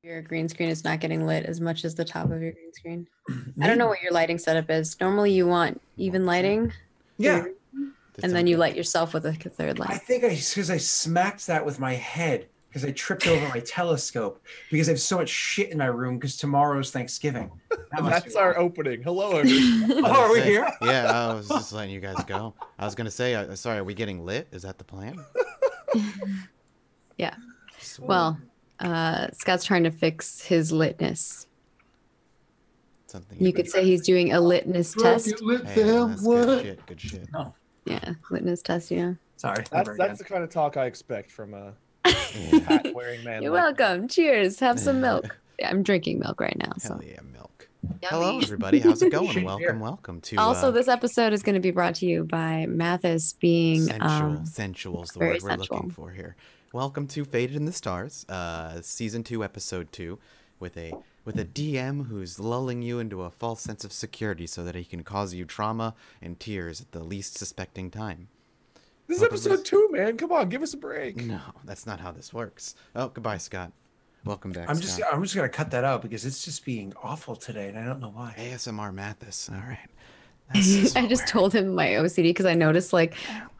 Your green screen is not getting lit as much as the top of your green screen. I don't know Maybe. what your lighting setup is. Normally you want even lighting. Yeah. And then you light yourself with a third I light. think because I smacked that with my head because I tripped over my telescope because I have so much shit in my room because tomorrow's Thanksgiving. That's our opening. Hello, everyone. Oh, are we here? Yeah, I was just letting you guys go. I was gonna say, sorry, are we getting lit? Is that the plan? Yeah. Well, Scott's trying to fix his litness. Something You could say he's doing a litness test. Hey, that's good shit. Good shit. No. Yeah, litness test, yeah. Sorry. That's the kind of talk I expect from a hat-wearing man. You're like welcome. Cheers. Have some milk. Yeah, I'm drinking milk right now. So. Hell yeah, milk. Hello, everybody. How's it going? Welcome to. Also, this episode is going to be brought to you by Mathis being sensual is the very word we're sensual. looking for here. Welcome to Faded in the Stars, season 2, episode 2, with a DM who's lulling you into a false sense of security so that he can cause you trauma and tears at the least suspecting time. This is episode 2, man. Come on, give us a break. No, that's not how this works. Oh, goodbye, Scott. Welcome back. I'm Scott. just gonna cut that out because it's just being awful today, and I don't know why. ASMR Mathis. All right. I just told him my OCD because I noticed like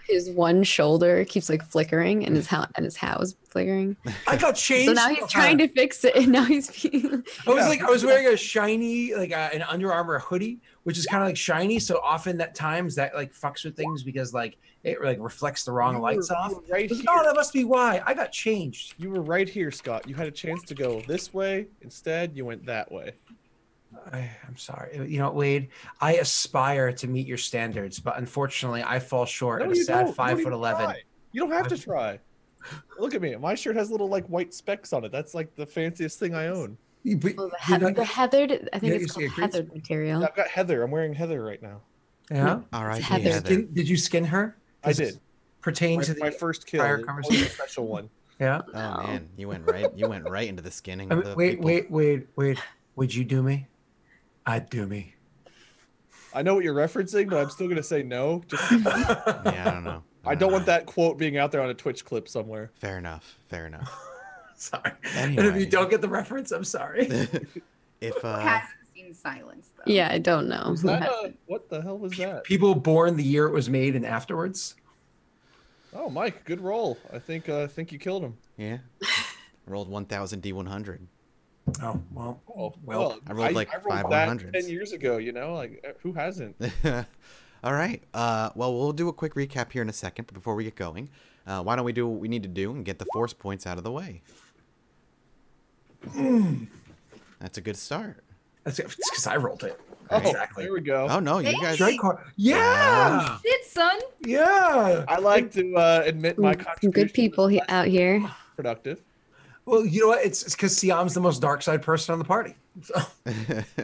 his one shoulder keeps like flickering and his house flickering. I got changed. So now he's trying to fix it, and now he's. I was wearing a shiny an Under Armour hoodie, which is kind of like shiny. So often that times that like fucks with things because like it like reflects the wrong lights off. Right Oh, that must be why I got changed. You were right here, Scott. You had a chance to go this way. Instead, you went that way. I'm sorry. You know, Wade, I aspire to meet your standards, but unfortunately, I fall short at a sad 5'11". You don't have to try. Look at me. My shirt has little like white specks on it. That's like the fanciest thing I own. The heathered, I think it's called heathered material. Yeah, I've got Heather. I'm wearing Heather right now. Yeah. All right. Heather. Did you skin her? I did. Pertain to my first kill. prior The conversation. special one. Yeah. Oh man, you went right into the skinning. Of the Wait. people. Would you do me? I'd do me. I know what you're referencing, but I'm still gonna say no. Just Yeah, I don't know. I don't want that quote being out there on a Twitch clip somewhere. Fair enough. Sorry. Anyway. And if you don't get the reference, I'm sorry. If hasn't seen silence though. Yeah, I don't know. What the hell was that? People born the year it was made and afterwards. Oh, Mike, good roll. I think you killed him. Yeah. Rolled 1000 D100. Oh well. Oh, Well, I rolled like I 5 that 100s. 10 years ago. You know, like who hasn't? All right. Well, we'll do a quick recap here in a second, but before we get going, why don't we do what we need to do and get the force points out of the way? That's a good start. That's because I rolled it. Oh, Exactly. there we go. Oh no, you guys. Strike card. Yeah. Shit, son. Yeah. I like to admit my Some contribution. good people out here. Productive. Well, you know what? It's because Siam's the most dark side person on the party. So.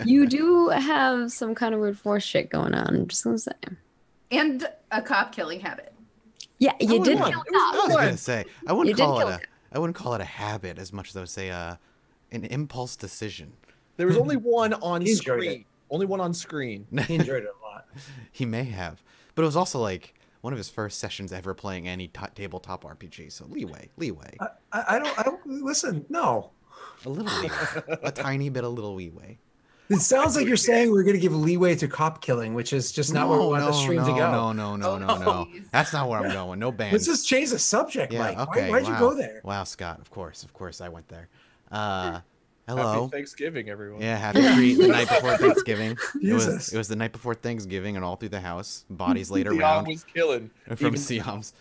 You do have some kind of weird force shit going on. I'm just gonna say. And a cop killing habit. Yeah, you did wouldn't- kill I was Doc. gonna say I You wouldn't did call kill it I wouldn't call it a habit as much as I would say an impulse decision. There was only one on He enjoyed screen. Only one on screen. He enjoyed it a lot. He may have, but it was also like one of his first sessions ever playing any tabletop RPG. So leeway. I don't listen. No. A little leeway. A tiny bit, a little leeway. It sounds like you're saying we're going to give leeway to cop killing, which is just not where we want the stream to go. No. That's not where I'm going. No bans. Let's just change the subject, Yeah, Mike. okay. Why'd you go there? Wow, Scott. Of course I went there. Happy Hello. Thanksgiving, everyone. Yeah, happy treat the night before Thanksgiving. Jesus. It was the night before Thanksgiving, and all through the house, bodies laid Siam around was killing. from Even- Siam's.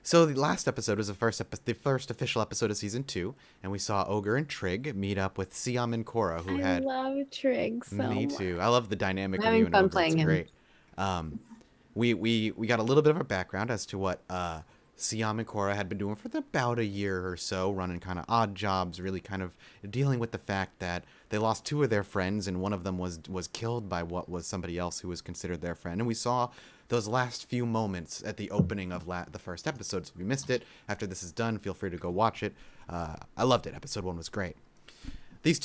So the last episode was the first official episode of season 2, and we saw Ogre and Trig meet up with Siam and Korra, who I had love Trig so me much. too. I love the dynamic I'm of having you and fun Ogre. playing It's him. great. We got a little bit of a background as to what Siam and Korra had been doing for about a year or so, running kind of odd jobs, really kind of dealing with the fact that they lost 2 of their friends, and one of them was killed by what was somebody else who was considered their friend. And we saw those last few moments at the opening of the first episode. So if you missed it, after this is done, feel free to go watch it. I loved it. Episode 1 was great. These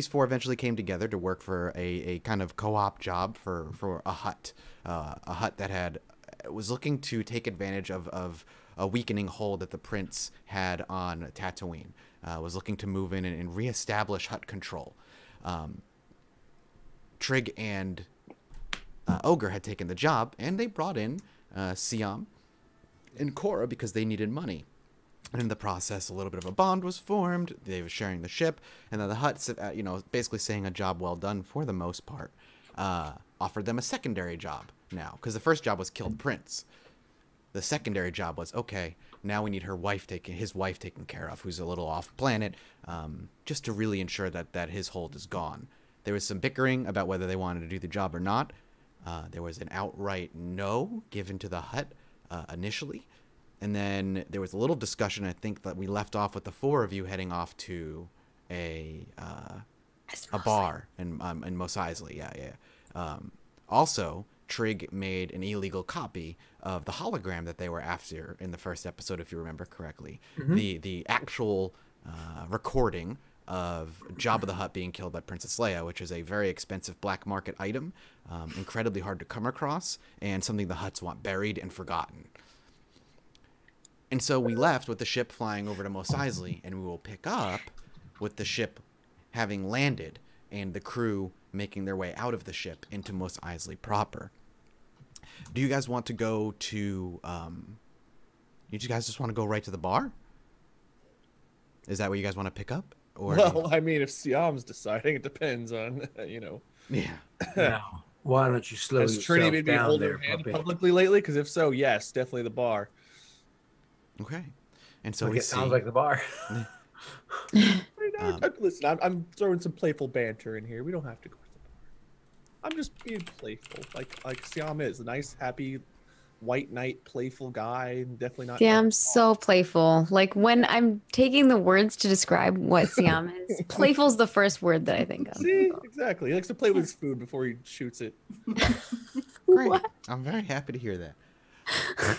4 eventually came together to work for a kind of co-op job for a hut that had was looking to take advantage of a weakening hold that the prince had on Tatooine. Was looking to move in and reestablish Hutt control. Trig and Ogre had taken the job, and they brought in Siam and Korra because they needed money. And in the process, a little bit of a bond was formed. They were sharing the ship, and then the Hutts, basically saying a job well done for the most part, offered them a secondary job now, because the first job was kill the prince. The secondary job was, okay, now we need his wife taken care of, who's a little off planet, just to really ensure that his hold is gone. There was some bickering about whether they wanted to do the job or not. There was an outright no given to the Hutt initially. And then there was a little discussion, I think, that we left off with the four of you heading off to a bar in Mos Eisley. Yeah. Also, Trig made an illegal copy of the hologram that they were after in the first episode, if you remember correctly. Mm-hmm. The actual recording of Jabba the Hutt being killed by Princess Leia, which is a very expensive black market item, incredibly hard to come across, and something the Hutts want buried and forgotten. And so we left with the ship flying over to Mos Eisley, and we will pick up with the ship having landed and the crew making their way out of the ship into Mos Eisley proper. Do you guys want to go to... you guys just want to go right to the bar? Is that what you guys want to pick up? Or well, I mean, if Siam's deciding, it depends on, Yeah. No. Why don't you slow Has yourself Trini maybe down hold there, her hand puppy? publicly lately? Because if so, yes, definitely the bar. Okay. And so It sounds like the bar. Listen, I'm throwing some playful banter in here. We don't have to go to the bar. I'm just being playful, like Siam is a nice, happy, white knight, playful guy. Definitely not. Yeah, I'm so playful. Like when I'm taking the words to describe what Siam is, playful's the first word that I think of. See, exactly. He likes to play with his food before he shoots it. Great. What? I'm very happy to hear that.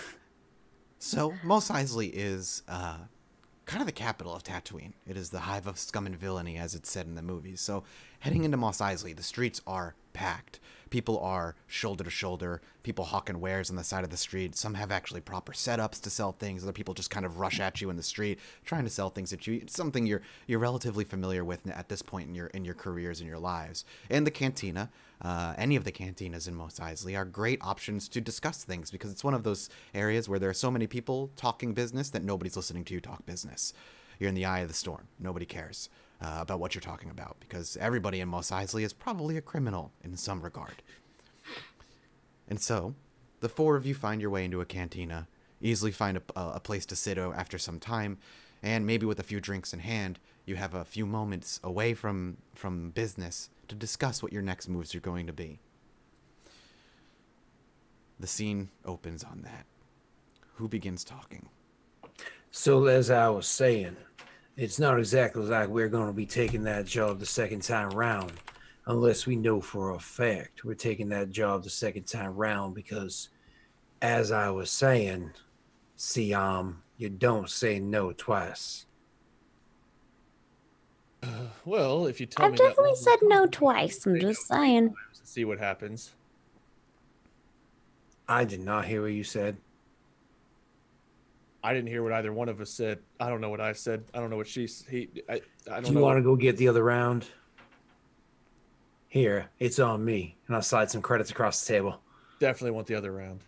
So, Mos Eisley is kind of the capital of Tatooine. It is the hive of scum and villainy, as it's said in the movies. So, heading into Mos Eisley, the streets are packed. People are shoulder to shoulder. People hawking wares on the side of the street. Some have actually proper setups to sell things. Other people just kind of rush at you in the street, trying to sell things at you. It's something you're relatively familiar with at this point in your careers and your lives. And the cantina, any of the cantinas in Mos Eisley are great options to discuss things, because it's one of those areas where there are so many people talking business that nobody's listening to you talk business. You're in the eye of the storm. Nobody cares about what you're talking about, because everybody in Mos Eisley is probably a criminal in some regard. And so, the four of you find your way into a cantina, easily find a place to sit after some time, and maybe with a few drinks in hand, you have a few moments away from business to discuss what your next moves are going to be. The scene opens on that. Who begins talking? So, as I was saying, it's not exactly like we're going to be taking that job the second time round, unless we know for a fact we're taking that job the second time round, because, as I was saying, Siam, you don't say no twice. Well, if you tell I've me definitely that, said no twice. I'm just saying. see what happens. I did not hear what you said. I didn't hear what either one of us said. I don't know what I said. I don't know what I don't Do you know. want to go get the other round? Here, it's on me. And I'll slide some credits across the table. Definitely want the other round.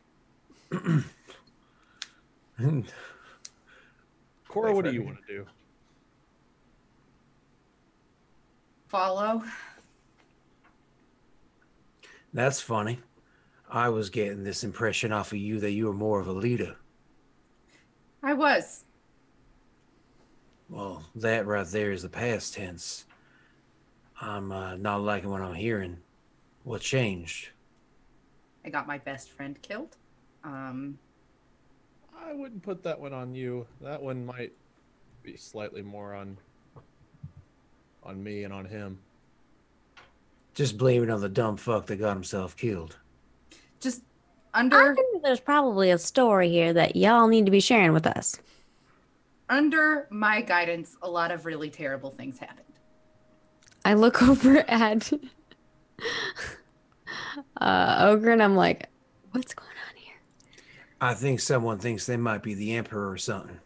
Korra, what do you want to do? Follow. That's funny. I was getting this impression off of you that you were more of a leader. I was. Well, that right there is the past tense. I'm not liking what I'm hearing. What changed? I got my best friend killed. I wouldn't put that one on you. That one might be slightly more on me and on him. Just blame it on the dumb fuck that got himself killed. Just I under think there's probably a story here that y'all need to be sharing with us. under my guidance, a lot of really terrible things happened. I look over at Ogre and I'm like, what's going on here? I think someone thinks they might be the emperor or something.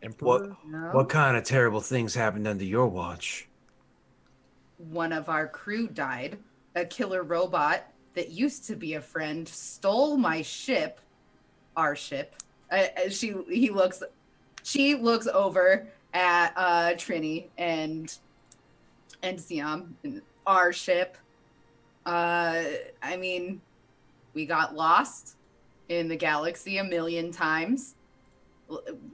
Emperor? No. What kind of terrible things happened under your watch? One of our crew died. A killer robot that used to be a friend stole my ship, our ship. She looks over at Trini and Siam, our ship. I mean, we got lost in the galaxy a million times.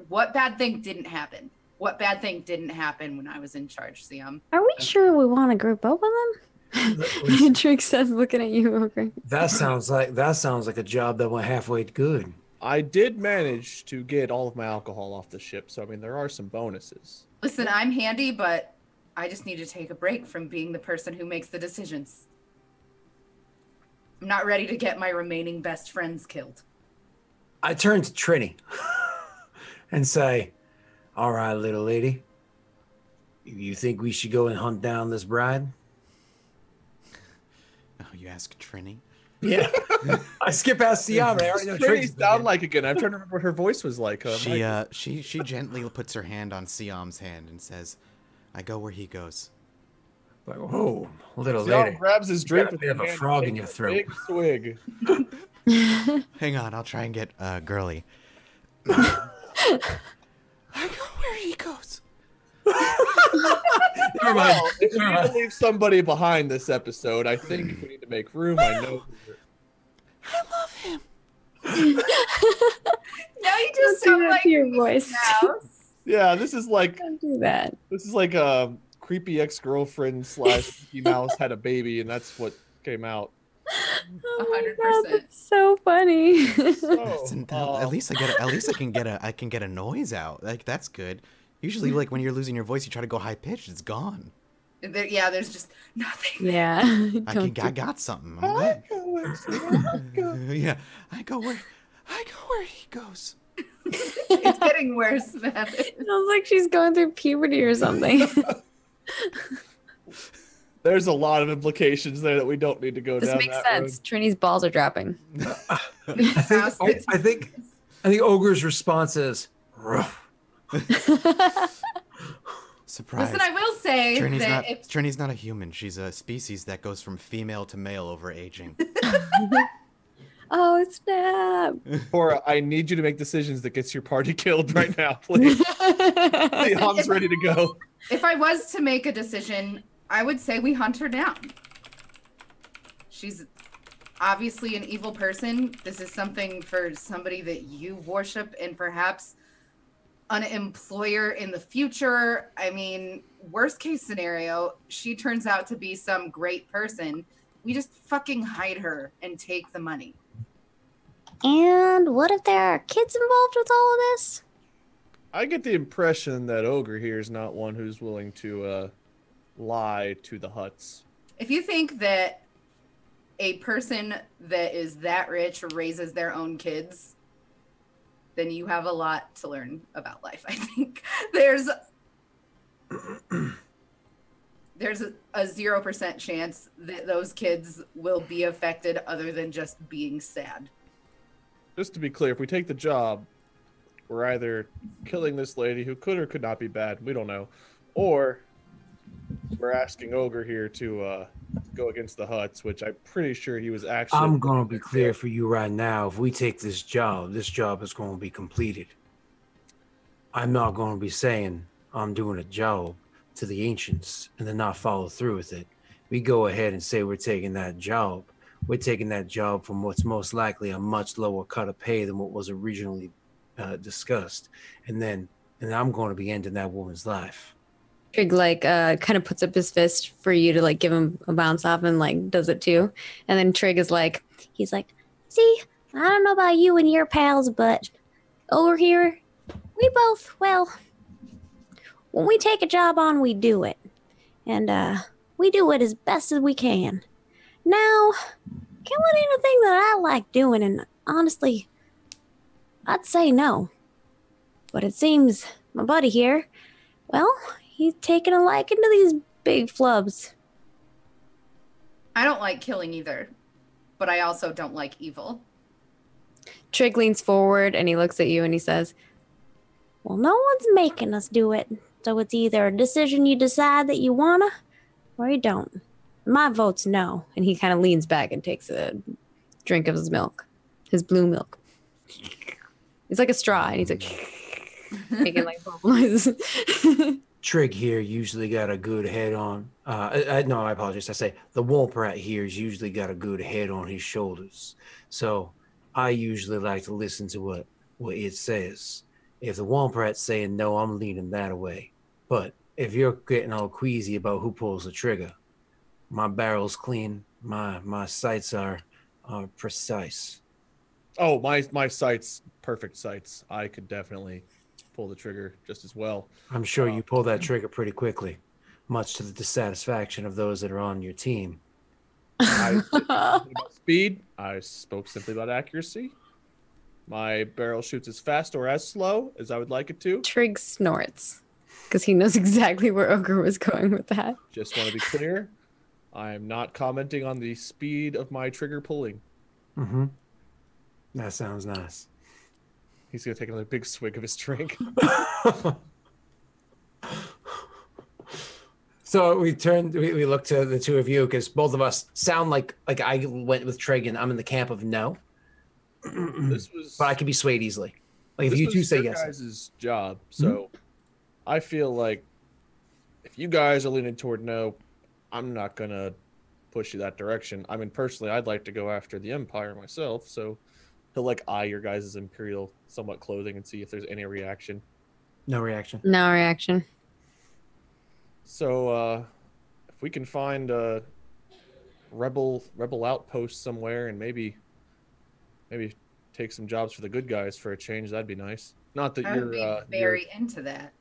What bad thing didn't happen? What bad thing didn't happen when I was in charge, Siam? Are we sure we want to group up with them? Trig says, looking at you, Ogre. That sounds like a job that went halfway good. I did manage to get all of my alcohol off the ship, so I mean there are some bonuses. Listen, I'm handy, but I just need to take a break from being the person who makes the decisions. I'm not ready to get my remaining best friends killed. I turn to Trini and say, "All right, little lady, you think we should go and hunt down this bride?" Oh, you ask Trini? Yeah. I skip past Siam. I already know Trini Trini's sound like again. I'm trying to remember what her voice was like. She gently puts her hand on Siam's hand and says, "I go where he goes." like, "Whoa, little Siam lady." grabs his drink You with have a hand frog and in your takes a throat. Big swig. Hang on, I'll try and get girly. I go where he goes. Never mind. Well, if we Never need to mind. leave somebody behind this episode, I think we need to make room. I know. I love him. Now you Don't just do sound that like to your voice. Mouse. Yeah, this is like Don't do that. a creepy ex-girlfriend / Mickey Mouse had a baby, and that's what came out. Oh my 100%. God, that's so funny. Listen, at least I can get a noise out. Like that's good. Usually, like when you're losing your voice, you try to go high pitched. It's gone. There's just nothing. yeah. I got something. I'm glad. Yeah, I go where he goes. It's getting worse, man. Sounds like she's going through puberty or something. There's a lot of implications there that we don't need to go This down makes that sense. Trini's balls are dropping. I think Ogre's response is, "Ruff." Surprise. Listen, I will say that if Trini's not a human. She's a species that goes from female to male over aging. Oh, snap. Cora, I need you to make decisions that gets your party killed right now, please. Siam's ready to go. if I was to make a decision, I would say we hunt her down. She's obviously an evil person. This is something for somebody that you worship and perhaps an employer in the future. I mean, worst case scenario, she turns out to be some great person. We just fucking hide her and take the money. And what if there are kids involved with all of this? I get the impression that Ogre here is not one who's willing to lie to the Hutts. If you think that a person that is that rich raises their own kids, then you have a lot to learn about life. I think there's a 0% chance that those kids will be affected other than just being sad. Just to be clear, if we take the job, we're either killing this lady who could or could not be bad, we don't know, or we're asking Ogre here to go against the Hutts, which I'm pretty sure he was actually... I'm going to be clear for you right now. If we take this job is going to be completed. I'm not going to be saying I'm doing a job to the ancients and then not follow through with it. We go ahead and say we're taking that job. We're taking that job from what's most likely a much lower cut of pay than what was originally discussed. And then I'm going to be ending that woman's life. Trig kind of puts up his fist for you to like give him a bounce off and like does it too. And then Trig is like, he's like, see, I don't know about you and your pals, but over here, we both, well, when we take a job on, we do it. And we do it as best as we can. Now, killing ain't a thing that I like doing, and honestly, I'd say no. But it seems my buddy here, well, he's taken a liking to these big flubs. I don't like killing either, but I also don't like evil. Trig leans forward and he looks at you and he says, Well, no one's making us do it. So it's either a decision you decide that you wanna or you don't. My vote's no. and he kind of leans back and takes a drink of his milk, his blue milk. It's like a straw, and he's like making like bubble noises. Trig here usually got a good head on. No, I apologize. I say the Womp Rat here has usually got a good head on his shoulders. So I usually like to listen to what it says. If the Womp Rat's saying no, I'm leaning that way. But if you're getting all queasy about who pulls the trigger, my barrel's clean. My sights are precise. Oh, my sights, perfect sights. I could definitely pull the trigger just as well. I'm sure you pull that trigger pretty quickly, much to the dissatisfaction of those that are on your team. I didn't about speed. I spoke simply about accuracy. My barrel shoots as fast or as slow as I would like it to. Trig snorts because he knows exactly where Ogre was going with that. Just want to be clear. I am not commenting on the speed of my trigger pulling. Mm-hmm. That sounds nice. He's going to take another big swig of his drink. So we look to the two of you because both of us sound like I went with Trig and I'm in the camp of no. But I can be swayed easily. Like if you two say yes. This is guys' job. So I feel like if you guys are leaning toward no, I'm not going to push you that direction. I mean, personally, I'd like to go after the Empire myself. So he'll like eye your guys' Imperial somewhat clothing and see if there's any reaction. No reaction. No reaction. So if we can find a rebel outpost somewhere and maybe take some jobs for the good guys for a change, that'd be nice. Not that I would be very into that.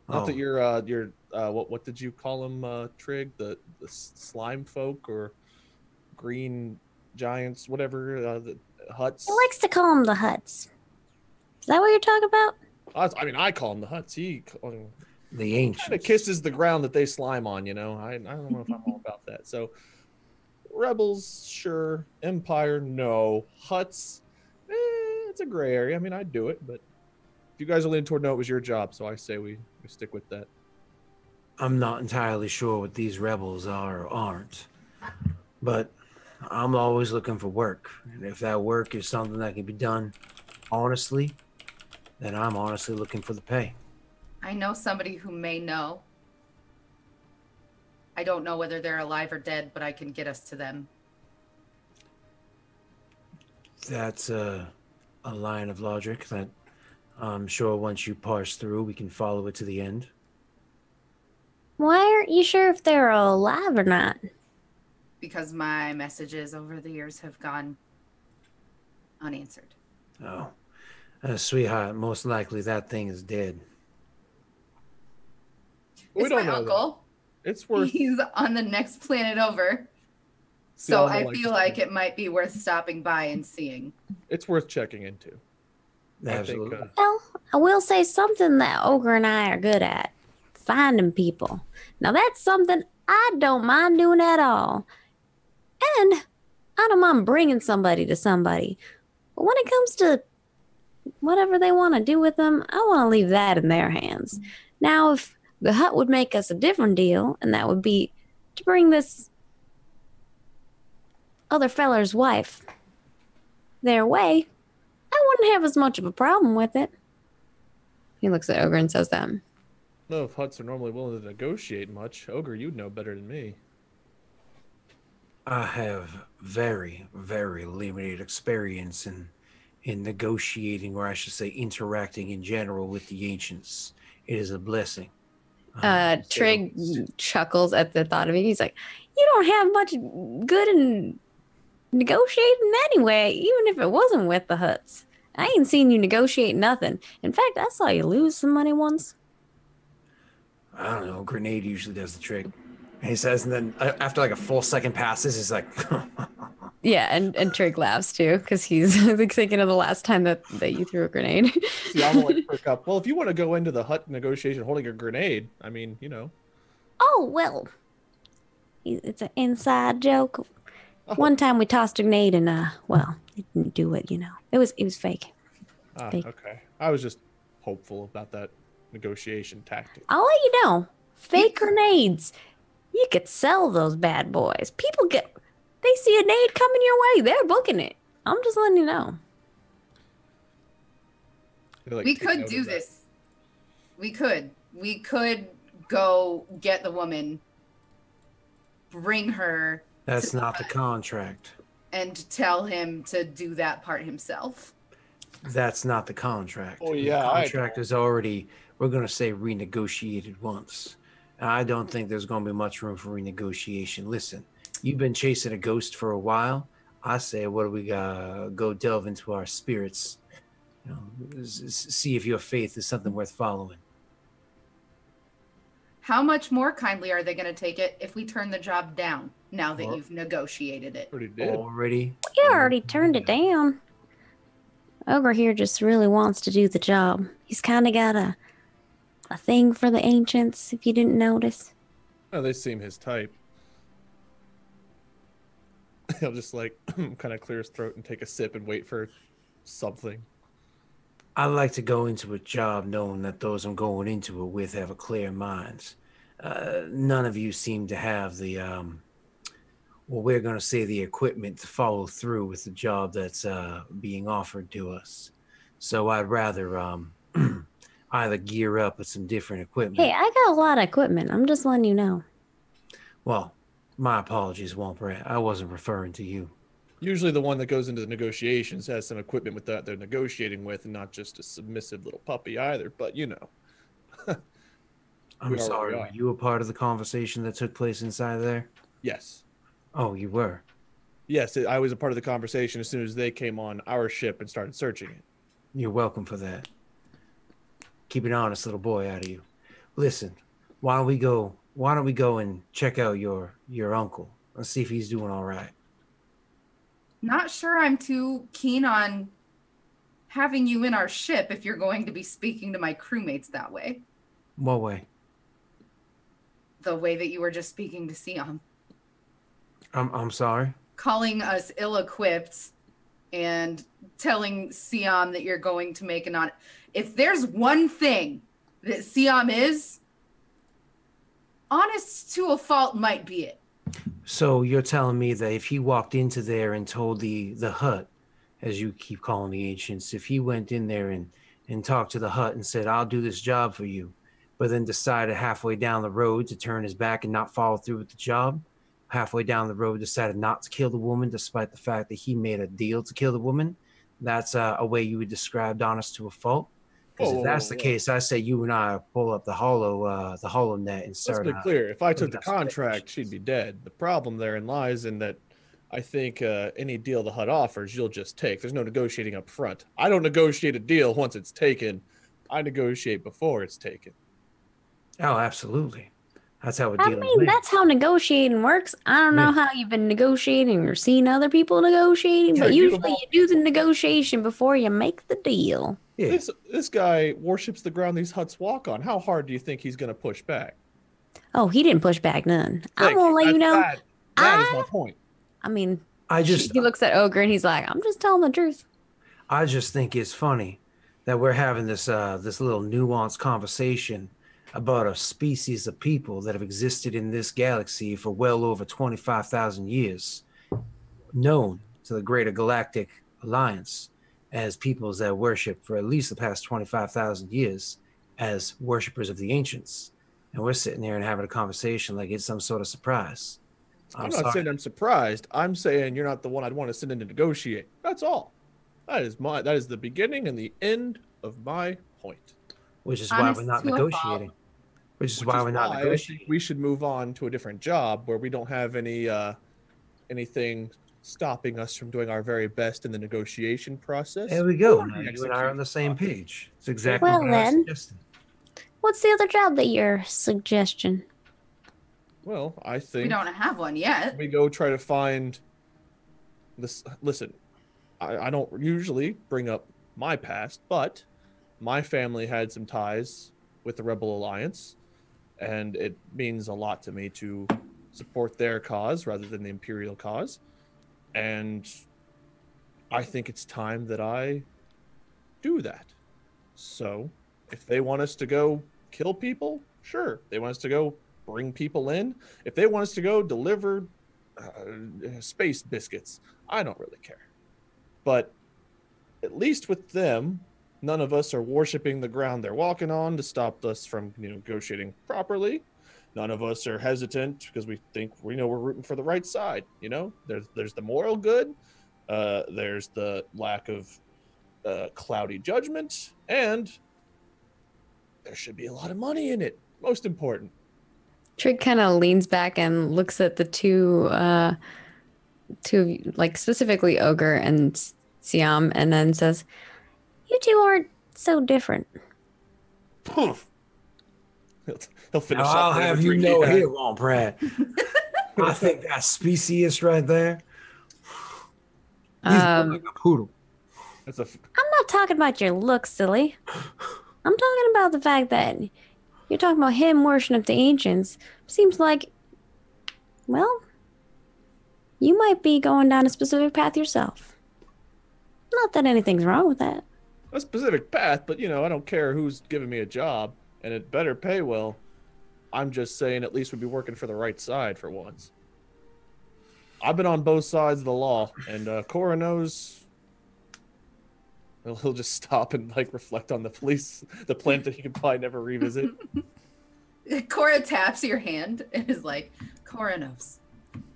Not that you're what did you call them, Trig? The slime folk or green giants, whatever, the huts. He likes to call them the huts. Is that what you're talking about? I mean, I call them the huts. He the ancients. kind of kisses the ground that they slime on, you know. I don't know if I'm all about that. So rebels, sure. Empire, no. Huts, it's a gray area. I mean, I'd do it, but if you guys are leaning toward no, it was your job, so I say we stick with that. I'm not entirely sure what these rebels are or aren't, but I'm always looking for work. And if that work is something that can be done honestly, then I'm honestly looking for the pay. I know somebody who may know. I don't know whether they're alive or dead, but I can get us to them. That's a line of logic that I'm sure once you parse through, we can follow it to the end. Why aren't you sure if they're alive or not? Because my messages over the years have gone unanswered. Oh, sweetheart, most likely that thing is dead. We It's don't my know uncle. It's worth. He's on the next planet over. See, So I don't I like feel this like thing. it might be worth stopping by and seeing. It's worth checking into. Absolutely. I think, Well, I will say something that Ogre and I are good at. Finding people. Now that's something I don't mind doing at all. And I don't mind bringing somebody to somebody. But when it comes to whatever they want to do with them, I want to leave that in their hands. Now, if the hut would make us a different deal, and that would be to bring this other feller's wife their way, I wouldn't have as much of a problem with it. He looks at Ogre and says that. I don't know if huts are normally willing to negotiate much. Ogre, you'd know better than me. I have very, very limited experience in negotiating, or I should say interacting in general with the ancients. It is a blessing. Trig chuckles at the thought of it. He's like, "You don't have much good in negotiating anyway, even if it wasn't with the huts. I ain't seen you negotiate nothing. In fact, I saw you lose some money once." I don't know. Grenade usually does the trick. And he says, and then after like a full second passes, he's like, Yeah, and Trig laughs too because he's like thinking of the last time that you threw a grenade. See, I'm gonna like perk up. Well, if you want to go into the hut negotiation holding a grenade, I mean, you know. Oh, well, it's an inside joke. One time we tossed a grenade and well, it didn't do it. It was fake. Fake. Okay. I was just hopeful about that negotiation tactic. I'll let you know. Fake grenades. You could sell those bad boys. They see a nade coming your way, they're booking it. I'm just letting you know. Like, We take could note do of that. this. We could go get the woman, bring her, That's not the contract. and tell him to do that part himself. That's not the contract. Oh, yeah, The I contract is already, we're going to say, renegotiated once. And I don't think there's going to be much room for renegotiation. Listen, you've been chasing a ghost for a while. I say, what do we got? Go delve into our spirits. See if your faith is something worth following. How much more kindly are they going to take it if we turn the job down now that Well- you've negotiated it? Already did. Already. You already turned it down. Ogre here just really wants to do the job. He's kind of got a thing for the ancients, if you didn't notice. Oh, they seem his type. He'll just like kind of clear his throat and take a sip and wait for something. I like to go into a job knowing that those I'm going into it with have a clear mind. None of you seem to have the, well, we're going to say the equipment to follow through with the job that's being offered to us. So I'd rather either gear up with some different equipment. Hey, I got a lot of equipment. I'm just letting you know. Well, my apologies, Womp. I wasn't referring to you. Usually the one that goes into the negotiations has some equipment with that they're negotiating with and not just a submissive little puppy either, but you know. I'm We are what sorry, we were are. you a part of the conversation that took place inside there? Yes. Oh, you were. Yes, I was a part of the conversation as soon as they came on our ship and started searching it. You're welcome for that. Keep an honest little boy out of you. Listen, why don't we go and check out your uncle and see if he's doing all right? Not sure I'm too keen on having you in our ship if you're going to be speaking to my crewmates that way. What way? The way that you were just speaking to Siam. I'm sorry. Calling us ill-equipped and telling Siam that you're going to make if there's one thing that Siam is, honest to a fault might be it. So you're telling me that if he walked into there and told the hut, as you keep calling the ancients, if he went in there and talked to the hut and said, I'll do this job for you, but then decided halfway down the road to turn his back and not follow through with the job, halfway down the road decided not to kill the woman despite the fact that he made a deal to kill the woman, that's a way you would describe honest to a fault? Because if that's the case, I say you and I pull up the hollow net and Let's start. be clear. If I took the that's what contract, she'd be dead. The problem therein lies in that I think any deal the hut offers, you'll just take. There's no negotiating up front. I don't negotiate a deal once it's taken. I negotiate before it's taken. Oh, absolutely. That's how a I deal is mean, made. that's how negotiating works. I don't know how you've been negotiating or seen other people negotiating, Yeah, but you usually you do the negotiation before you make the deal. Yeah. This guy worships the ground these huts walk on. How hard do you think he's going to push back? Oh, he didn't push back none. I'm Thank gonna let you know. That is my point. I mean, I just he looks at Ogre and he's like, I'm just telling the truth. I just think it's funny that we're having this this little nuanced conversation about a species of people that have existed in this galaxy for well over 25,000 years, known to the Greater Galactic Alliance as peoples that worship for at least the past 25,000 years as worshippers of the ancients. And we're sitting there and having a conversation like it's some sort of surprise. I'm not saying I'm surprised. I'm saying you're not the one I'd want to send in to negotiate. That's all. That is the beginning and the end of my point. Which is why we're not Honest to a fault. negotiating. Which is Which why is we're not why I negotiating. think we should move on to a different job where we don't have anything stopping us from doing our very best in the negotiation process. There we go. or Now the you and I are on the same execution page. It's exactly Well, what I was then. suggesting. What's the other job that you're suggesting? Well, I We think don't have one yet. we go try to find this. Listen, I don't usually bring up my past, but my family had some ties with the Rebel Alliance, and it means a lot to me to support their cause rather than the Imperial cause. And I think it's time that I do that. So, if they want us to go kill people, sure. They want us to go bring people in. If they want us to go deliver space biscuits, I don't really care. But at least with them, none of us are worshiping the ground they're walking on to stop us from negotiating properly. None of us are hesitant because we think we're rooting for the right side. There's the moral good, there's the lack of cloudy judgment, and there should be a lot of money in it. Most important. Trig kind of leans back and looks at the two, like specifically Ogre and Siam, and then says, "You two aren't so different." He'll finish Now, up. I'll whatever have you drink he know had. here, Womp Rat. I think that's specious right there. He's built like a poodle. That's a I'm not talking about your looks, silly. I'm talking about the fact that you're talking about him worshiping the ancients. Seems like, well, you might be going down a specific path yourself. Not that anything's wrong with that. a specific path, but I don't care who's giving me a job, and it better pay well. I'm just saying at least we'd be working for the right side for once. I've been on both sides of the law, and Cora knows. Well, he'll just stop and reflect on the plant that he could probably never revisit. Cora taps your hand and is like, Cora knows.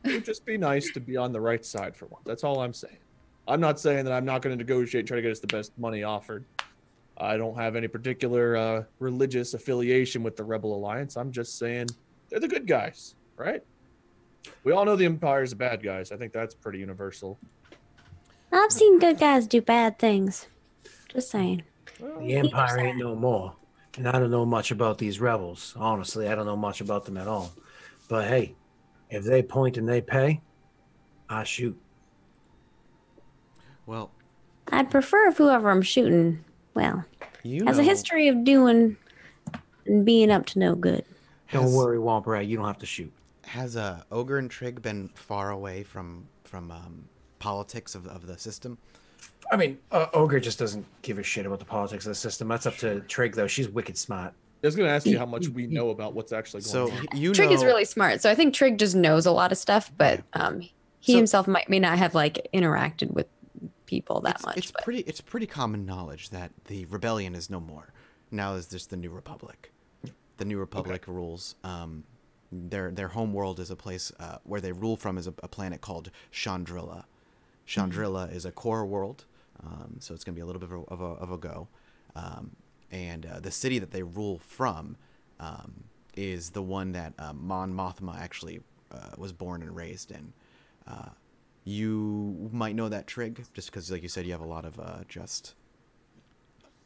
It would just be nice to be on the right side for once. That's all I'm saying. I'm not saying that I'm not going to negotiate and try to get us the best money offered. I don't have any particular religious affiliation with the Rebel Alliance. I'm just saying they're the good guys, right? We all know the Empire's the bad guys. I think that's pretty universal. I've seen good guys do bad things. Just saying. Well, The Empire ain't no more. And I don't know much about these rebels. Honestly, I don't know much about them at all. But hey, if they point and they pay, I shoot. Well, I'd prefer if whoever I'm shooting, well, has a history of doing and being up to no good. Don't worry, Womp Rat, you don't have to shoot. Has Ogre and Trig been far away from politics of the system? I mean, Ogre just doesn't give a shit about the politics of the system. That's up to Trig, though. She's wicked smart. I was going to ask you how much we know about what's actually going So on. Trig is really smart, so I think Trig just knows a lot of stuff, but he So- himself may not have interacted with people that much. It's pretty common knowledge that the rebellion is no more. Now is just the New Republic. The New Republic rules. Their home world is a place where they rule from is a planet called Chandrilla. Chandrilla is a core world, so it's going to be a little bit of a go. And the city that they rule from is the one that Mon Mothma actually was born and raised in. You might know that, Trig, just because, like you said, you have a lot of just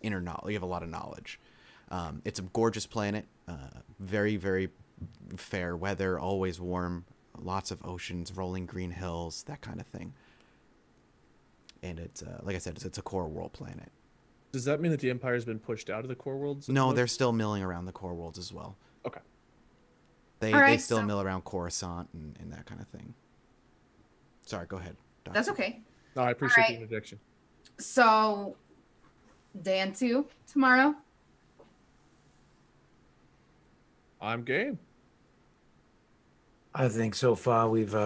inner knowledge. You have a lot of knowledge. It's a gorgeous planet, very, very fair weather, always warm, lots of oceans, rolling green hills, that kind of thing. And it's, like I said, it's a core world planet. Does that mean that the Empire's been pushed out of the core worlds? No, they're still milling around the core worlds as well. Okay. They still mill around Coruscant and that kind of thing. Sorry, go ahead, Doctor. That's okay. No, I appreciate All the right. interjection. So, Dan 2 tomorrow. I'm game. I think so far we've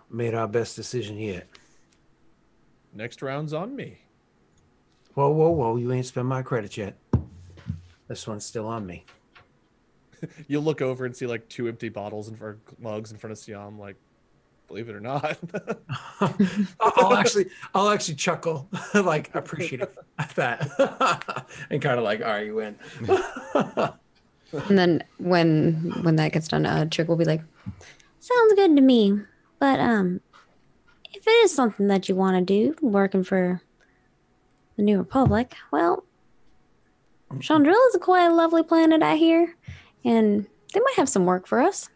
made our best decision yet. Next round's on me. Whoa, whoa, whoa. You ain't spent my credit yet. This one's still on me. You'll look over and see 2 empty bottles and mugs in front of Siam, believe it or not. I'll actually chuckle, appreciative at that, and kind of all right, you win. And then when that gets done, Trig will be like, "Sounds good to me, but if it is something that you want to do, working for the New Republic, well, Chandrilla is quite a lovely planet, I hear, and they might have some work for us."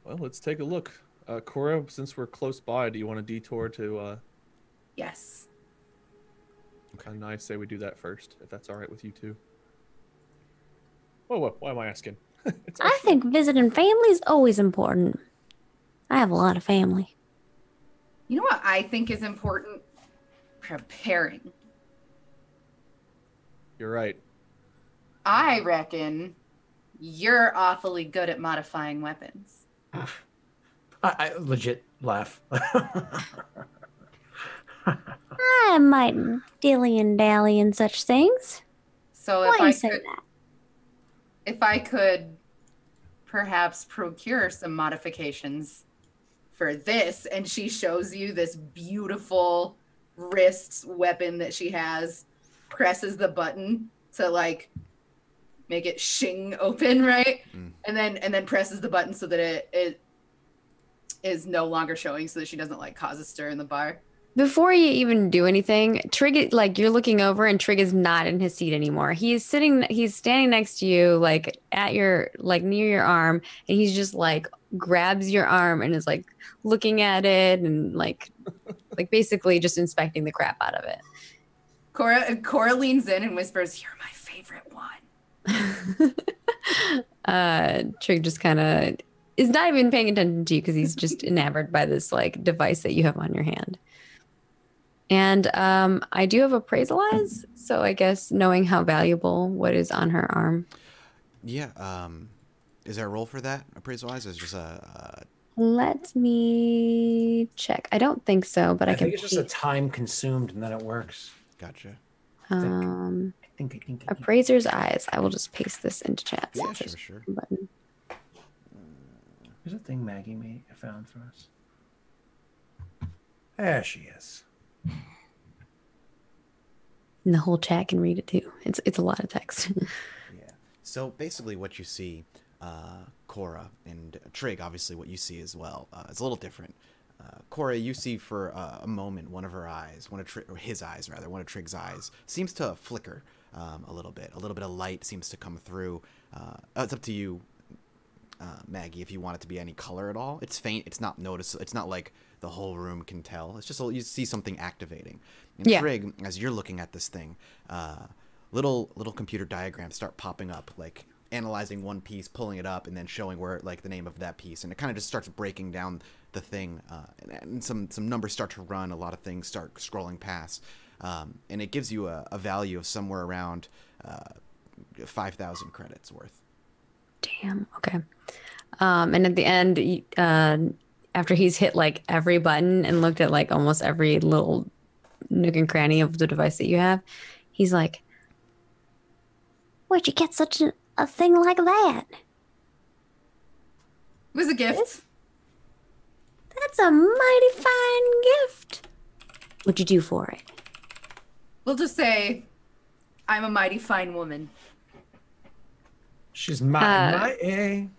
Well, let's take a look. Cora, since we're close by, do you want to detour to... Yes. And I say we do that first, if that's all right with you two. Whoa, why am I asking? I think visiting family is always important. I have a lot of family. You know what I think is important? Preparing. You're right. I reckon you're awfully good at modifying weapons. I legit laugh. I might dilly and dally in such things. So Why you say that? if I could perhaps procure some modifications for this, and she shows you this beautiful wrist weapon that she has, presses the button to like make it shing open, right? And then presses the button so that it is no longer showing, so that she doesn't like cause a stir in the bar. Before you even do anything, Trig, like you're looking over and Trig is not in his seat anymore. He's standing next to you, like at your, like near your arm. And he's just like grabs your arm and is like looking at it and like basically just inspecting the crap out of it. Cora leans in and whispers, "You're my favorite one." Trig just kind of is not even paying attention to you because he's just enamored by this like device that you have on your hand. And I do have appraisal eyes, so I guess knowing how valuable what is on her arm. Yeah. Is there a role for that? Appraisal eyes is just a. Let me check. I don't think so, but I can. think it's just a time consumed and then it works. Gotcha. I think. Appraiser's eyes. I will just paste this into chat. Yeah, sure. Button. There's a thing Maggie found for us. There she is. And the whole chat can read it too. It's a lot of text. Yeah. So basically, what you see, Cora and Trig, obviously, what you see as well, it's a little different. Cora, you see for a moment one of her eyes, one of Trig's eyes seems to flicker a little bit. A little bit of light seems to come through. It's up to you, Maggie, if you want it to be any color at all. It's faint. It's not noticeable. It's not like the whole room can tell. It's just you see something activating. And Yeah. Trig, as you're looking at this thing, little computer diagrams start popping up, like analyzing one piece, pulling it up, and then showing where like the name of that piece, and it kind of just starts breaking down the thing, and some numbers start to run. A lot of things start scrolling past, and it gives you a value of somewhere around 5,000 credits worth. Damn. Okay. And at the end, after he's hit like every button and looked at like almost every little nook and cranny of the device that you have, he's like, Where'd you get such a thing like that? It was a gift. That's a mighty fine gift. What'd you do for it? We'll just say, I'm a mighty fine woman. She's my he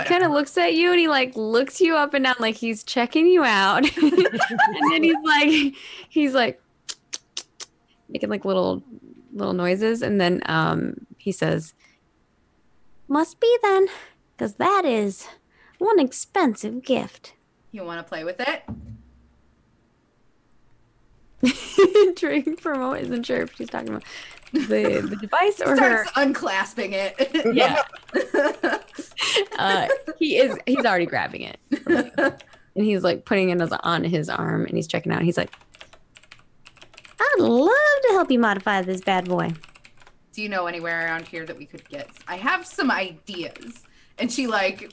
kind of looks at you and he like looks you up and down like he's checking you out. And then he's like making like little noises, and then he says, Must be then, because that is one expensive gift. You want to play with it? Trig for a moment isn't sure if she's talking about the device or her. Starts unclasping it. Yeah. He's already grabbing it from you. And he's like putting it on his arm and he's checking out. He's like, I'd love to help you modify this bad boy. Do you know anywhere around here that we could get? I have some ideas. And she like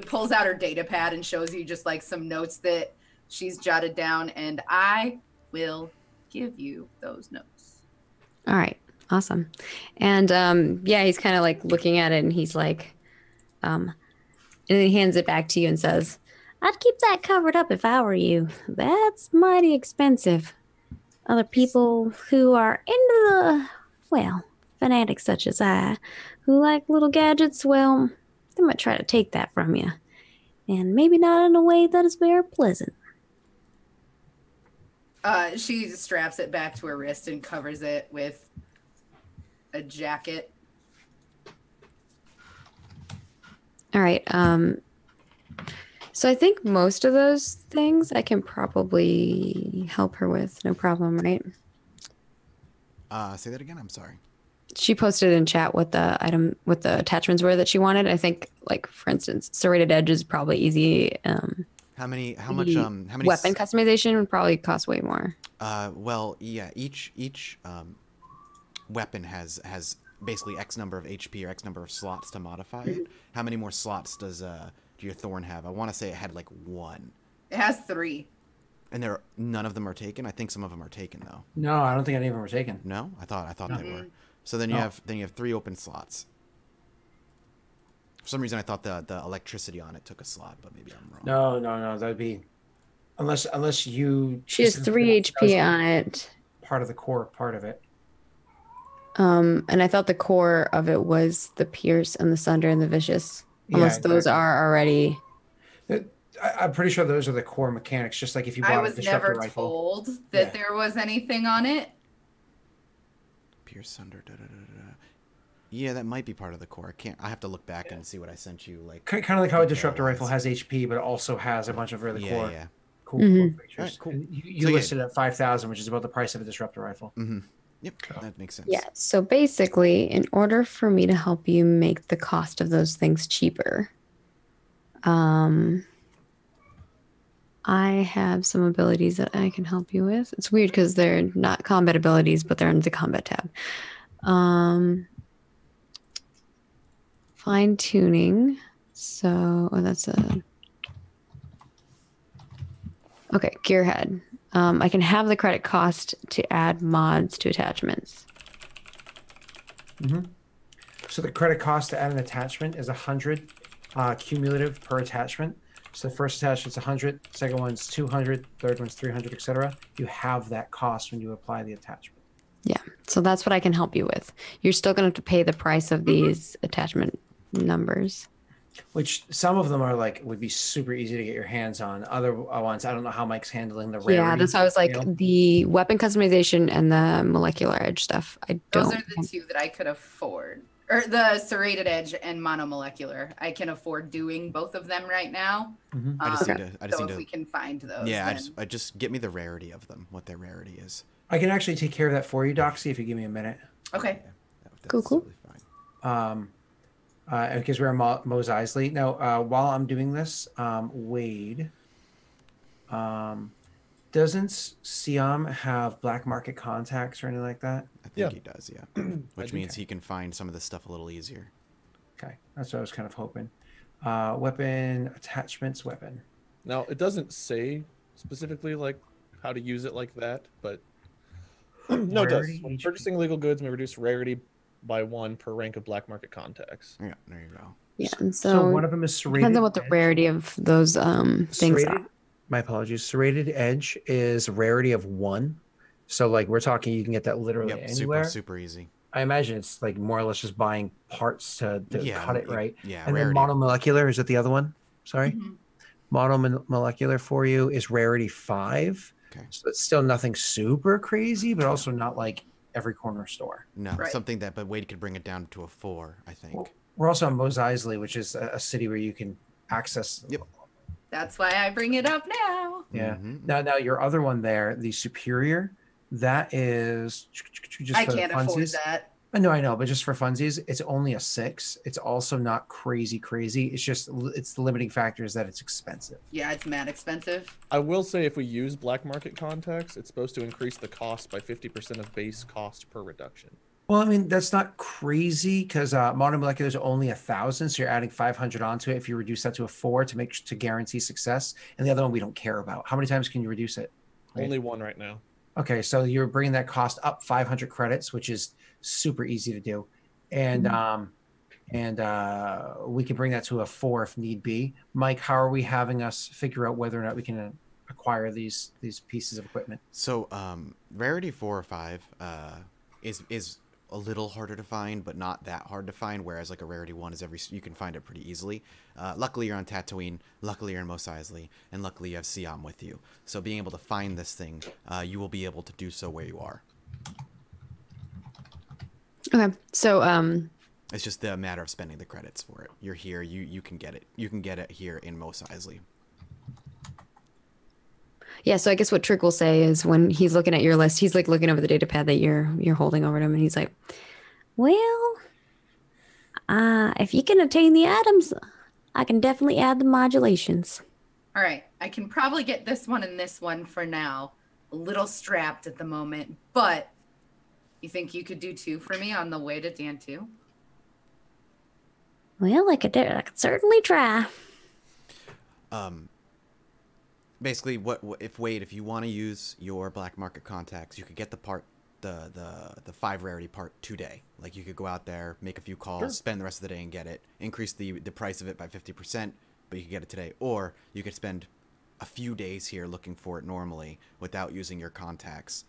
pulls out her data pad and shows you just like some notes that she's jotted down, and I will give you those notes. all right, awesome. And yeah, he's kind of like looking at it and he's like, and then he hands it back to you and says, I'd keep that covered up if I were you. That's mighty expensive. Other people who are into the, well, fanatics such as I, who like little gadgets, well, they might try to take that from you. And maybe not in a way that is very pleasant. She straps it back to her wrist and covers it with a jacket. all right. So I think most of those things I can probably help her with. No problem, right? Say that again. I'm sorry. She posted in chat what the attachments were that she wanted. I think, like for instance, serrated edge is probably easy. How many Weapon customization would probably cost way more. Well, yeah, each weapon has basically X number of HP or X number of slots to modify it. How many more slots do your Thorn have? I want to say it had like 1. It has 3. And none of them are taken. I think some of them are taken though. No, I don't think any of them were taken. No, I thought they were. So then you have 3 open slots. For some reason, I thought the electricity on it took a slot, but maybe I'm wrong. No. That'd be unless you. She has 3 HP on it. Part of the core part of it. And I thought the core of it was the Pierce and the Sunder and the Vicious. Unless those are already. I'm pretty sure those are the core mechanics. Just like if you bought I a was disruptor never rifle. told that there was anything on it. Pierce Sunder. Yeah, that might be part of the core. I have to look back and see what I sent you. Like Kind of like how a disruptor rifle has HP, but it also has a bunch of really cool core features. Mm-hmm. Right, cool. And you listed at 5,000, which is about the price of a disruptor rifle. Mm-hmm. Yep, that makes sense. Yeah. So basically, in order for me to help you make the cost of those things cheaper, I have some abilities that I can help you with. It's weird because they're not combat abilities, but they're under the combat tab. Fine tuning. So that's okay. Gearhead. I can have the credit cost to add mods to attachments. So the credit cost to add an attachment is 100 cumulative per attachment. So the first attachment's 100, second one's 200, third one's 300, etc. You have that cost when you apply the attachment. Yeah. So that's what I can help you with. You're still going to have to pay the price of these attachment numbers. Which some of them are would be super easy to get your hands on. Other ones, I don't know how Mike's handling the rarity. Yeah, that's why I was like the weapon customization and the molecular edge stuff. Those are the 2 that I could afford. Or the serrated edge and monomolecular. I can afford doing both of them right now. I just need if to. we can find those. Yeah, I just get me the rarity of them. What their rarity is. I can actually take care of that for you, Doxy, if you give me a minute. Okay. That's Cool. totally fine. Because we're in Mos Eisley. Now, while I'm doing this, Wade, doesn't Siam have black market contacts or anything like that? I think he does, yeah. Which means he can find some of this stuff a little easier. Okay, that's what I was kind of hoping. Weapon attachments, weapon. Now it doesn't say specifically like how to use it like that, but no, it does. Rarity, When HP. purchasing legal goods may reduce rarity by 1 per rank of black market contacts. Yeah, there you go. Yeah, and So so, one of them is serrated. depends on what the edge. rarity of those things Serrated, are. my apologies. Serrated edge is rarity of 1. So we're talking, you can get that literally Yep, anywhere. super easy. I imagine it's more or less just buying parts to cut it right. Yeah, And rarity. then monomolecular, is it the other one? Sorry. Mhm. Monomolecular for you is rarity 5. Okay. So it's still nothing super crazy, but also not like every corner store. No, Right. something but Wade could bring it down to a 4, I think. We're also in Mos Eisley, which is a city where you can access. Yep. That's why I bring it up now. Yeah. Mhm. Now your other one there, the superior, that is just I for the can't afford funsies. that. No, I know, but just for funsies, it's only a 6. It's also not crazy. It's just it's the limiting factor is that it's expensive. Yeah, it's mad expensive. I will say if we use black market contacts, it's supposed to increase the cost by 50% of base cost per reduction. Well, I mean that's not crazy because monomolecular is only 1,000, so you're adding 500 onto it. If you reduce that to a 4 to guarantee success, and the other one we don't care about. How many times can you reduce it? Right. Only 1 right now. Okay, so you're bringing that cost up 500 credits, which is super easy to do, and we can bring that to a 4 if need be. Mike, how are we having us figure out whether or not we can acquire these pieces of equipment? So, rarity 4 or 5 is a little harder to find, but not that hard to find. Whereas like a rarity 1 is you can find it pretty easily. Luckily you're on Tatooine. Luckily you're in Mos Eisley, and luckily you have Siam with you. So being able to find this thing, you will be able to do so where you are. Okay, so It's just a matter of spending the credits for it. You're here. You can get it. You can get it here in Mos Eisley. yeah, so I guess what Trick will say is when he's looking at your list, he's like looking over the data pad that you're holding over to him, and he's like, Well, if you can obtain the items, I can definitely add the modulations. All right, I can probably get this one and this one for now. A little strapped at the moment, but you think you could do 2 for me on the way to Dantu? Well, I could certainly try. Basically, if you want to use your black market contacts, you could get the part, the 5 rarity part today. Like you could go out there, make a few calls, Sure. spend the rest of the day and get it, increase the price of it by 50%, but you could get it today. Or you could spend a few days here looking for it normally without using your contacts.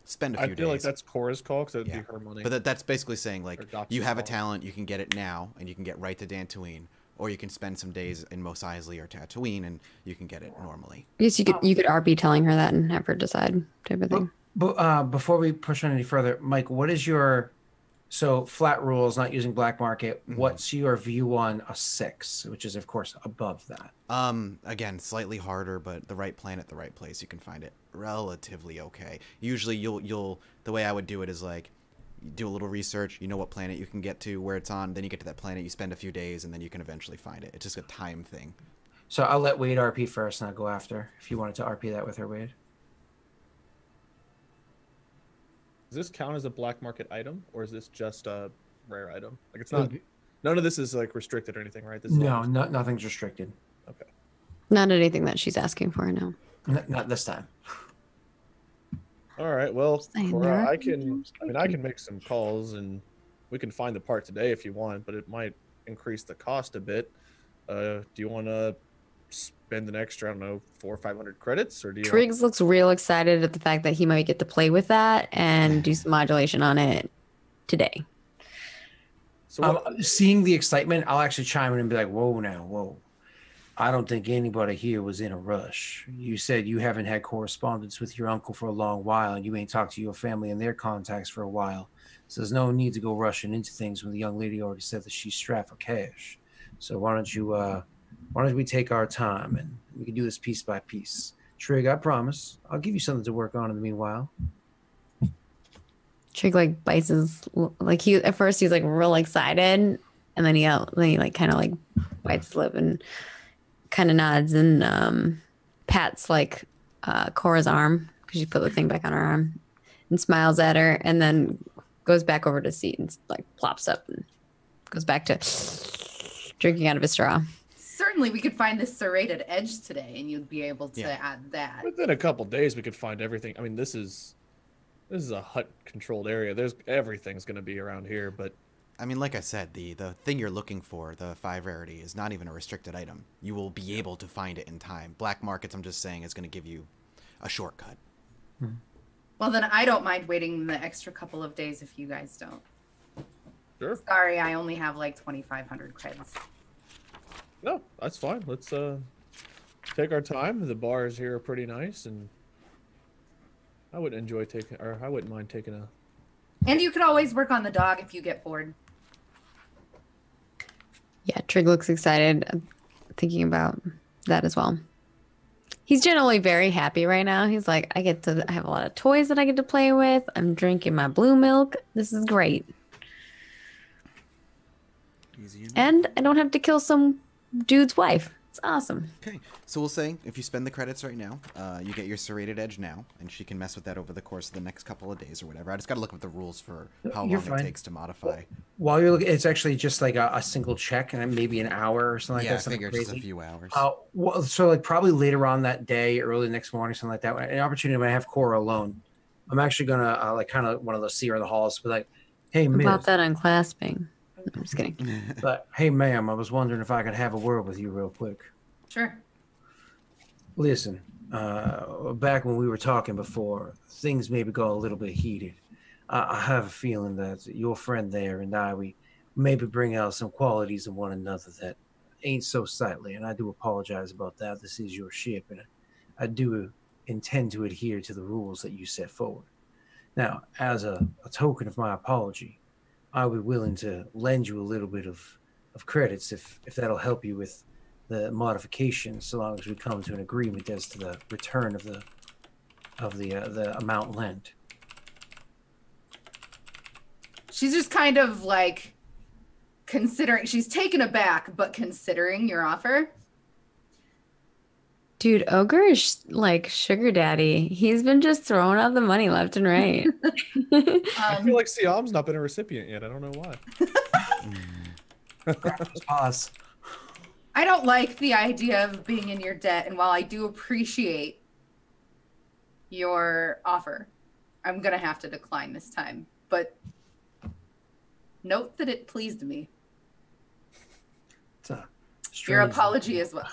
Spend a few I feel days. like that's Cora's call because it would Yeah. be her money. But that's basically saying, like, Or Doxy's you have a call. talent, you can get it now, and you can get right to Dantooine, or you can spend some days in Mos Eisley or Tatooine, and you can get it normally. Yes, you could RP telling her that and have her decide type of thing. But before we push on any further, Mike, what is your flat rules, not using black market? Mhm. What's your view on a 6, which is of course above that? Again, slightly harder, but the right planet, the right place, you can find it relatively okay. Usually, you'll the way I would do it is like, you do a little research, you know what planet you can get to, where it's on, then you get to that planet, you spend a few days, and then you can eventually find it. It's just a time thing. So I'll let Wade RP first, and I'll go after. If you wanted to RP that with her, Wade. Does this count as a black market item, or is this just a rare item? Like it's not. None of this is like restricted or anything, right? This is all No, just- nothing's restricted. Okay. Not anything that she's asking for now. Not this time. All right. Well, Saying Cora, that. I can make some calls and we can find the part today if you want, but it might increase the cost a bit. Do you want to spend an extra, I don't know, 400 or 500 credits, or do you? Triggs looks real excited at the fact that he might get to play with that and do some modulation on it today. So what, Seeing the excitement, I'll actually chime in and be like, whoa now, whoa. I don't think anybody here was in a rush. You said you haven't had correspondence with your uncle for a long while, and you ain't talked to your family and their contacts for a while. So there's no need to go rushing into things when the young lady already said that she's strapped for cash. So why don't we take our time and we can do this piece by piece. Trig, I promise, I'll give you something to work on in the meanwhile. Trig like bites his like he at first he's like real excited, and then he like kind of like bites his lip and kind of nods and pats like Cora's arm because she put the thing back on her arm and smiles at her, and then goes back over to the seat and like plops up and goes back to drinking out of his straw. Certainly, we could find this serrated edge today, and you'd be able to Yeah. add that. within a couple days, we could find everything. I mean, this is a hut-controlled area. Everything's going to be around here, but I mean, like I said, the thing you're looking for, the 5 rarity, is not even a restricted item. You will be able to find it in time. Black markets, I'm just saying, is going to give you a shortcut. Well, then I don't mind waiting the extra couple of days if you guys don't. sure. Sorry, I only have like 2,500 credits. No, that's fine. Let's take our time. The bars here are pretty nice, and I wouldn't mind taking a. And you could always work on the dog if you get bored. Yeah, Trig looks excited thinking about that as well. He's generally very happy right now. He's like, I have a lot of toys that I get to play with. I'm drinking my blue milk. This is great. Easy enough. And I don't have to kill some dude's wife. It's awesome. Okay, so we'll say if you spend the credits right now, you get your serrated edge now, and she can mess with that over the course of the next couple of days or whatever. I just got to look up the rules for how You're long fine. it takes to modify. While you're looking, it's actually just like a single check and then maybe an hour or something Yeah, I like that. Something figured just a crazy. few hours. Well, so like probably later on that day, early next morning, something like that. An opportunity when I have Cora alone, I'm actually gonna like kind of one of those see her in the halls, be like, "Hey, miss," About that unclasping. I'm just kidding. but hey, ma'am, I was wondering if I could have a word with you real quick. Sure. Listen, back when we were talking before, things maybe got a little bit heated. I have a feeling that your friend there and I, we maybe bring out some qualities in one another that ain't so sightly, and I do apologize about that. This is your ship, and I do intend to adhere to the rules that you set forward. Now, as a token of my apology, I'll be willing to lend you a little bit of credits if that'll help you with the modifications, so long as we come to an agreement as to the return of the amount lent. she's just kind of like considering. She's taken aback, but considering your offer. Dude, Ogre is like sugar daddy. He's been just throwing out the money left and right. I feel like Siam's not been a recipient yet. I don't know why. Pause. I don't like the idea of being in your debt, and while I do appreciate your offer, I'm gonna have to decline this time. But note that it pleased me. It's a Your strange- apology as well.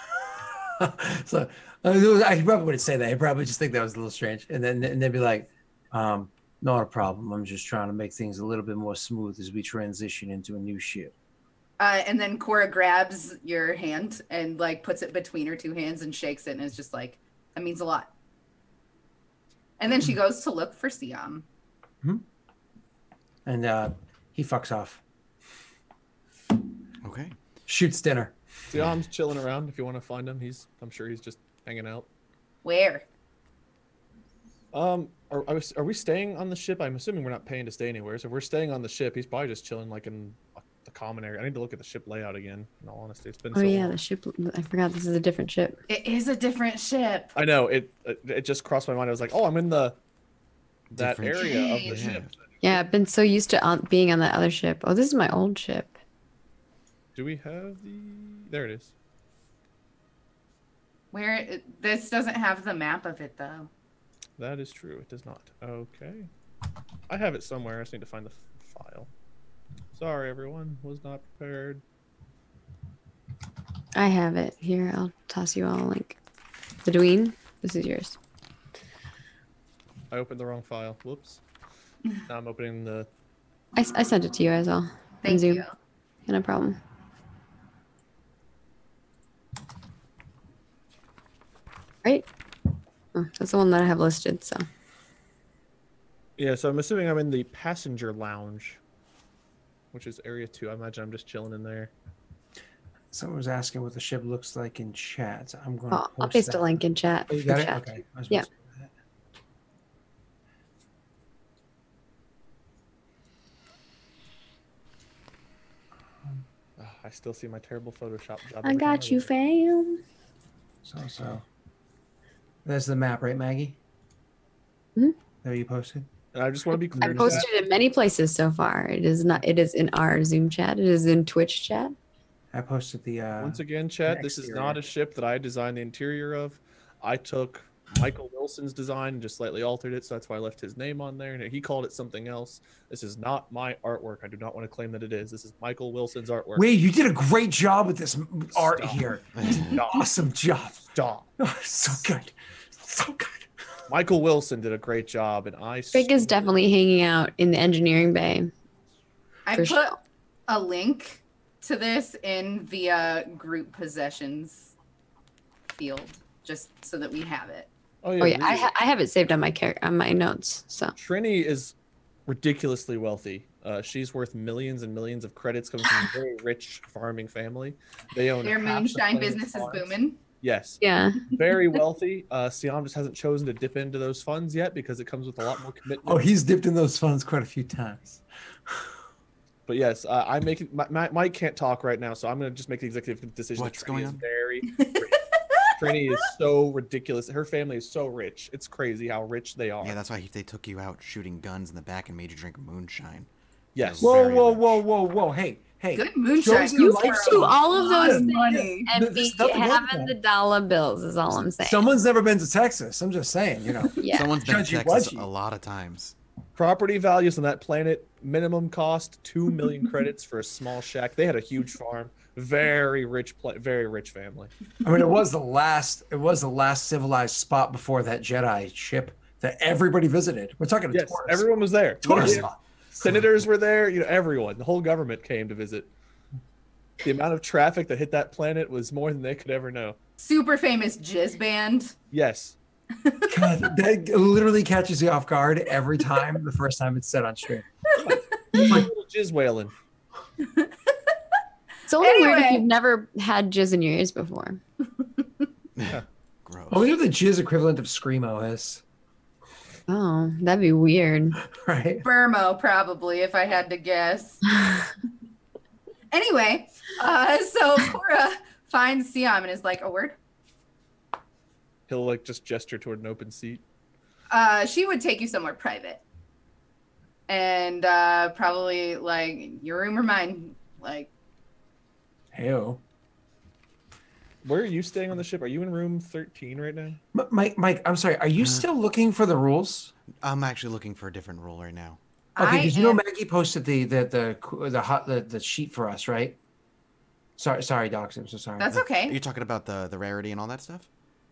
So I probably wouldn't say that. I probably just think that was a little strange, and they'd be like, "Not a problem. I'm just trying to make things a little bit more smooth as we transition into a new ship." And then Cora grabs your hand and like puts it between her two hands and shakes it, and is just like, "That means a lot." And then she goes to look for Siam. And he fucks off, Okay. shoots dinner. Siam's chilling around. If you want to find him, I'm sure he's just hanging out. Where? Are we staying on the ship? I'm assuming we're not paying to stay anywhere. So if we're staying on the ship, he's probably just chilling like in the common area. I need to look at the ship layout again. In all honesty, it's been Oh so yeah, long. the ship. I forgot this is a different ship. It is a different ship. I know it just crossed my mind. I was like, oh, I'm in that Different area of the ship. ship. Yeah, I've been so used to being on that other ship. Oh, this is my old ship. Do we have the? There it is. This doesn't have the map of it though. That is true. It does not. Okay. I have it somewhere. I just need to find the file. Sorry, everyone. Was not prepared. I have it here. I'll toss you all a link. The Dween, this is yours. I opened the wrong file. Whoops. Now I'm opening the. I sent it to you as well. on Thank Zoom. you. Yeah, no problem. Right? Oh, that's the one that I have listed. So Yeah, so I'm assuming I'm in the passenger lounge, which is area 2. I imagine I'm just chilling in there. Someone was asking what the ship looks like in chat. I'm going to I'll post paste that. a link in chat. Oh, you for got it? chat. Okay. I was Yeah. about to say that. I still see my terrible Photoshop job. I every time got you, read it. fam. So. There's the map, right, Maggie? Hmm? That you posted? And I just want to be clear. I posted it in many places so far. It is not. It is in our Zoom chat. It is in Twitch chat. I posted the. Once again, Chad, this is not a ship that I designed the interior of. I took Michael Wilson's design and just slightly altered it, so that's why I left his name on there. And he called it something else. This is not my artwork. I do not want to claim that it is. This is Michael Wilson's artwork. Wait, you did a great job with this art Stop. here. Stop. Awesome job. Stop. Oh, so good. So good. Michael Wilson did a great job, and I. Fig is definitely hanging out in the engineering bay. I For put sure. a link to this in the group possessions field, just so that we have it. Oh yeah. Oh yeah, really. I have it saved on my notes. So Trini is ridiculously wealthy. She's worth millions and millions of credits coming from a very rich farming family. They own Their half the moonshine planet's business is farms. booming. Yes, yeah, very wealthy. Siam just hasn't chosen to dip into those funds yet because it comes with a lot more commitment. Oh, he's dipped in those funds quite a few times. But yes, I'm making. Mike can't talk right now, so I'm going to just make the executive decision. What's that Trini going is on? Very rich. Trini is so ridiculous. Her family is so rich. It's crazy how rich they are. Yeah, that's why they took you out shooting guns in the back and made you drink moonshine. Yes. Whoa, Whoa. Hey. Good moonshine. Shows you you like can some- do all of those Listen, things money. and There's be nothing wrong with having that. the dollar bills. Is all I'm saying. Someone's never been to Texas. I'm just saying, you know. Yeah. Someone's been to Judgy Texas Wudgy. a lot of times. Property values on that planet, minimum cost 2 million credits for a small shack. They had a huge farm. Very rich, very rich family. I mean, it was the last civilized spot before that Jedi ship that everybody visited. We're talking Yes, tourists. everyone was there. Tourist Yeah. spot. Senators were there. You know, everyone. The whole government came to visit. The amount of traffic that hit that planet was more than they could ever know. Super famous jizz band. Yes. God, that literally catches you off guard every time. The first time it's said on stream. Little jizz wailing. It's only weird if Anyway. you've never had jizz in your ears before. Gross. Oh, we know the jizz equivalent of screamo is. Oh, that'd be weird. Right. Burmo, probably, if I had to guess. Anyway, so Cora finds Siam and is like, a word? He'll like just gesture toward an open seat. She would take you somewhere private. And probably like your room or mine. Like, Hell. Where are you staying on the ship? Are you in room 13 right now? Mike, I'm sorry. Are you still looking for the rules? I'm actually looking for a different rule right now. Okay, I because you know am- Maggie posted the sheet for us, right? Sorry, Docs. I'm so sorry. That's Are okay. you talking about the rarity and all that stuff?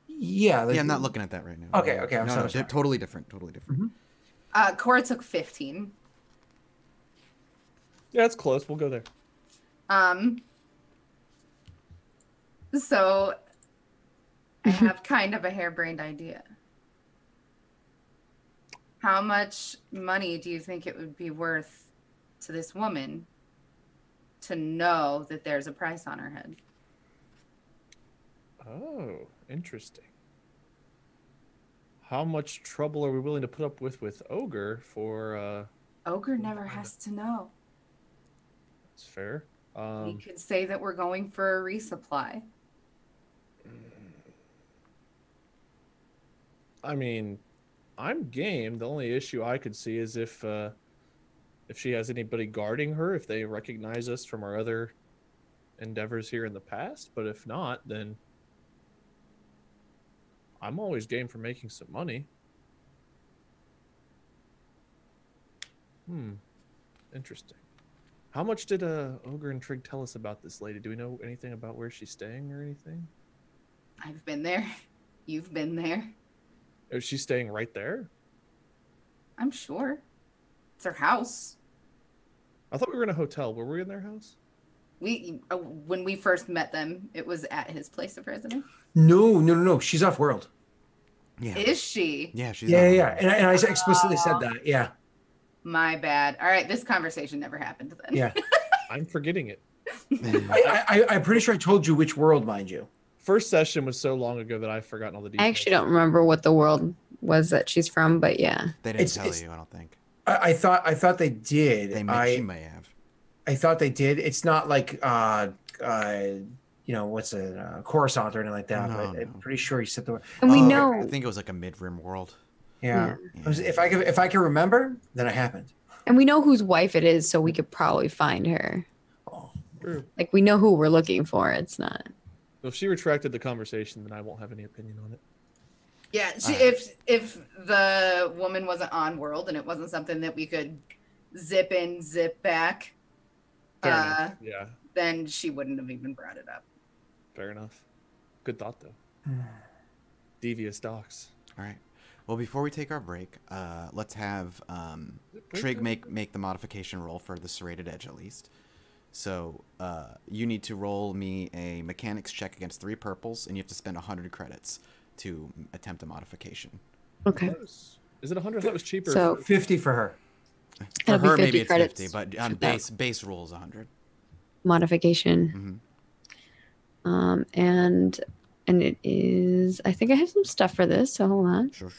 Yeah. Like, Yeah, I'm not looking at that right now. Okay, okay, I'm no, so no, sorry. totally different. Totally different. Cora took 15. Yeah, it's close. We'll go there. So I have kind of a harebrained idea. How much money do you think it would be worth to this woman to know that there's a price on her head? Oh, interesting. How much trouble are we willing to put up with Ogre for Ogre never has to know. it's fair. We could say that we're going for a resupply. I mean, I'm game. The only issue I could see is if she has anybody guarding her, if they recognize us from our other endeavors here in the past. But if not, then I'm always game for making some money. Interesting. How much did Ogre and Trig tell us about this lady? Do we know anything about where she's staying or anything? I've been there. You've been there. Is she staying right there? I'm sure. It's her house. I thought we were in a hotel. Were we in their house? When we first met them, it was at his place of residence. No. She's off world. Yeah. Is she? Yeah, she's Yeah. And I explicitly said that. Yeah. My bad. All right, this conversation never happened then. Yeah. I'm forgetting it. I'm pretty sure I told you which world, mind you. First session was so long ago that I've forgotten all the details. I actually don't remember what the world was that she's from, but yeah. They didn't It's- tell it's- you, I don't think. I thought they did. She may have. I thought they did. It's not like what's a Coruscant or anything like that. No, but I'm no. pretty sure you said the word. And we Oh, know I think it was like a mid-rim world. Yeah. Yeah. If I can remember, then it happened. and we know whose wife it is, so we could probably find her. Oh. True. Like we know who we're looking for. It's not. So if she retracted the conversation, then I won't have any opinion on it. Yeah, if the woman wasn't on world and it wasn't something that we could zip in, zip back, Fair enough. Yeah, then she wouldn't have even brought it up. fair enough. Good thought, though. Devious docs. All right. Well, before we take our break, let's have Trig make the modification roll for the serrated edge at least. So you need to roll me a mechanics check against 3 purples, and you have to spend 100 credits to attempt a modification. Okay. Is it 100? I thought it was cheaper. So 50 for her. For It'll be her, 50 maybe it's credits 50, but on for that. base rule is 100. Modification. And it is. I think I have some stuff for this. So hold on. Sure.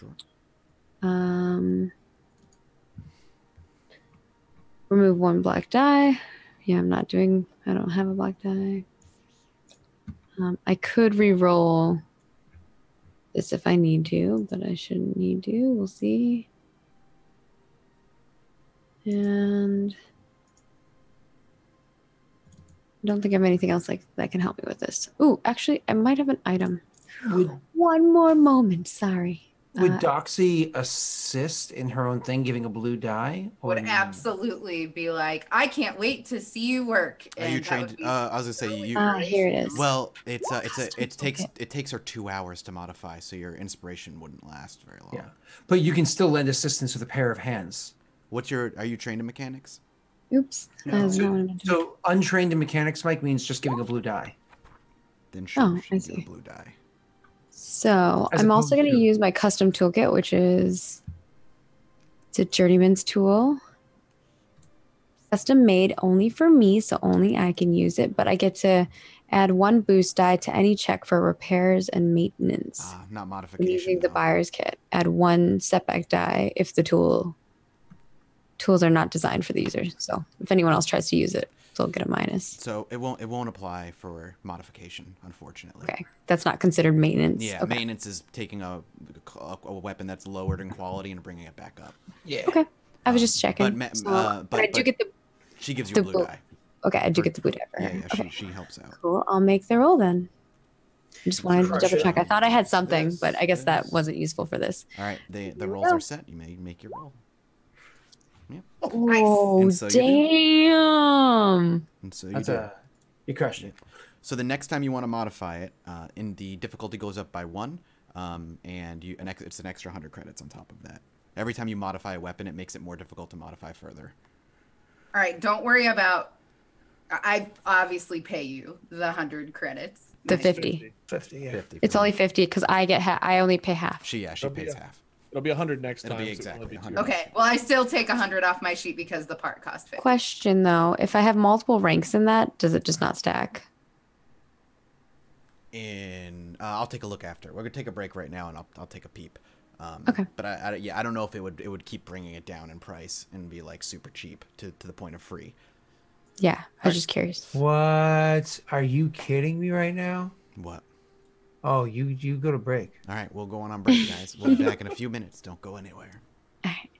Remove 1 black die. Yeah, I don't have a black die. I could re-roll this if I need to, but I shouldn't need to. We'll see. And I don't think I have anything else like that can help me with this. Ooh, actually, I might have an item. Would One more moment. Sorry. would Doxy assist in her own thing, giving a blue die? Or Would absolutely be like, I can't wait to see you work. Are you And that trained? would be I was gonna say really you. great. Here it is. Well, it Okay. takes her 2 hours to modify, so your inspiration wouldn't last very long. Yeah. But you can still lend assistance with a pair of hands. Are you trained in mechanics? Oops. That is not what I meant to do. So untrained in mechanics, Mike, means just giving a blue die. Then sure, Oh, she I Uh, can get see. a blue die. So As I'm also opposed going to to- use my custom toolkit, which is it's a journeyman's tool. Custom made only for me, so only I can use it. But I get to Add 1 boost die to any check for repairs and maintenance. Not When modification. using the though. buyer's kit, add 1 setback die if the tools are not designed for the user. So if anyone else tries to use it, they'll get a minus. So it won't apply for modification, unfortunately. Okay, that's not considered maintenance. Yeah, Okay. maintenance is taking a weapon that's lowered in quality and bringing it back up. Yeah. Okay, I was just checking. But But I do get the. she gives you the a blue blue- die. Okay, I do For- get the blue die for her. Yeah, Okay, she helps out. cool. I'll make the roll then. I just wanted to Crush double it. check. I thought I had something, Yes, but I guess that yes. wasn't useful for this. All right, the we rolls go. are set. You may make your roll. Oh, And so you do. damn. And so you That's do. you crushed it. So the next time you want to modify it, in the difficulty goes up by 1, and it's an extra 100 credits on top of that. Every time you modify a weapon, it makes it more difficult to modify further. All right, don't worry about. I obviously pay you the 100 credits. The Nice. 50. 50, yeah. 50. It's for only me. 50 because I only pay half. She It'll be pays a- half. It'll be 100 next It'll time. be so it'll exactly be 100. Okay, well, I still take 100 off my sheet because the part cost 50. Question though, if I have multiple ranks in that, does it just not stack? I'll take a look after. We're gonna take a break right now, and I'll take a peep. Okay. But I don't know if it would keep bringing it down in price and be like super cheap to the point of free. Yeah, I was just curious. What? Are you kidding me right now? What? Oh, you go to break. All right, we'll go on break, guys. We'll be back in a few minutes. Don't go anywhere. All right.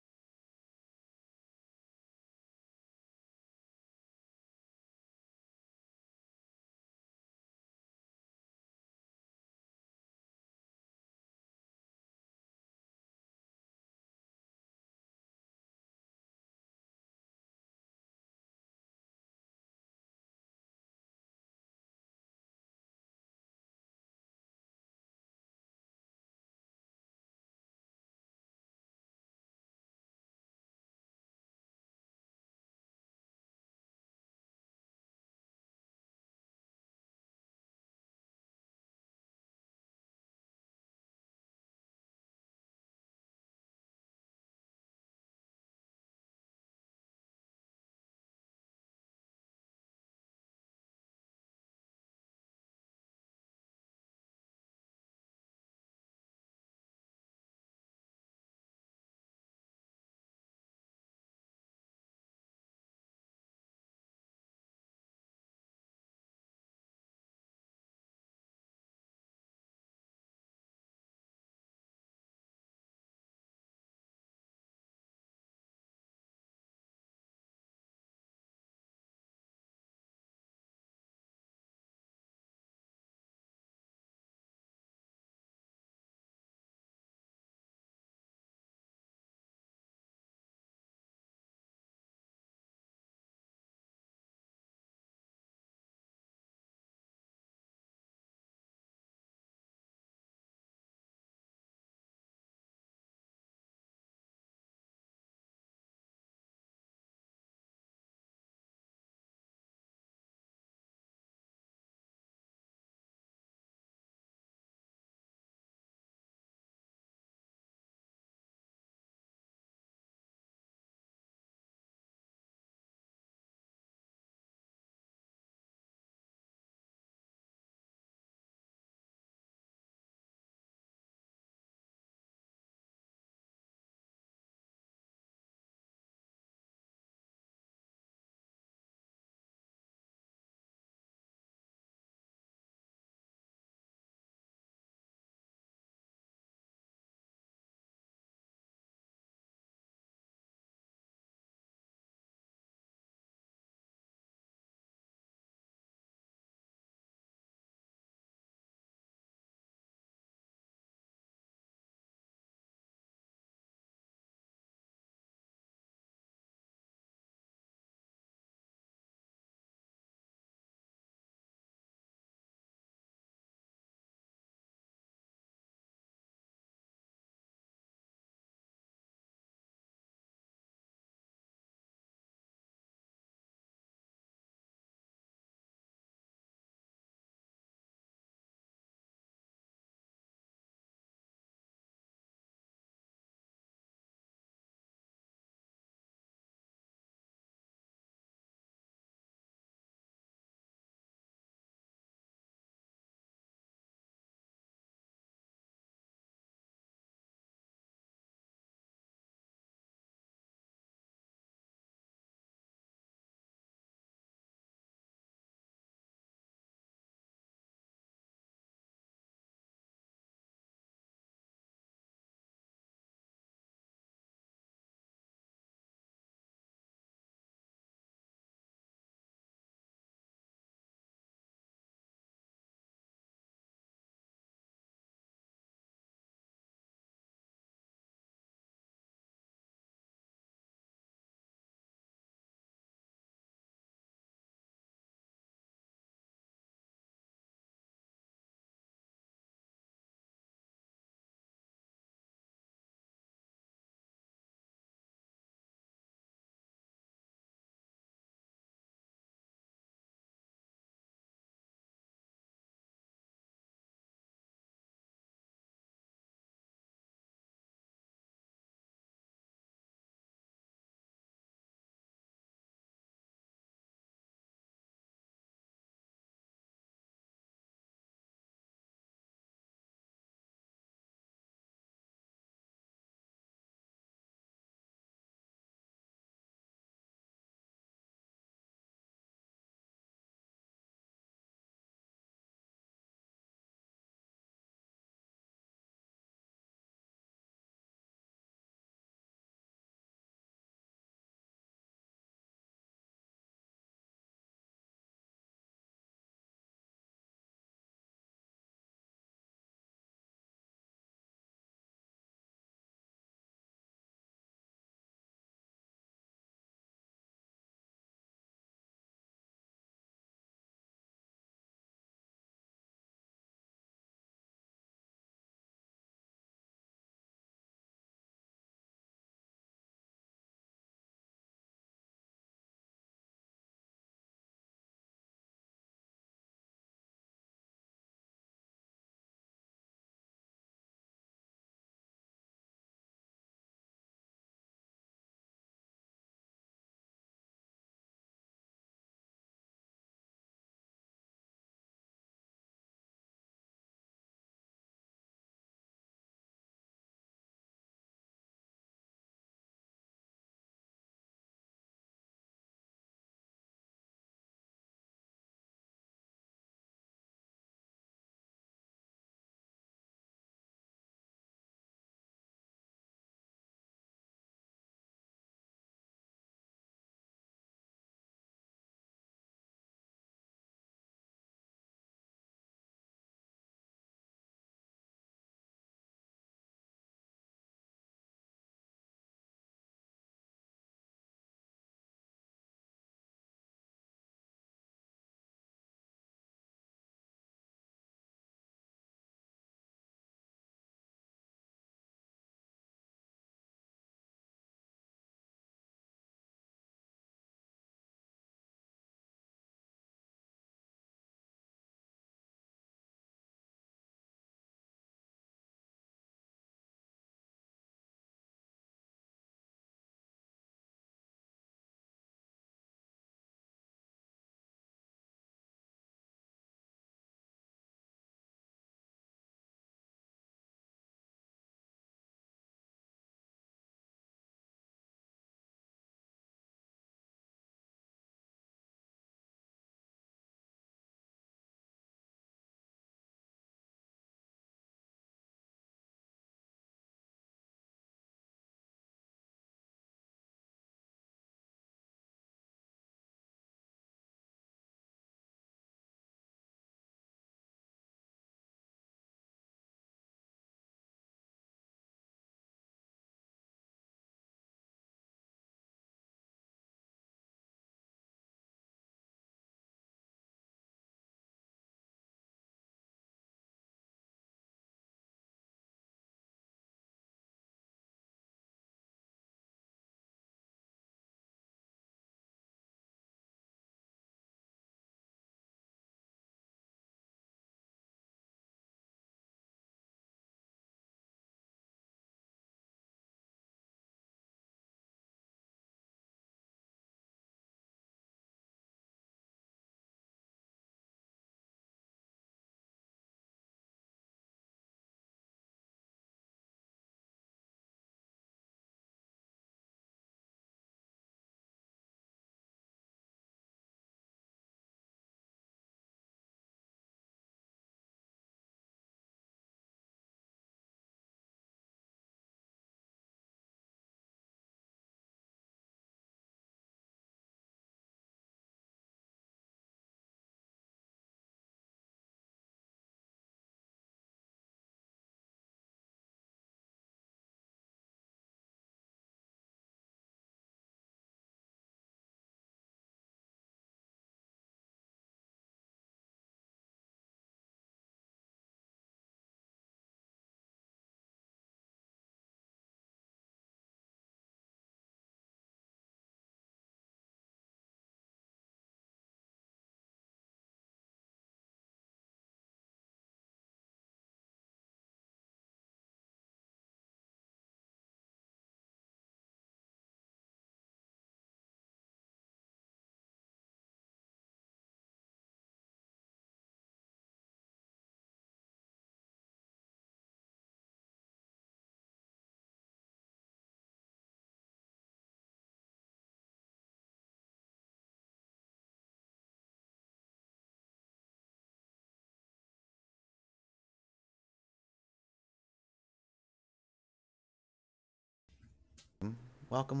Welcome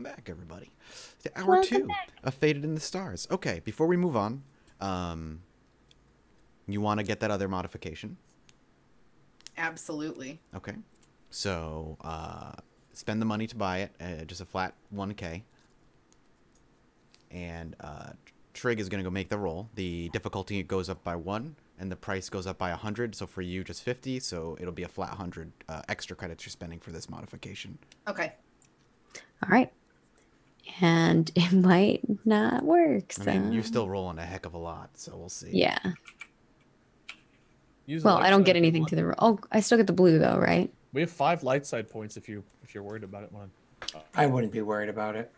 back, everybody. To hour 2 of Faded in the Stars. Okay, before we move on, you want to get that other modification? Absolutely. Okay. So, spend the money to buy it, just a flat 1K. And Trig is going to go make the roll. The difficulty goes up by 1, and the price goes up by 100. So for you, just 50. So it'll be a flat 100 extra credits you're spending for this modification. Okay. All right. And it might not work. So. I mean, you're still rolling a heck of a lot, so we'll see. Yeah. Use Well, light I don't side get if you anything want. to the roll. Oh, I still get the blue though, right? We have 5 light side points if you're worried about it, man. I wouldn't be worried about it.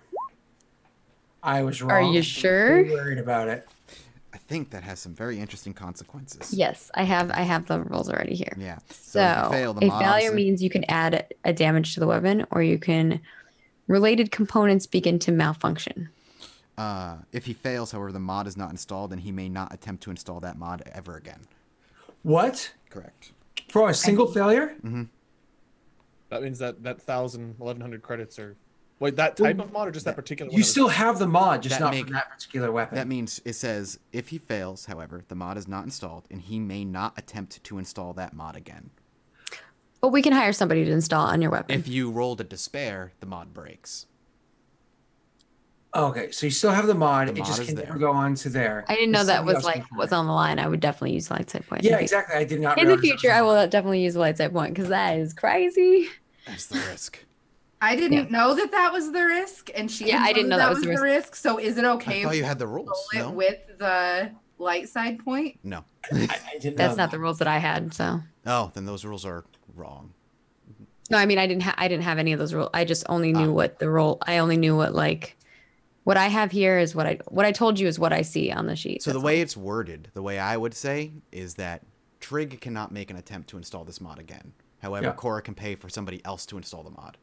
I was wrong. Are you I'm sure? pretty worried about it. I think that has some very interesting consequences. Yes, I have the rolls already here. Yeah. So, if you fail, the a mod failure obviously- means you can add a damage to the weapon, or you can related components begin to malfunction. If he fails, however, the mod is not installed, and he may not attempt to install that mod ever again. What? Correct. For a single failure? That means that 1,000, 1,100 credits are. Wait, that type of mod or just that particular one? You still have the mod, just That not make- for that particular weapon. That means it says if he fails, however, the mod is not installed, and he may not attempt to install that mod again. But we can hire somebody to install on your weapon. If you rolled a despair, the mod breaks. Okay, so you still have the mod. The It mod just is can there. never go on to there. I didn't know that Somebody was else like can was try. on the line. I would definitely use light side point. Yeah, exactly. I did not In the realize that future, was I on. will definitely use a light side point because that is crazy. That's the risk. I didn't know that was the risk, and she Yeah, I didn't know that was the the risk. So is it okay I thought if you we had the roll rules. it No, with the light side point? no. I didn't That's know not the rules that I had. So Oh, then those rules are wrong. no, I mean I didn't have any of those rules. I just only knew what the role. I only knew what I have here is what I told you is what I see on the sheet. So the That's way it's worded, the way I would say is that Trig cannot make an attempt to install this mod again. However, Yeah. Cora can pay for somebody else to install the mod.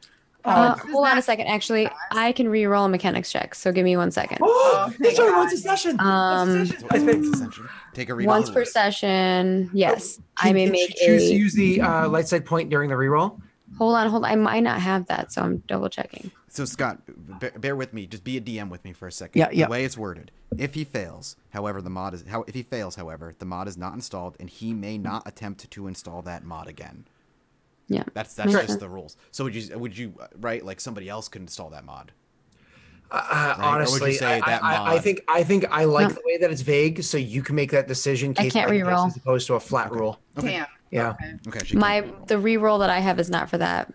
hold on a second. Actually, I can re-roll a mechanics check. So give me 1 second. Oh, thank that's only God. once a session. That's essentially. Take a read. Once per session. Yes, I may Can make she choose to a. use the light side point during the reroll. Hold on. I might not have that, so I'm double checking. So Scott, bear with me. Just be a DM with me for a second. Yeah. The way it's worded, if he fails, however, the mod is not installed, and he may not attempt to install that mod again. Yeah. That's Makes just sense. the rules. So would you right, like somebody else could install that mod? Or Honestly, would you say that I mod- think I like No. the way that it's vague, so you can make that decision. I case can't by case reroll. as opposed to a flat rule. Damn. Yeah. Okay. Okay. She can't. The re-roll that I have is not for that.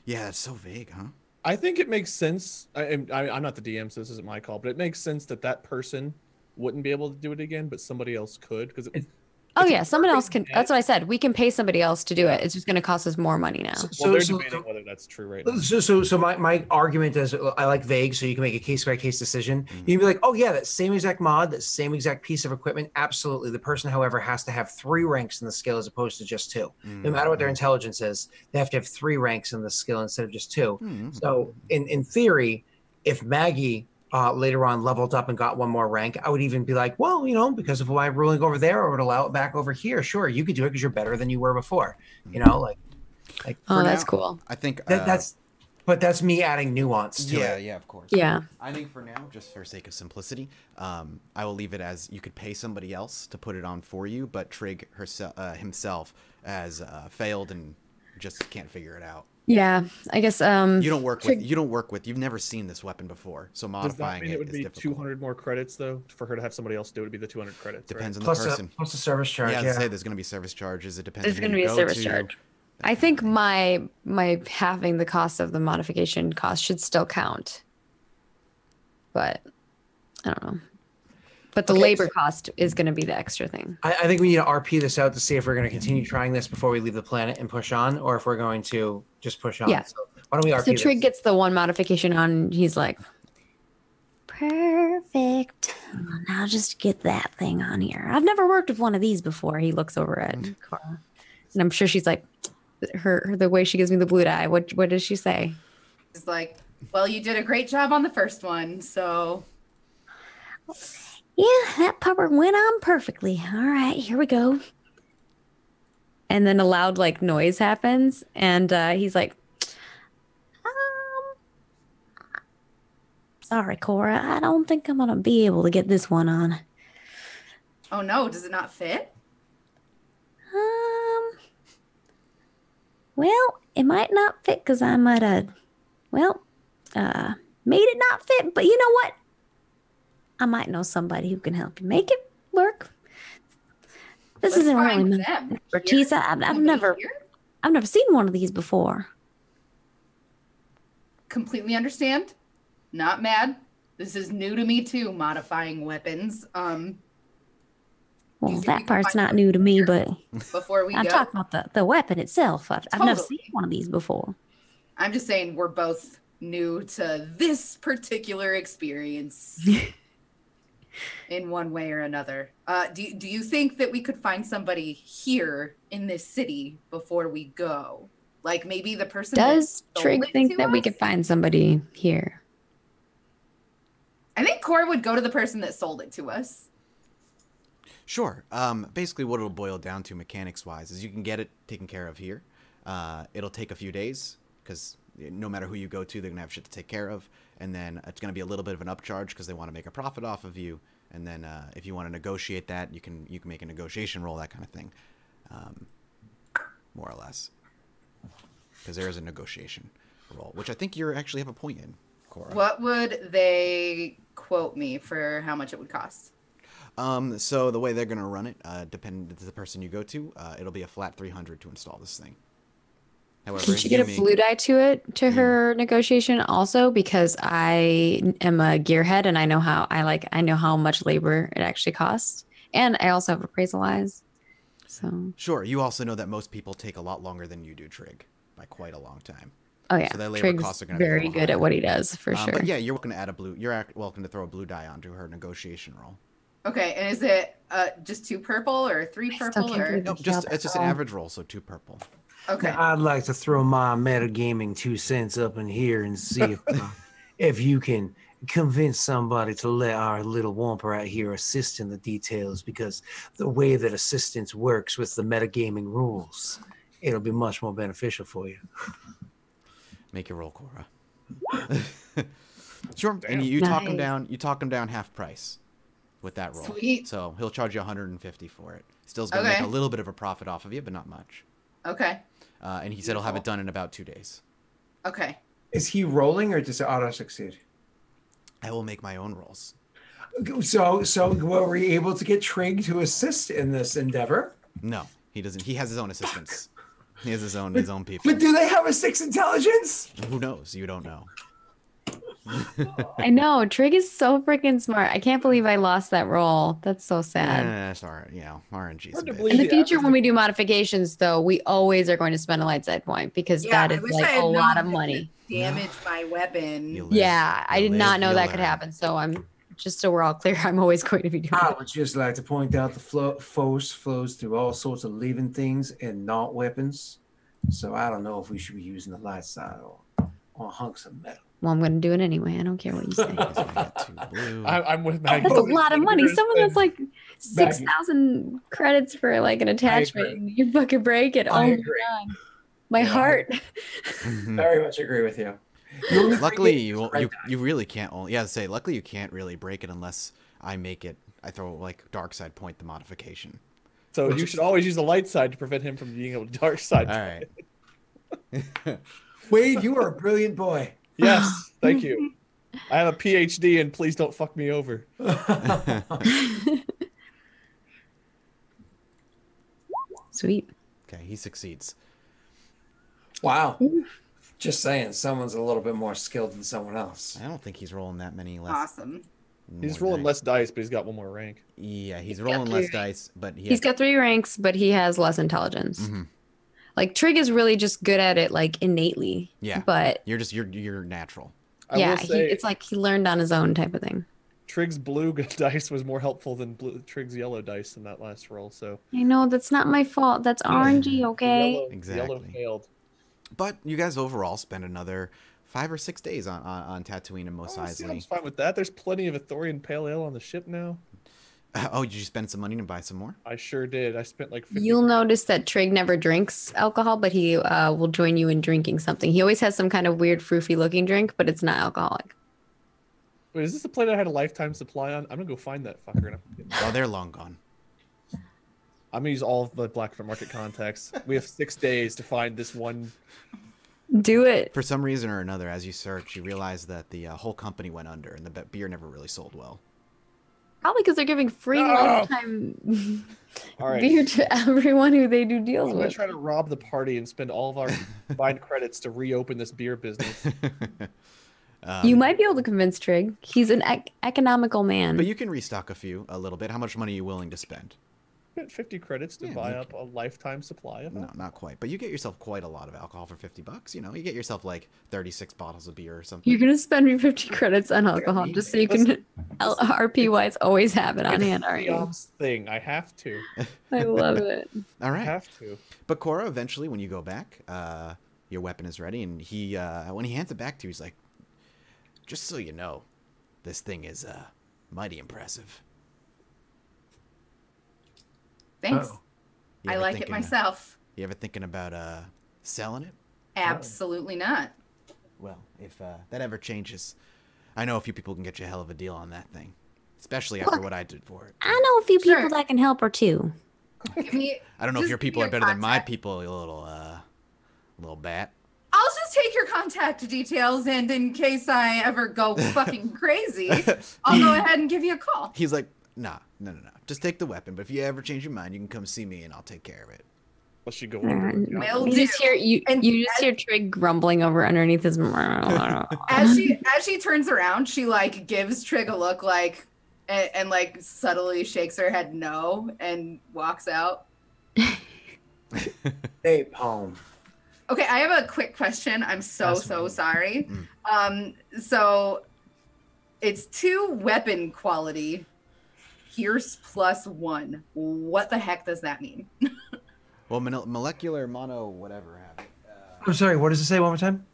Yeah, that's so vague, huh? I think it makes sense. I'm not the DM, so this isn't my call, but it makes sense that person wouldn't be able to do it again, but somebody else could because Oh yeah, someone else can. net- That's what I said. We can pay somebody else to do it. It's just going to cost us more money now. well, they're debating whether that's true right now. So my argument is I like vague, so you can make a case by case decision. You can be like, oh yeah, that same exact mod, that same exact piece of equipment, absolutely. The person, however, has to have 3 ranks in the skill as opposed to just 2. No matter what their intelligence is, they have to have 3 ranks in the skill instead of just 2. So in theory, if Maggie later on leveled up and got 1 more rank, I would even be like, well, because of my ruling over there, I would allow it back over here. Sure, you could do it because you're better than you were before. Like Oh, that's now, cool. I think that's me adding nuance to it. yeah, of course. Yeah. I think for now, just for sake of simplicity, I will leave it as you could pay somebody else to put it on for you, but Trig himself has failed and just can't figure it out. Yeah. I guess. You don't work with. You've never seen this weapon before, so Does that modifying mean it would is be difficult. 200 more credits though for her to have somebody else do it? Would be the 200 credits. Depends on the Plus person. a service charge. Yeah, Yeah, I'd say there's going to be service charges. It depends. There's on going who to be you a go service to. charge. I think my having the cost of the modification cost should still count. But I don't know. But the Okay, labor so- cost is going to be the extra thing. I think we need to RP this out to see if we're going to continue trying this before we leave the planet and push on, or if we're going to just push on. Yeah. So why don't we RP So this? Trig gets the 1 modification on. He's like, perfect. I'll just get that thing on here. I've never worked with one of these before. He looks over at Cora, and I'm sure she's like, the way she gives me the blue eye. What does she say? It's like, well, you did a great job on the first one, so Yeah, that part went on perfectly. All right, here we go. And then a loud noise happens, and he's like, Sorry, Cora. I don't think I'm gonna be able to get this one on. Oh no, does it not fit? Well, it might not fit because I might have, made it not fit. But you know what? I might know somebody who can help you make it work. This Let's isn't find really my them. expertise. Here? I've Somebody never here? seen one of these before. Completely understand. Not mad. This is new to me too, modifying weapons. Do Well, you think we that can part's find not new to me, but before we I'm go, talking about the weapon itself. I've never Totally. seen one of these before. I'm just saying we're both new to this particular experience in one way or another. Do you think that we could find somebody here in this city before we go? Like maybe the person that Does sold Trig it think to that we us? could find somebody here? I think Cora would go to the person that sold it to us. Sure. Basically, what it'll boil down to mechanics-wise is you can get it taken care of here. It'll take a few days because no matter who you go to, they're gonna have shit to take care of, and then it's gonna be a little bit of an upcharge because they want to make a profit off of you. And then if you want to negotiate that, you can make a negotiation roll, that kind of thing, more or less. Because there is a negotiation roll, which I think you actually have a point in, Cora. What would they quote me for how much it would cost? So the way they're gonna run it, depending on the person you go to, it'll be a flat 300 to install this thing. However, Can she get a may- blue die to her negotiation also? Because I am a gearhead and I know how much labor it actually costs, and I also have appraisal eyes. So Sure. You also know that most people take a lot longer than you do, Trig, by quite a long time. oh yeah, So that labor Trig's costs are gonna be a very little good at higher. what he does for sure. But yeah, you're welcome to add a blue. Welcome to throw a blue die onto her negotiation roll. Okay, and is it just 2 purple or 3 still purple can't or believe No, Good just job, it's just an Carl. average roll, so 2 purple. okay? Now, I'd like to throw my metagaming 2 cents up in here and see if you can convince somebody to let our little womp right here assist in the details, because the way that assistance works with the metagaming rules, it'll be much more beneficial for you. Make your roll, Cora. Sure. Damn. And you talk him Nice. down. You talk him down half price with that roll. Sweet. So he'll charge you 150 for it. Still's gonna make Okay. a little bit of a profit off of you, but not much. Okay. And he said he'll have it done in about 2 days. Okay. Is he rolling or does it auto succeed? I will make my own rolls. So were we able to get Trig to assist in this endeavor? No, he doesn't. He has his own assistants. He has his own people. But do they have a 6 intelligence? Who knows? You don't know. I know Trig is so freaking smart. I can't believe I lost that roll. That's so sad. That's all right. You know, RNG's a Hard to bit. believe. In the The future, average- when we do modifications, though, we always are going to spend a light side point because Yeah, that I is wish like I had a lot of known money. to damage my weapon. You live, Yeah, I you did not live, know you that could learn. happen. So I'm just so we're all clear. I'm always going to be doing I it. would just like to point out the force flows through all sorts of living things and not weapons. So I don't know if we should be using the light side or hunks of metal. Well, I'm going to do it anyway. I don't care what you say. He's gonna get 2 blue. I'm with Maggie. That's a lot of money. We're gonna Someone that's spend- like 6,000 credits for like an attachment. agree. And you fucking break it. I Oh my agree. god, my heart. Mhm. Very much agree with you. Luckily, you really can't only. Yeah, say. Luckily, you can't really break it unless I make it. I throw like dark side point the modification. So you should always use the light side to prevent him from being able to dark side. All right. Wade, you are a brilliant boy. Yes, thank you. I have a PhD, and please don't fuck me over. Sweet. Okay, he succeeds. Wow. Just saying, someone's a little bit more skilled than someone else. I don't think he's rolling that many less. Awesome. He's more rolling than- less dice, but he's got 1 more rank. Yeah, he's got rolling 3 less ranks. dice, but He's got 3 ranks, but he has less intelligence. Mhm. Like Trig is really just good at it, like innately. Yeah. But You're natural. I yeah, will say, it's like he learned on his own type of thing. Trig's blue dice was more helpful than Trig's yellow dice in that last roll. So I know that's not my fault. That's RNG, okay? the yellow Exactly. failed. But you guys overall spend another 5 or 6 days on Tatooine and Mos Oh, see, I'm Eisley. fine with that. There's plenty of Ithorian Pale Ale on the ship now. Oh, did you spend some money to buy some more? I sure did. I spent like 50. You'll notice that Trig never drinks alcohol, but he will join you in drinking something. He always has some kind of weird, froofy looking drink, but it's not alcoholic. Wait, is this a plate I had a lifetime supply on? I'm gonna go find that fucker. And Oh, they're long gone. I'm gonna use all of the Black Market contacts. We have 6 days to find this one. Do it. For some reason or another, as you search, you realize that the whole company went under, and the beer never really sold well. Probably because they're giving free No! lifetime All right. beer to everyone who they do deals I'm gonna with. try to rob the party and spend all of our combined credits to reopen this beer business. You might be able to convince Trig. He's an economical man. But you can restock a little bit. How much money are you willing to spend? Get 50 credits to Yeah, buy you up a lifetime supply of it. No, not quite. But you get yourself quite a lot of alcohol for $50. You know, you get yourself like 36 bottles of beer or something. You're gonna spend me 50 credits on alcohol just so you can RPYs always have it on hand, aren't you? Theon's thing. I have to. I love it. All I right. have to. But Cora, eventually, when you go back, your weapon is ready, and he, when he hands it back to you, he's like, "Just so you know, this thing is mighty impressive." Thanks. Oh. You I ever like it thinking, myself. You ever thinking about selling it? Absolutely not. Well, if that ever changes, I know a few people can get you a hell of a deal on that thing, especially after what I did for it. I know a few people Sure. that can help her too. Give me, I don't know if just your give people me are better than my contact. people, you little bat. I'll just take your contact details, and in case I ever go fucking crazy, I'll go ahead and give you a call. He's like, no. Just take the weapon, but if you ever change your mind, you can come see me and I'll take care of it. Let's you go under. Will You do. just hear And you just hear Trig grumbling over underneath his. As she turns around, she like gives Trig a look like, and like subtly shakes her head no, and walks out. Hey, Palm. Okay, I have a quick question. I'm so That's fine. sorry. So it's 2 weapon quality, Pierce +1. What the heck does that mean? Well, molecular mono whatever happened. I'm sorry. What does it say one more time?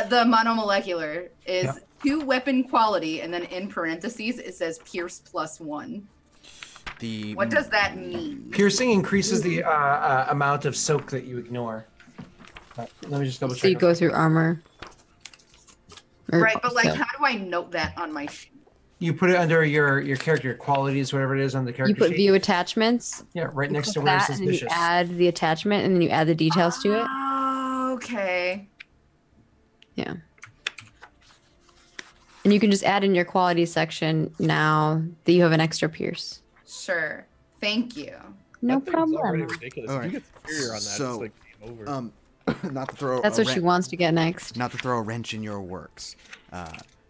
The monomolecular is Yeah. 2 weapon quality, and then in parentheses it says Pierce +1. What does that mean? Piercing increases the amount of soak that you ignore. Let me just double So you check. go through armor. Or- Right, but like, so how do I note that on my sheet? You put it under your character qualities, whatever it is on the character you put sheet. view attachments. Yeah, right next to click where it that, says and then you vicious. add the attachment, and then you add the details to it. Oh, okay. Yeah. And you can just add in your quality section now that you have an extra pierce. Sure. Thank you. No That thing's already problem. ridiculous. All If you right. get superior on that, So, it's like game over. not to throw That's a what she wants to get next. Not to throw a wrench in your works.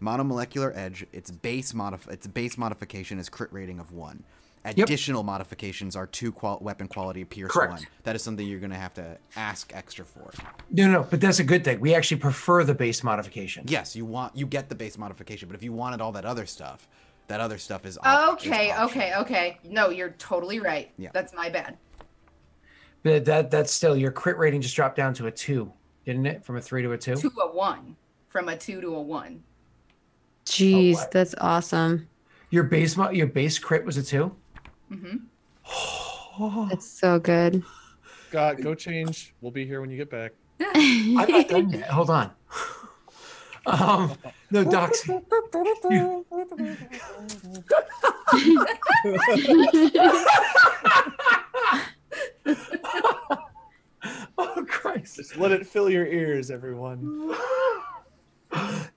Monomolecular edge, its base modification is crit rating of 1. Additional modifications are 2 weapon quality pierce Correct. 1. That is something you're going to have to ask extra for. No, but that's a good thing. We actually prefer the base modification. Yes, you get the base modification, but if you wanted all that other stuff is Okay, optional. okay. No, you're totally right. Yeah. That's my bad. But that's still your crit rating just dropped down to a 2, didn't it? From a 3 to a 2. To a 1. From a 2 to a 1. Jeez, what? that's awesome. Your base crit was a 2. Mm-hmm. That's so good. God, go change. We'll be here when you get back. I'm not done yet. Hold on. No, Docs. Oh Christ. Just let it fill your ears, everyone.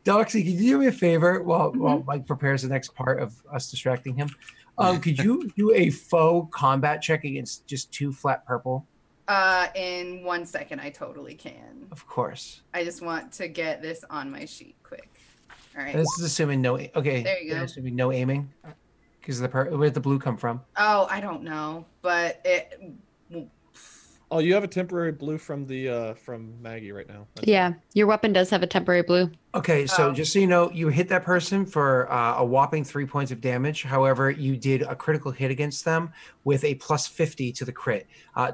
Doxy, could you do me a favor while Mike prepares the next part of us distracting him? Could you do a faux combat check against just 2 flat purple? In 1 second, I totally can. Of course. I just want to get this on my sheet quick. All right. And this is assuming no. Okay. There you go. Assuming no aiming, because where'd the blue come from? Oh, I don't know, but it. Oh, you have a temporary blue from the from Maggie right now. That's Yeah, your weapon does have a temporary blue. Okay, so Oh. just so you know, you hit that person for a whopping 3 points of damage. However, you did a critical hit against them with a plus 50 to the crit.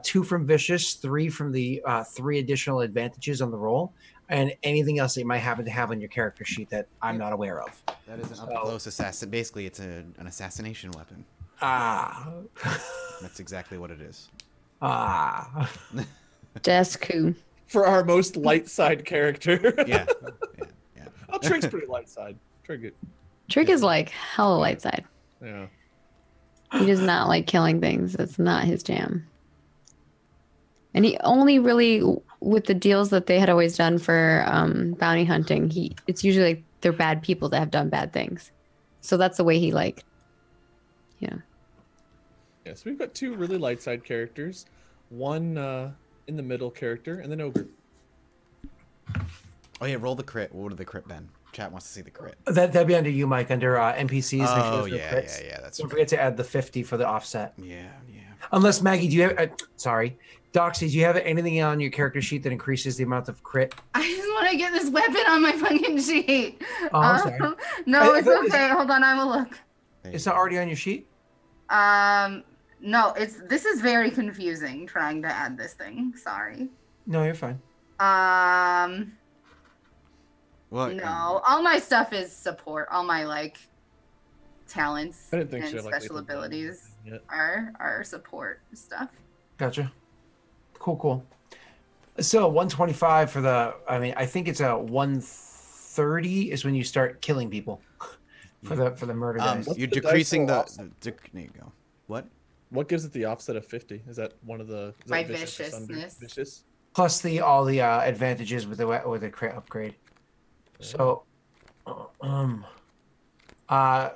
2 from vicious, 3 from the 3 additional advantages on the roll, and anything else that you might happen to have on your character sheet that I'm not aware of. That is an up-close assassin. Basically, it's an assassination weapon. Ah. That's exactly what it is. Ah. Desku. For our most light side character. Yeah. Oh, Trig's pretty light side. Trig it. Trig is like hella light side. Yeah. He does not like killing things. That's not his jam. And he only really, with the deals that they had always done for bounty hunting, it's usually like they're bad people that have done bad things. So that's the way he like, yeah. Yeah, so we've got two really light side characters, one in the middle character, and then ogre. Oh yeah, roll the crit. What would the crit been? Chat wants to see the crit. That'd be under you, Mike, under NPCs. Make sure Oh there's no yeah, crits. yeah, that's Don't right. forget to add the 50 for the offset. Yeah. Unless Maggie, do you have? Sorry, Doxy, do you have anything on your character sheet that increases the amount of crit? I just want to get this weapon on my fucking sheet. Oh, I'm sorry. No, I it's thought- okay. Hold on, I will look. Is that already on your sheet? No, this is very confusing trying to add this thing. Sorry. No, you're fine. What? No, all my stuff is support. All my like talents I didn't think and she had, like, special lethal damage abilities yet. are support stuff. Gotcha. Cool. So 125 for the. I mean, I think it's a 130 is when you start killing people for the murder dice. What's You're the dice decreasing roll there you go. What? What gives it the offset of 50? Is that one of the? Is My that vicious or thunder? viciousness. Vicious. Plus all the advantages with the crit upgrade. So, my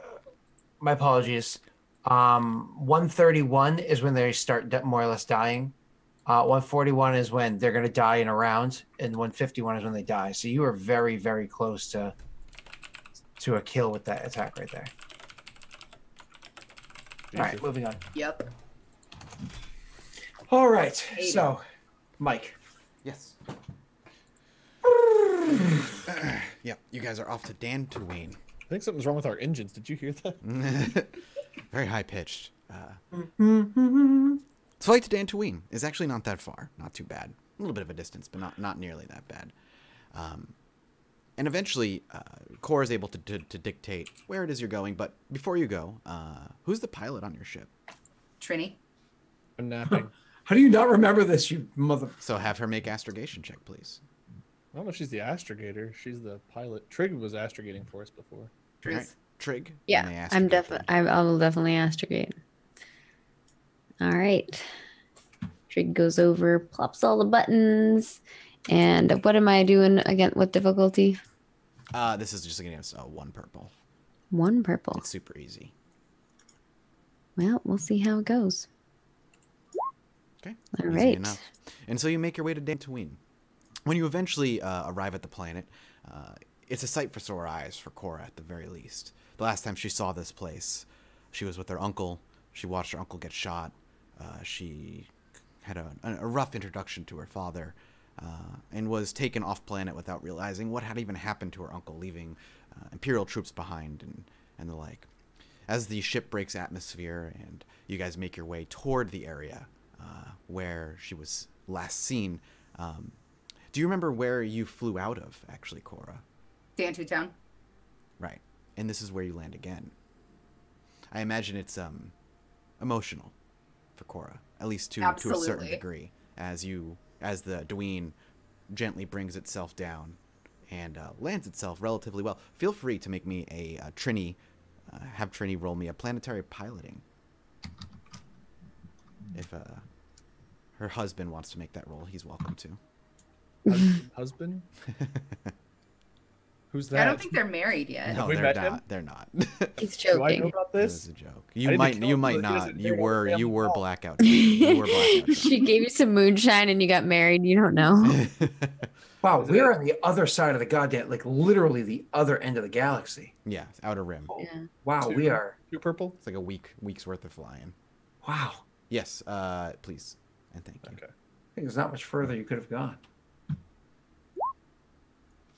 apologies. 131 is when they start more or less dying. 141 is when they're going to die in a round, and 151 is when they die. So you are very, very close to a kill with that attack right there. All right, moving on. Yep. All right, 80. so Mike. Yes. Yeah, you guys are off to Dantooine. I think something's wrong with our engines. Did you hear that? Very high pitched. Mm-hmm. Flight to Dantooine is actually not that far. Not too bad. A little bit of a distance, but not nearly that bad. And eventually, Cora is able to dictate where it is you're going. But before you go, who's the pilot on your ship? Trini. I'm napping. How do you not remember this, you mother? So have her make astrogation check, please. I don't know if she's the astrogator. She's the pilot. Trig was astrogating for us before. All Tris. right, Trig. Yeah, you may I'm astrogate, definitely. please. I'll definitely astrogate. All right. Trig goes over, plops all the buttons, and what am I doing again? What difficulty? This is just against 1 purple. 1 purple. It's super easy. Well, we'll see how it goes. Okay. All easy right. enough. And so you make your way to Dantooine. When you eventually arrive at the planet, it's a sight for sore eyes for Cora at the very least. The last time she saw this place, she was with her uncle. She watched her uncle get shot. She had a rough introduction to her father and was taken off planet without realizing what had even happened to her uncle, leaving Imperial troops behind and the like. As the ship breaks atmosphere and you guys make your way toward the area where she was last seen, do you remember where you flew out of, actually, Cora? Dantu Town. Right. And this is where you land again. I imagine it's emotional for Cora, at least to a certain Absolutely. degree, as the Dween gently brings itself down and lands itself relatively well. Feel free to make me a Trini, have Trini roll me a planetary piloting. If her husband wants to make that roll, he's welcome to. Husband? Who's that? I don't think they're married yet. No, we they're met not. him? They're not. He's Do I know joking. about This this? is a joke. I You need to might. kill You him might so that he not. doesn't You marry were. another You family were wall. blackout. You were blackout. She gave you some moonshine and you got married. You don't know. Wow, we're on the other side of the goddamn, like literally the other end of the galaxy. Yeah, outer rim. Yeah. Wow, we are. 2 purple? It's like a week's worth of flying. Wow, Yes. Please and thank you. Okay. I think there's not much further you could have gone.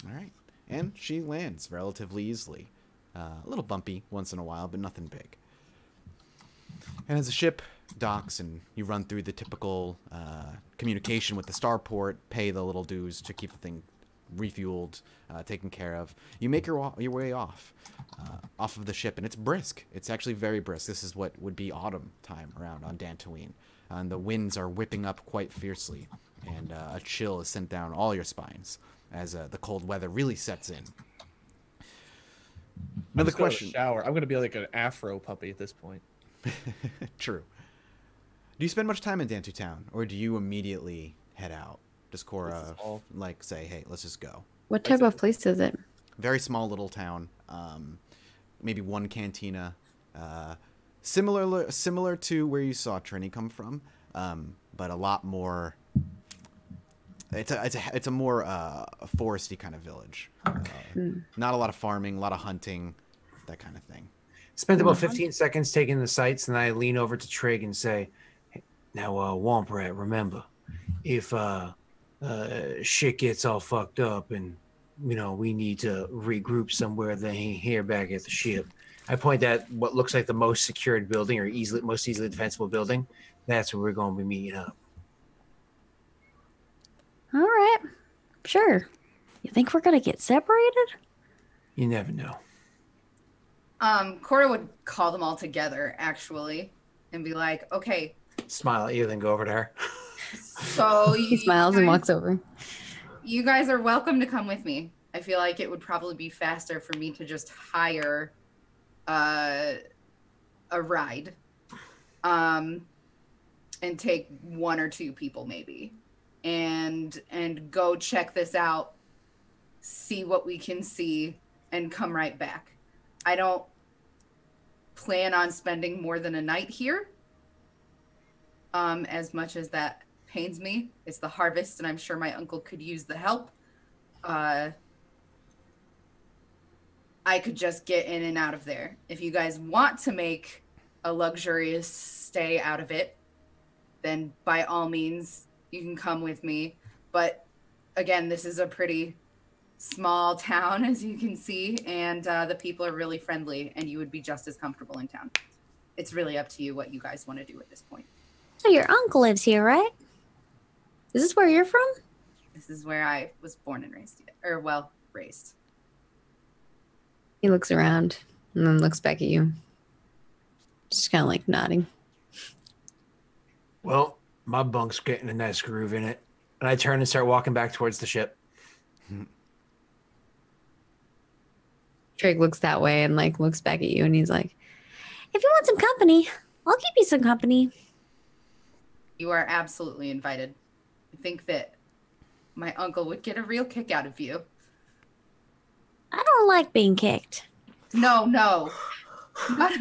All right. And she lands relatively easily. A little bumpy once in a while, but nothing big. And as the ship docks and you run through the typical communication with the starport, pay the little dues to keep the thing refueled, taken care of, you make your way off of the ship, and it's brisk. It's actually very brisk. This is what would be autumn time around on Dantooine. And the winds are whipping up quite fiercely, and a chill is sent down all your spines as the cold weather really sets in. Another Just go to the question. shower. I'm gonna be like an Afro puppy at this point. True. Do you spend much time in Dantu Town, or do you immediately head out? Does Cora This is all- like say, "Hey, let's just go"? What type of place is it? Very small little town. Maybe one cantina. Similar to where you saw Trini come from, but a lot more. It's a more foresty kind of village. Not a lot of farming, a lot of hunting, that kind of thing. Spent about 15 seconds taking the sights, and I lean over to Trig and say, hey, now, Womp Rat, remember, if shit gets all fucked up and, we need to regroup somewhere, then here back at the ship. I point at what looks like the most secured building or most easily defensible building. That's where we're going to be meeting up. All right. Sure. You think we're going to get separated? You never know. Cora would call them all together, actually, and be like, okay, Smile at you, then go over to her. so He smiles and walks over. You guys are welcome to come with me. I feel like it would probably be faster for me to just hire a ride and take 1 or 2 people maybe and go check this out, see what we can see, and come right back. I don't plan on spending more than a night here, as much as that pains me. It's the harvest, and I'm sure my uncle could use the help. I could just get in and out of there. If you guys want to make a luxurious stay out of it, then by all means, you can come with me. But again, this is a pretty small town, as you can see, and the people are really friendly, and you would be just as comfortable in town. It's really up to you what you guys want to do at this point. So your uncle lives here, right? Is this where you're from? This is where I was born and raised, raised. He looks around and then looks back at you. Just kind of like nodding. Well, my bunk's getting a nice groove in it. And I turn and start walking back towards the ship. Trig looks that way and like looks back at you and he's like, if you want some company, I'll keep you some company. You are absolutely invited. I think that my uncle would get a real kick out of you. I don't like being kicked. No, not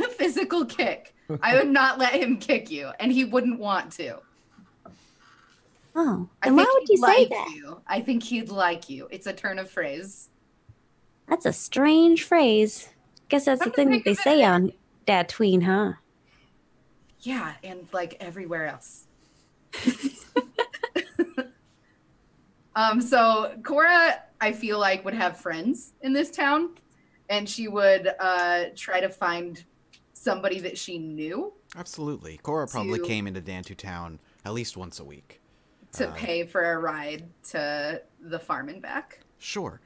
a physical kick. I would not let him kick you, and he wouldn't want to. Oh, and why would you say that? I think he'd like you. It's a turn of phrase. That's a strange phrase. Guess that's the Come to thing that think they of say it. on Tatooine, huh? Yeah, and like everywhere else. So Cora, I feel like, would have friends in this town, and she would try to find somebody that she knew Absolutely. Cora probably To- came into Dantu Town at least once a week. to pay for a ride to the farm and back. Sure.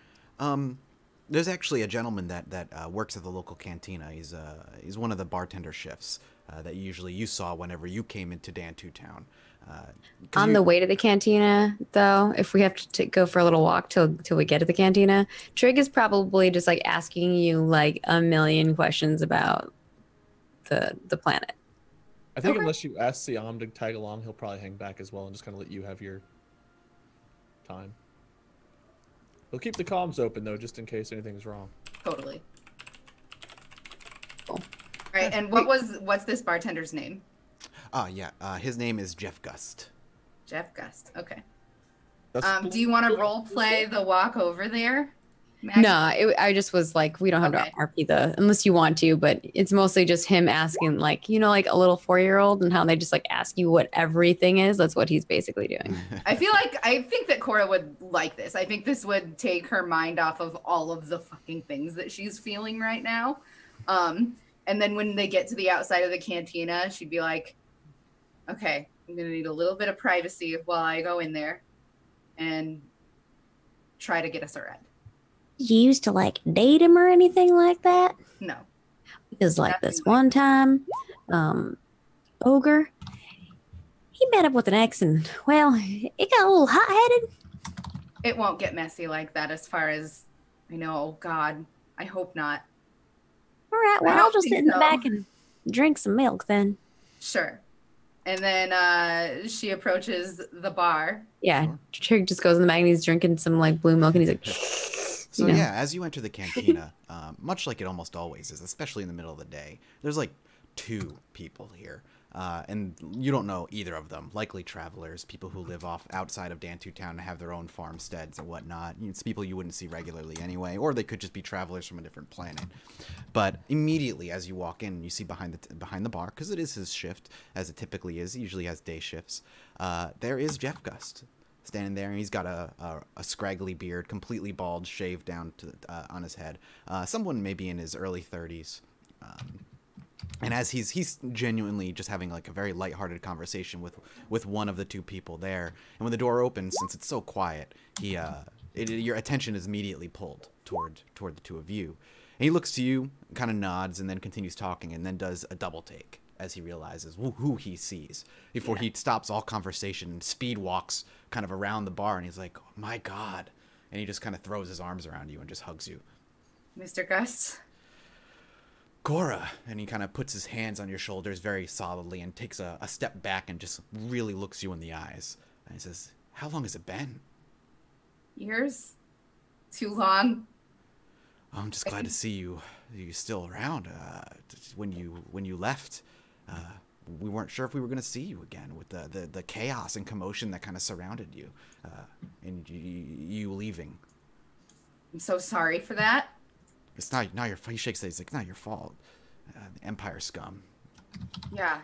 There's actually a gentleman that works at the local cantina. He's one of the bartender shifts that you saw whenever you came into Dantu Town. 'Cause On you- the way to the cantina, though, if we have to go for a little walk till we get to the cantina, Trig is probably just like asking you like a million questions about the planet. I think Okay. unless you ask Siam to tag along, he'll probably hang back as well and just kind of let you have your time. He'll keep the comms open though, just in case anything's wrong. Totally. Cool. All right, and what's this bartender's name? His name is Jeff Gust. Jeff Gust. Okay. That's Do you want to role play the walk over there? Max? No, I just was like, we don't have Okay. to RP unless you want to, but it's mostly just him asking, like, like a little 4-year-old and how they just like ask you what everything is. That's what he's basically doing. I think that Cora would like this. I think this would take her mind off of all of the fucking things that she's feeling right now. And then when they get to the outside of the cantina, she'd be like, okay, I'm going to need a little bit of privacy while I go in there and try to get us a ride. You used to like date him or anything like that? No. Because like Nothing this like one time, Ogre, he met up with an ex and, well, it got a little hot-headed. It won't get messy like that as far as I know. Oh, God. I hope not. All right, I well, don't I'll just think sit in the so. back and drink some milk then. Sure. And then she approaches the bar. Yeah, Sure. Trig just goes in the bag and he's drinking some like blue milk and he's like, So you know. yeah, as you enter the cantina, much like it almost always is, especially in the middle of the day, there's like 2 people here, and you don't know either of them. Likely travelers, people who live off outside of Dantu Town and have their own farmsteads and whatnot. It's people you wouldn't see regularly anyway, or they could just be travelers from a different planet. But immediately as you walk in, you see behind the bar, because it is his shift, as it typically is. He usually has day shifts. There is Jeff Gust. Standing there, and he's got a scraggly beard, completely bald, shaved down to on his head. Someone maybe in his early 30s. And as he's genuinely just having like a very lighthearted conversation with one of the 2 people there. And when the door opens, since it's so quiet, your attention is immediately pulled toward the 2 of you. And he looks to you, kind of nods, and then continues talking, and then does a double take as he realizes who he sees before he stops all conversation and speed walks kind of around the bar, and he's like, oh, my God. And he just kind of throws his arms around you and just hugs you. Mr. Gus? Cora. And he kind of puts his hands on your shoulders very solidly and takes a step back and just really looks you in the eyes. And he says, how long has it been? Years? Too long? I'm just glad to see you still around. When you left, we weren't sure if we were going to see you again with the chaos and commotion that kind of surrounded you, and you leaving. I'm so sorry for that. It's not your fault. He shakes his head. He's like, not your fault. The Empire scum. Yeah.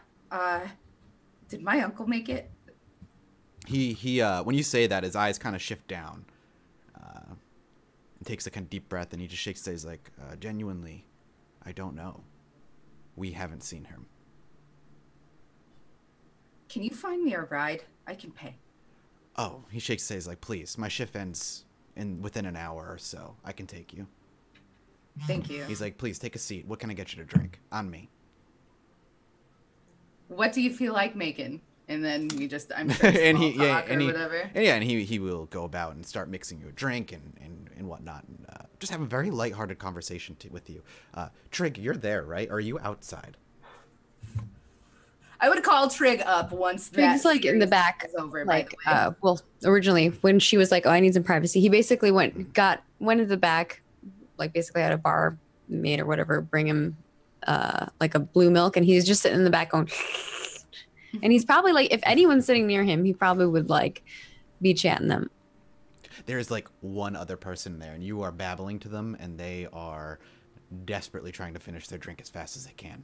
Did my uncle make it? He when you say that, his eyes kind of shift down, and takes a kind of deep breath, and he just shakes his head. He's like, genuinely, I don't know. We haven't seen him. Can you find me a ride? I can pay. Oh, he shakes his head. He's like, please, my shift ends within an hour or so. I can take you. Thank you. He's like, please take a seat. What can I get you to drink? On me. What do you feel like making? And then we just, I'm sure, and small he talk and or he whatever. and he will go about and start mixing you a drink and whatnot, and just have a very lighthearted conversation with you. Trig, you're there, right? Or are you outside? I would call Trig up once that Trig's like in the series back, is over, like, by the way. well, originally when she was like, oh, I need some privacy, he basically went into the back, like basically had a bar maid or whatever bring him like a blue milk, and he's just sitting in the back going and he's probably like, if anyone's sitting near him, he probably would like be chatting them. There's like one other person there, and you are babbling to them, and they are desperately trying to finish their drink as fast as they can.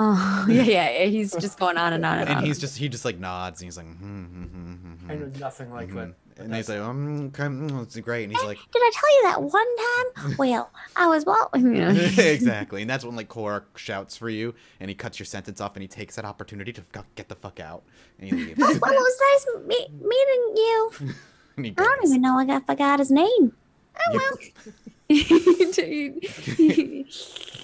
Oh yeah, he's just going on and on and And on. he just like nods, and he's like, I know nothing like that. And he's like, okay, it's great. And he's like, Did I tell you that one time? Well, I was walking. You know? exactly. And that's when like Cora shouts for you, and he cuts your sentence off, and he takes that opportunity to get the fuck out, and he leaves. Well, it was nice meeting you. And he I don't goes. even know I forgot his name. He just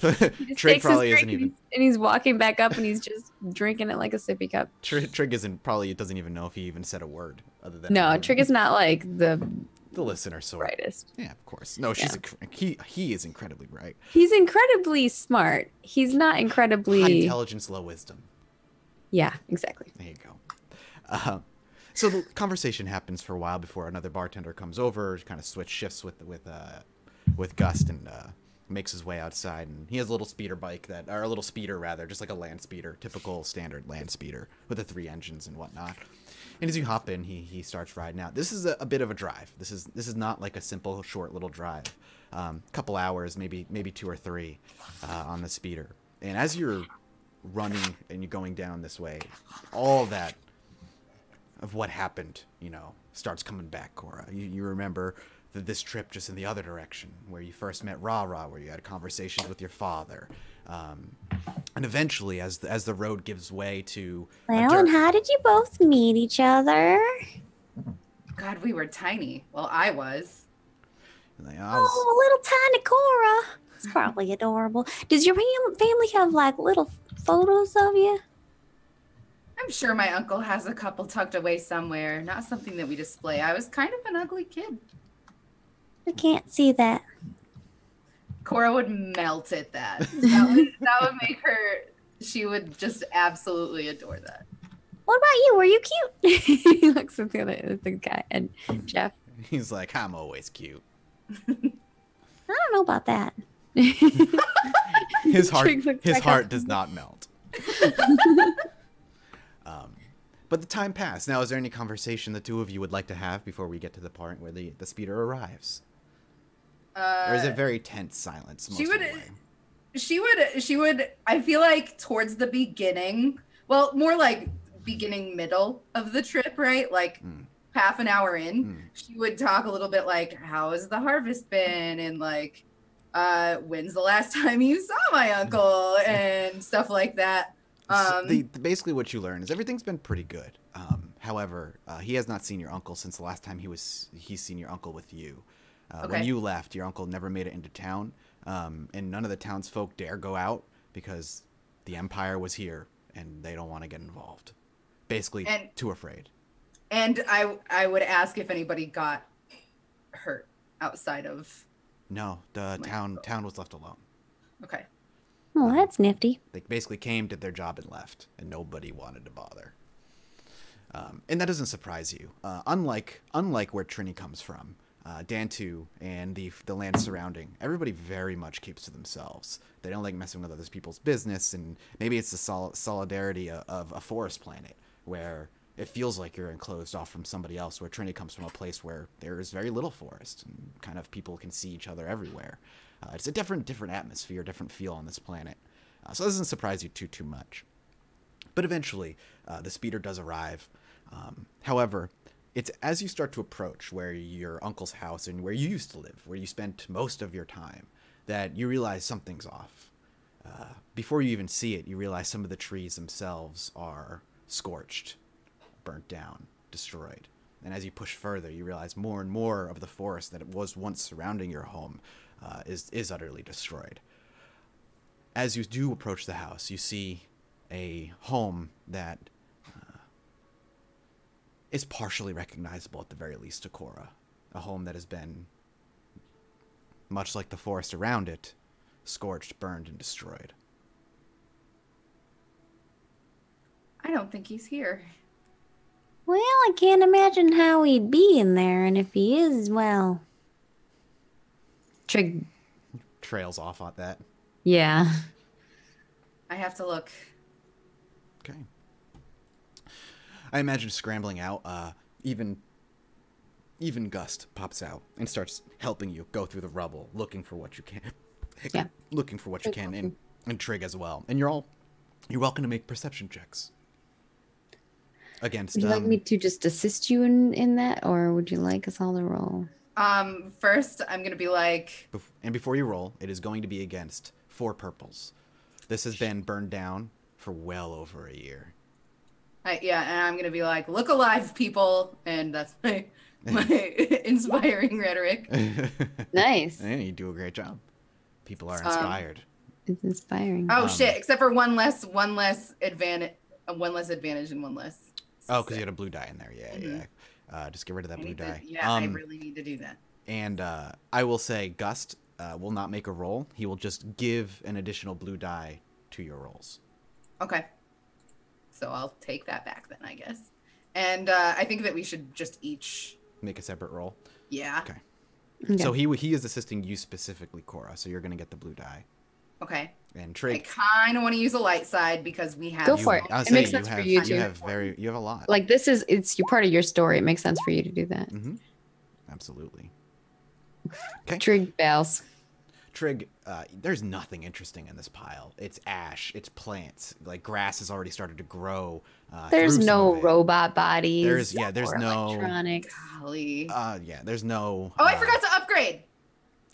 Trig takes his probably drink isn't even. and he's walking back up and he's just drinking it like a sippy cup. Trig isn't probably doesn't even know if he even said a word other than No, Trig is not like the listener sort. brightest. Yeah, of course. No, she's he is incredibly bright. He's incredibly smart. He's not High incredibly. intelligence, low wisdom. Yeah, exactly. There you go. So the conversation happens for a while before another bartender comes over, kind of switch shifts with Gust, and makes his way outside. And he has a little speeder bike or a little speeder rather, just like a land speeder, typical standard land speeder with the 3 engines and whatnot. And as you hop in, he starts riding out. This is a bit of a drive. This is not like a simple short little drive. Couple hours, maybe 2 or 3 on the speeder. And as you're running and you're going down this way, all that of what happened, starts coming back, Cora. You remember this trip just in the other direction, where you first met Ra-Ra, where you had conversations with your father. And eventually, as the road gives way to Well, and how did you both meet each other? God, we were tiny. Well, I was. Oh, little tiny Cora. It's probably adorable. Does your family have like little photos of you? I'm sure my uncle has a couple tucked away somewhere. Not something that we display. I was kind of an ugly kid. I can't see that. Cora would melt at that. That would make her. She would just absolutely adore that. What about you? Were you cute? He looks at the guy and Jeff. He's like, I'm always cute. I don't know about that. His heart, Trig looks his back heart up. does not melt. But the time passed. Now, is there any conversation the two of you would like to have before we get to the part where the speeder arrives? Or is it very tense silence most She of would. the way? She would. I feel like towards the beginning. Well, more like beginning middle of the trip, right? Like half an hour in, she would talk a little bit like, "How has the harvest been?" and like, "When's the last time you saw my uncle?" and stuff like that. Basically, what you learn is everything's been pretty good. However, he has not seen your uncle since the last time he's seen your uncle with you. Okay. When you left, your uncle never made it into town, and none of the townsfolk dare go out because the Empire was here and they don't want to get involved. Basically, too afraid. And I would ask if anybody got hurt outside of. No, the town was left alone. Okay. Well, that's nifty. They basically came, did their job, and left, and nobody wanted to bother. And that doesn't surprise you. Unlike where Trini comes from, Dantu and the land surrounding, everybody very much keeps to themselves. They don't like messing with other people's business, and maybe it's the solidarity of a forest planet where it feels like you're enclosed off from somebody else, where Trini comes from a place where there is very little forest, and kind of people can see each other everywhere. It's a different atmosphere, different feel on this planet. So it doesn't surprise you too much. But eventually, the speeder does arrive. However, it's as you start to approach where your uncle's house and where you used to live, where you spent most of your time, that you realize something's off. Before you even see it, you realize some of the trees themselves are scorched, burnt down, destroyed. And as you push further, you realize more and more of the forest that was once surrounding your home is utterly destroyed. As you do approach the house, you see a home that is partially recognizable, at the very least, to Cora. A home that has been, much like the forest around it, scorched, burned, and destroyed. I don't think he's here. Well, I can't imagine how he'd be in there, and if he is, well... Trig... Trails off on that. Yeah. I have to look. Okay. I imagine scrambling out, even Gust pops out and starts helping you go through the rubble, looking for what you can. Yeah. Looking for what you can, and Trig as well. And you're welcome to make perception checks. Against, Would you like me to just assist you in that, or would you like us all to roll? First, I'm going to be like... And before you roll, it is going to be against 4 purples. This has been burned down for well over a year. Yeah, and I'm going to be like, look alive, people. And that's my inspiring rhetoric. Nice. And you do a great job. People are inspired. It's inspiring. Oh, shit. Except for one less advantage and one less. Oh, because you had a blue die in there. Yeah. Just get rid of that blue die. I really need to do that. And I will say Gust will not make a roll. He will just give an additional blue die to your rolls. Okay. So I'll take that back then, I guess. And I think that we should just each... Make a separate roll? Yeah. Okay. So he is assisting you specifically, Cora, so you're going to get the blue die. Okay. And I Trig... kind of want to use a light side because we have... Go for it. I'll It say makes sense for you, too. You have a lot. Like, it's part of your story. It makes sense for you to do that. Mm-hmm. Absolutely. Okay. Trig bells. Trig, there's nothing interesting in this pile. It's ash, it's plants, like grass has already started to grow. There's through some no of it. robot bodies. There's or no electronics. Golly. there's no. Oh, I forgot to upgrade.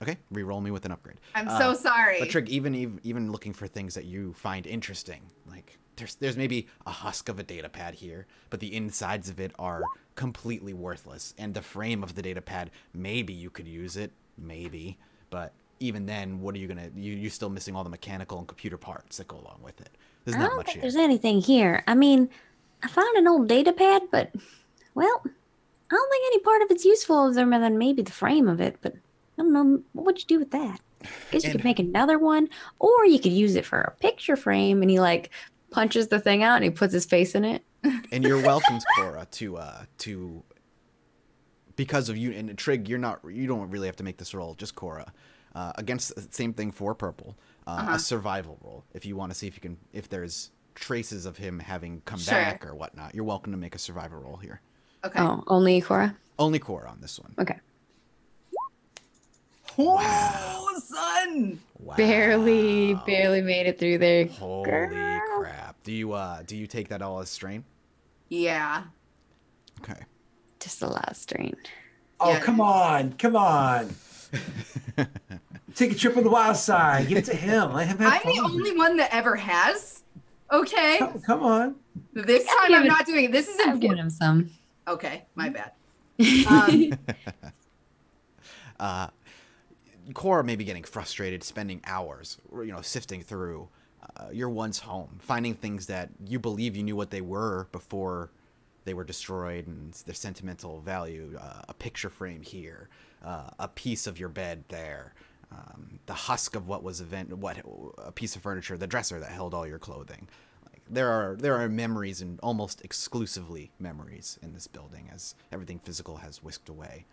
Okay, re-roll me with an upgrade. I'm so sorry. But Trig, even looking for things that you find interesting, like there's maybe a husk of a data pad here, but the insides of it are completely worthless. And the frame of the data pad, maybe you could use it, maybe, but even then, what are you gonna? You're still missing all the mechanical and computer parts that go along with it. There's I not don't much think here. there's anything here. I mean, I found an old data pad, but, well, I don't think any part of it's useful other than maybe the frame of it, but I don't know. What would you do with that? Guess you And- could make another one, or you could use it for a picture frame. And he like punches the thing out and he puts his face in it. And you're welcome, Cora, to because of you and Trig, you don't really have to make this roll, just Cora. Against the same thing for purple, a survival roll. If you want to see if there's traces of him having come Sure. back or whatnot, you're welcome to make a survival roll here. Okay. Oh, only Cora? Only Cora on this one. Okay. Oh, son! Wow. Barely made it through there. Holy Girl. crap! Do you take that all as strain? Yeah. Okay. Just the last strain. Oh, Yeah. come on. Take a trip on the wild side. Give it to him. Let him have I'm fun. the only one that ever has. Okay. Come on. This time I'm given- not doing it. This is I've given important. him some. Okay, my bad. Cora may be getting frustrated, spending hours, sifting through your once home, finding things that you believe you knew what they were before they were destroyed, and their sentimental value. A picture frame here, a piece of your bed there, the husk of what was a piece of furniture, the dresser that held all your clothing. Like there are memories, and almost exclusively memories in this building, as everything physical has whisked away.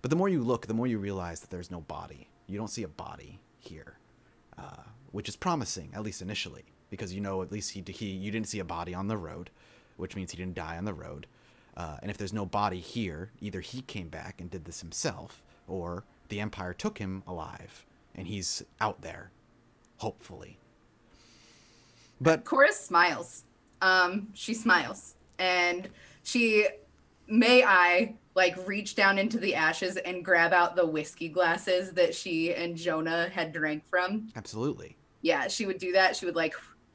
But the more you look, the more you realize that there's no body. You don't see a body here, which is promising, at least initially, because at least you didn't see a body on the road, which means he didn't die on the road. And if there's no body here, either he came back and did this himself, or the Empire took him alive, and he's out there, hopefully. But Cora smiles. She smiles. And may I reach down into the ashes and grab out the whiskey glasses that she and Jonah had drank from? absolutely. Yeah, she would do that. She would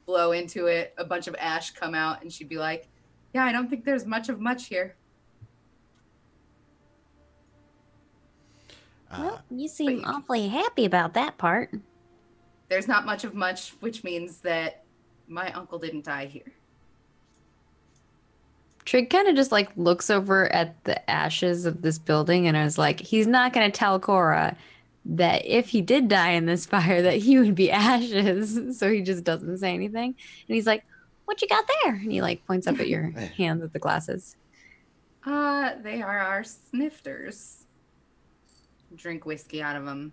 blow into it, a bunch of ash come out, and she'd be like, yeah, I don't think there's much here. Well, you But seem you- awfully happy about that part. There's not much of much, which means that my uncle didn't die here. Trig kind of just looks over at the ashes of this building and is like, he's not going to tell Cora that if he did die in this fire that he would be ashes. So he just doesn't say anything. And he's like, what you got there? And he points up at your hand with the glasses. They are our snifters. Drink whiskey out of them.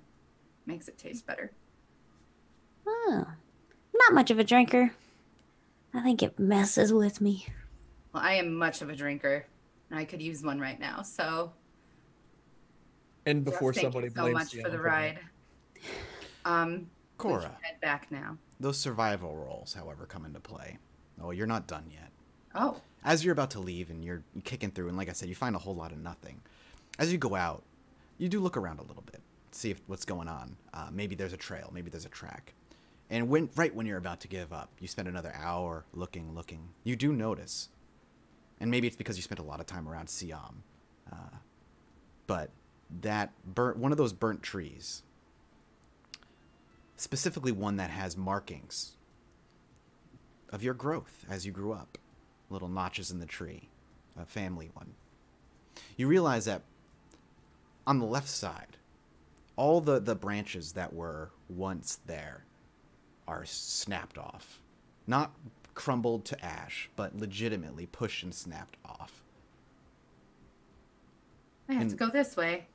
Makes it taste better. Oh, not much of a drinker. I think it messes with me. Well, I am much of a drinker, and I could use one right now. So, And before thank somebody you so blames much the for the uncle. ride. We Cora, can head back now. those survival rolls, however, come into play. Oh, you're not done yet. Oh, As you're about to leave and you're kicking through, and like I said, you find a whole lot of nothing. As you go out, you do look around a little bit, see what's going on. Maybe there's a trail, maybe there's a track. And right when you're about to give up, you spend another hour looking. You do notice, and maybe it's because you spent a lot of time around Siam, but that one of those burnt trees, specifically one that has markings of your growth as you grew up, little notches in the tree, a family one. You realize that on the left side, all the branches that were once there are snapped off. Not crumbled to ash, but legitimately pushed and snapped off. I have to go this way.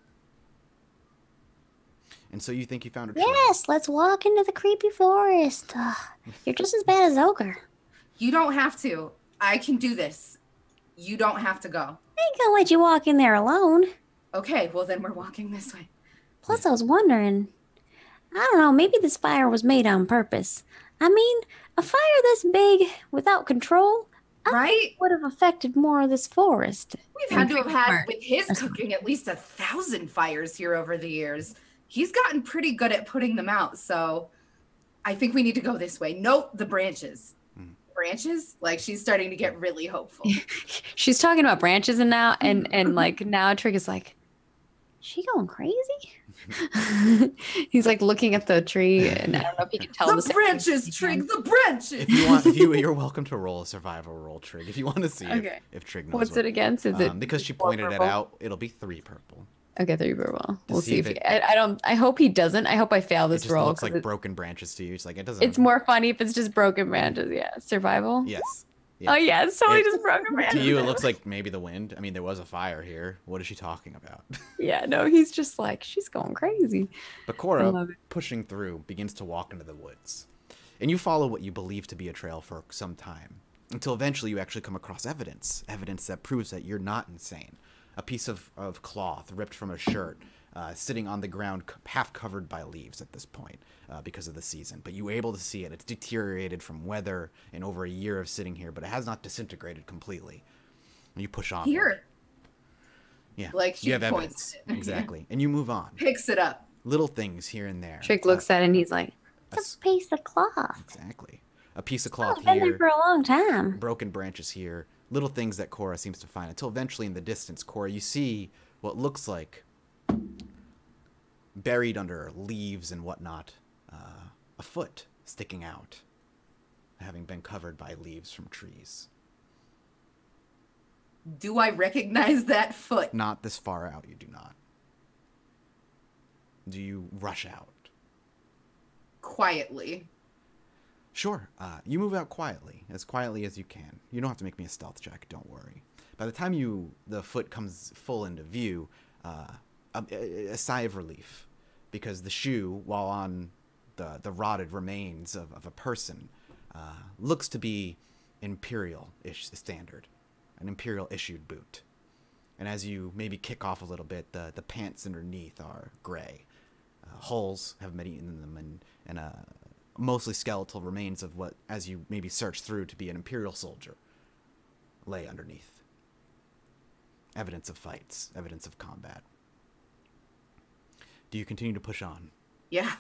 And so you think you found a trail. Yes, let's walk into the creepy forest. You're just as bad as Ogre. You don't have to. I can do this. You don't have to go. I ain't gonna let you walk in there alone. Okay, well then we're walking this way. Plus, I was wondering, I don't know, maybe this fire was made on purpose. I mean, a fire this big without control Right? would have affected more of this forest. We've had to have had, Smart. with his cooking, at least 1,000 fires here over the years. He's gotten pretty good at putting them out, so I think we need to go this way. Nope, the branches. Branches? She's starting to get really hopeful. She's talking about branches and now now Trig is like, she going crazy? He's looking at the tree and I don't know if he can tell The same branches, thing. Trig, the branches! If you want, you're welcome to roll a survival roll, Trig. If you want to see Okay. if Trig knows What's what it against? Is it because she four pointed it purple? out, it'll be 3 purple. Okay, there you go. Well, To we'll see see if if he, it- I don't. I hope he doesn't. I hope I fail It this just roll. looks 'cause like broken branches to you. It's like it doesn't. it's more funny if it's just broken branches. Yeah, survival. Yes. Oh yeah, it's totally It- just broken To branches. you, it looks like maybe the wind. I mean, there was a fire here. What is she talking about? Yeah, no, he's just like she's going crazy. But I Cora, love it. pushing through, begins to walk into the woods. And you follow what you believe to be a trail for some time, until eventually you actually come across evidence. Evidence that proves that you're not insane. A piece of cloth ripped from a shirt, sitting on the ground, half covered by leaves at this point because of the season. But you were able to see it. It's deteriorated from weather and over a year of sitting here, but it has not disintegrated completely. And you push on. Here. Yeah, Like she you have points evidence. Exactly. And you move on. Picks it up. Little things here and there. Trick looks at it and he's like, a "It's a piece of cloth. Exactly. A piece of It's cloth been there here, for a long time." broken branches here, little things that Cora seems to find until eventually in the distance, Cora, you see what looks like buried under leaves and whatnot, a foot sticking out, having been covered by leaves from trees. Do I recognize that foot? Not this far out, you do not. Do you rush out? Quietly. Sure. You move out quietly as you can. You don't have to make me a stealth check, don't worry. By the time the foot comes full into view, a sigh of relief, because the shoe, while on the rotted remains of a person, looks to be Imperial-ish standard, an Imperial-issued boot. And as you maybe kick off a little bit, the pants underneath are gray. Holes have been eaten in them, and mostly skeletal remains of what, as you maybe search through to be an Imperial soldier, lay underneath. Evidence of fights, evidence of combat. Do you continue to push on? Yeah.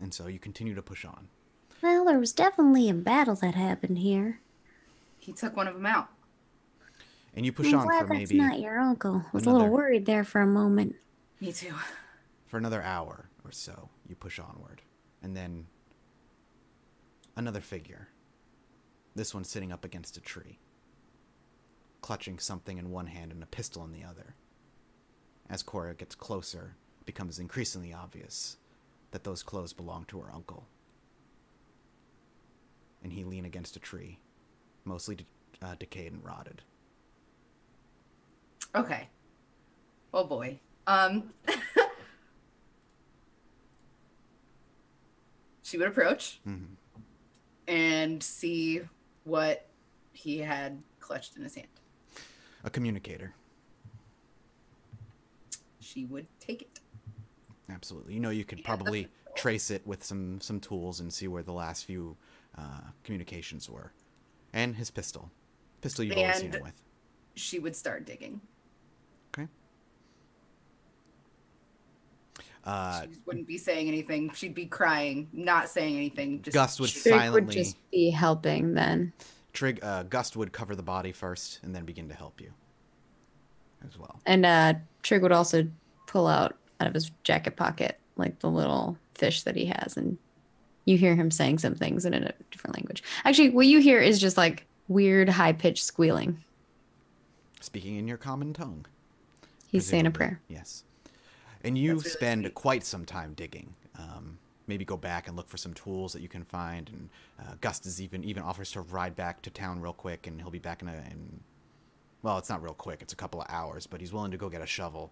And so you continue to push on. Well, there was definitely a battle that happened here. He took one of them out. And you push I'm on glad for that's maybe not your uncle. I was a another- little worried there for a moment. Me too. for another hour or so. You push onward. And then another figure. This one sitting up against a tree, clutching something in one hand and a pistol in the other. As Cora gets closer, it becomes increasingly obvious that those clothes belong to her uncle. And he lean against a tree, mostly decayed and rotted. Okay. Oh boy. She would approach Mm-hmm. and see what he had clutched in his hand. A communicator. She would take it. Absolutely. You know, you could probably trace it with some tools and see where the last few communications were. And his pistol. Pistol you've always seen And- him with. She would start digging. Okay. She wouldn't be saying anything. She'd be crying, not saying anything. Just Gust would Trick would silently... just be helping then. Gust would cover the body first and then begin to help you as well. And Trig would also pull out of his jacket pocket like the little fish that he has, and you hear him saying some things in a different language. Actually, what you hear is just like weird high-pitched squealing. Speaking in your common tongue. He's saying a presumably. prayer. Yes. And you That's really spend sweet. quite some time digging. Maybe go back and look for some tools that you can find. And Gust is even offers to ride back to town real quick, and he'll be back in well, it's not real quick. It's a couple of hours, but he's willing to go get a shovel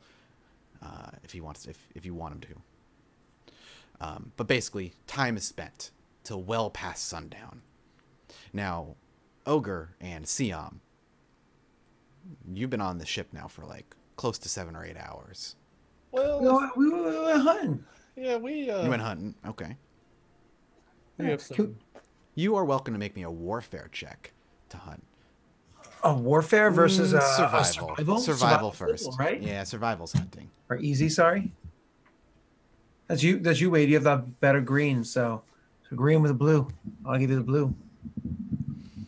if he wants, if you want him to. But basically, time is spent till well past sundown. Now, Ogre and Siam, you've been on the ship now for like close to 7 or 8 hours. Well, We went hunting. yeah, we You went hunting. Okay. we have some. You are welcome to make me a warfare check to hunt. A warfare versus a survival. Survival first. right? Yeah, survival's hunting. Or easy, sorry. That's you. That's you, Wade. You have the better green, so green with a blue. I'll give you the blue.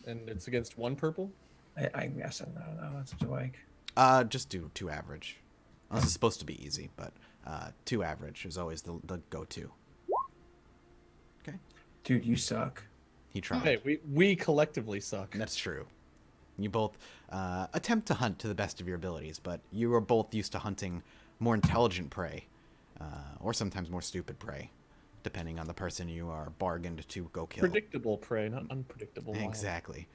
And it's against one purple. I guess I don't know. That's such a like. Just do 2 average. Unless it's supposed to be easy, but 2 average is always the go-to. Okay. Dude, you suck. He tried. Hey, we collectively suck. That's true. You both attempt to hunt to the best of your abilities, but you are both used to hunting more intelligent prey, or sometimes more stupid prey, depending on the person you are bargained to go kill. Predictable prey, not unpredictable. Exactly.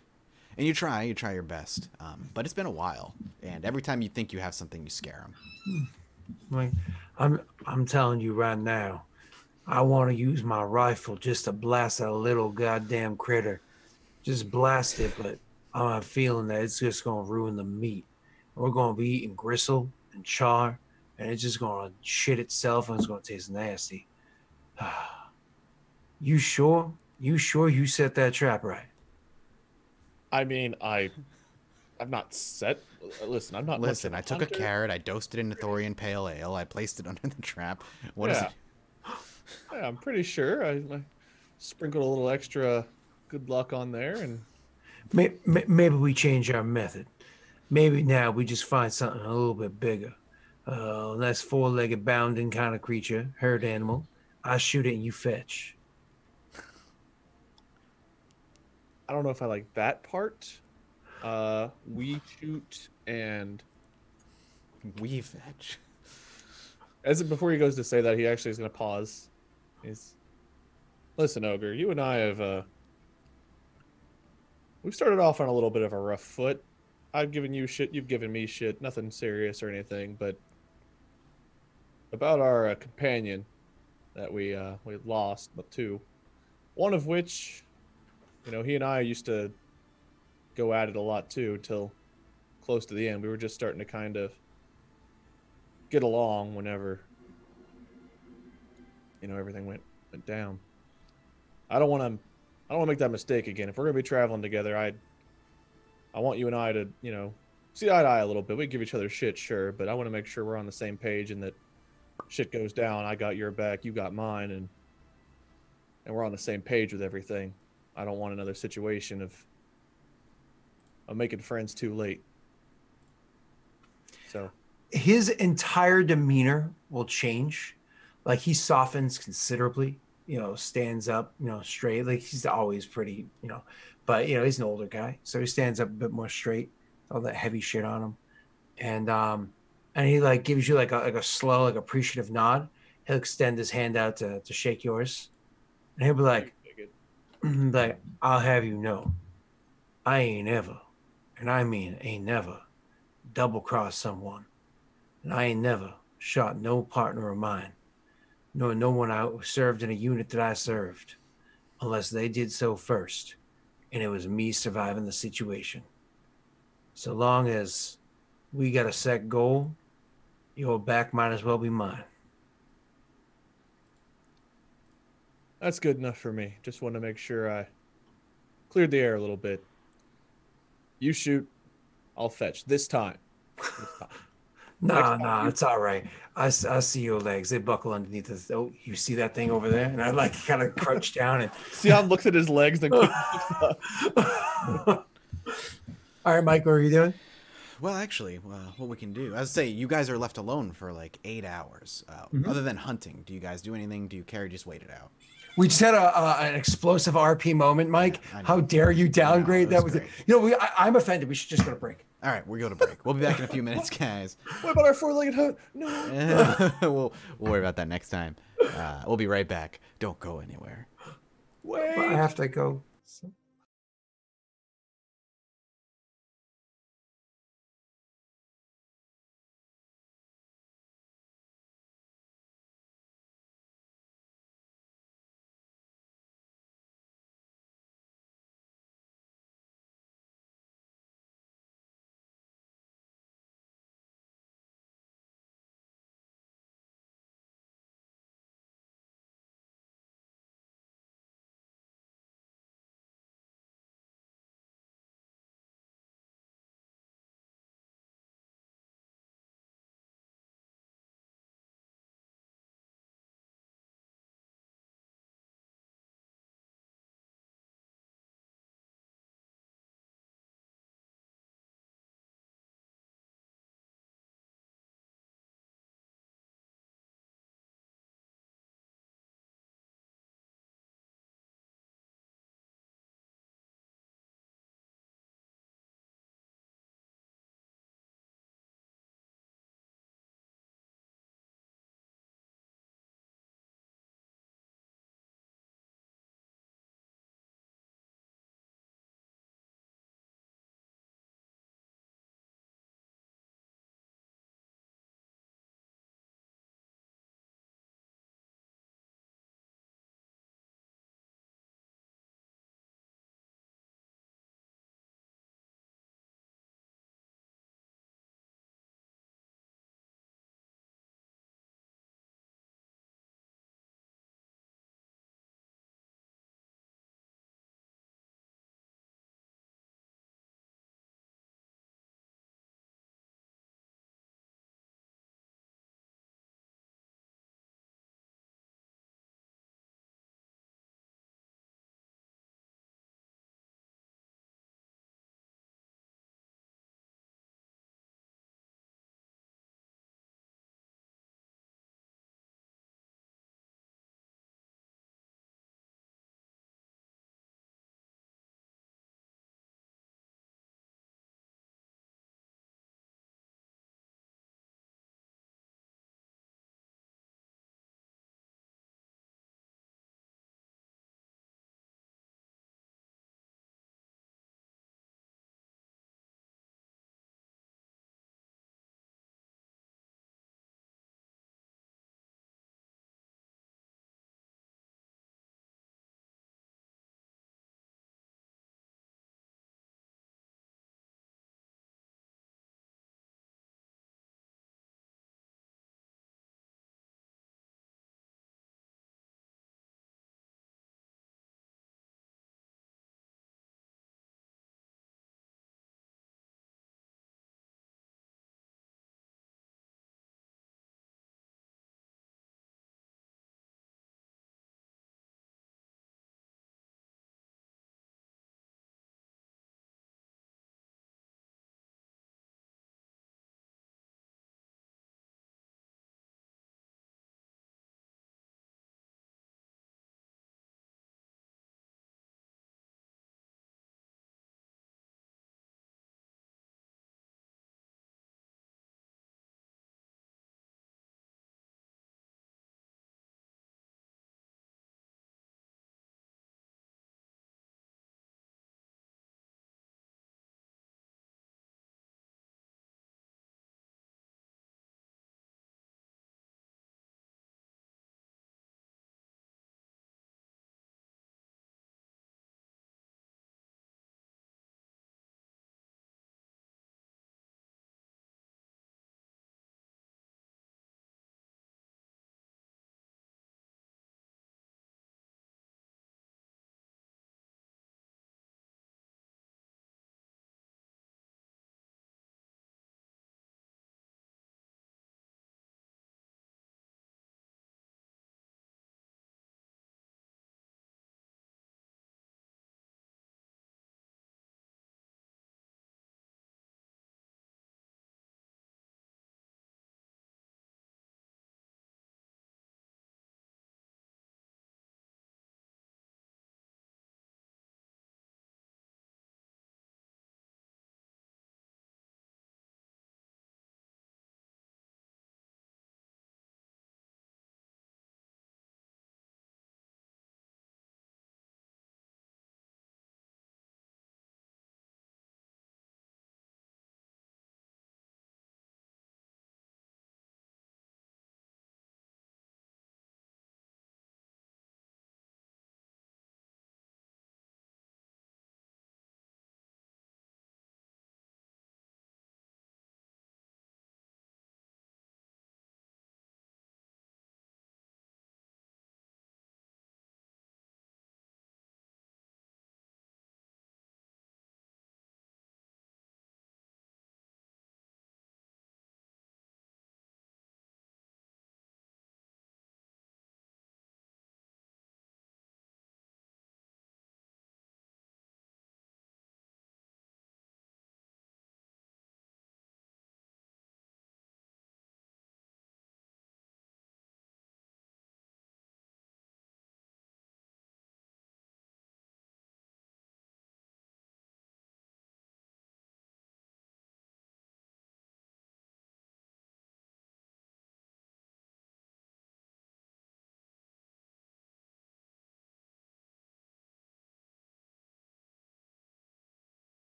And you try your best, but it's been a while, and every time you think you have something, you scare them. Like, I'm telling you right now, I want to use my rifle just to blast that little goddamn critter. Just blast it, but I have a feeling that it's just gonna ruin the meat. We're gonna be eating gristle and char, and it's just gonna shit itself, and it's gonna taste nasty. You sure? You sure you set that trap right? I mean, I'm not set. Listen, I'm not. Listen, much I of took a hunter. carrot, I dosed it in Thorian Pale Ale, I placed it under the trap. What is Yeah. it? Yeah, I'm pretty sure. I sprinkled a little extra good luck on there, and Maybe we change our method. Maybe now we just find something a little bit bigger. Less four-legged bounding kind of creature, herd animal. I shoot it and you fetch. I don't know if I like that part. We shoot, and We fetch. before he goes to say that, he actually is going to pause. Listen, Ogre, you and I have we've started off on a little bit of a rough foot. I've given you shit, you've given me shit, nothing serious or anything, but about our companion that we lost, but two, one of which, he and I used to go at it a lot too, till close to the end. We were just starting to kind of get along whenever everything went down. I don't want to make that mistake again. If we're gonna be traveling together, I want you and I to see eye to eye a little bit. We give each other shit, sure, but I want to make sure we're on the same page and that shit goes down, I got your back, you got mine, and we're on the same page with everything. I don't want another situation of making friends too late. So His entire demeanor will change. Like he softens considerably, stands up, straight. Like he's always pretty, but he's an older guy. So he stands up a bit more straight, all that heavy shit on him. And he like gives you like a slow, like appreciative nod. He'll extend his hand out to shake yours. And he'll be like, I'll have you know, I ain't ever, and I mean ain't never, double-crossed someone. And I ain't never shot no partner of mine, nor no one I served in a unit that I served, unless they did so first, and it was me surviving the situation. So long as we got a set goal, your back might as well be mine. that's good enough for me. Just want to make sure I cleared the air a little bit. You shoot, I'll fetch this time. Nah, it's all right. I see your legs. They buckle underneath this. Oh, you see that thing over there? And I like kind of crouch down and. Sion looks at his legs, then quickly All right, Mike, what are you doing? Well, actually, what we can do, as I say, you guys are left alone for like 8 hours. Other than hunting, do you guys do anything? Do you care? Just wait it out. We just had an explosive RP moment, Mike. I know. How dare you downgrade No, it that? was Was I'm offended. We should just go to break. All right, we're going to break. We'll be back in a few minutes, guys. What about our four-legged hunt? No. we'll worry about that next time. We'll be right back. Don't go anywhere. Wait. I have to go.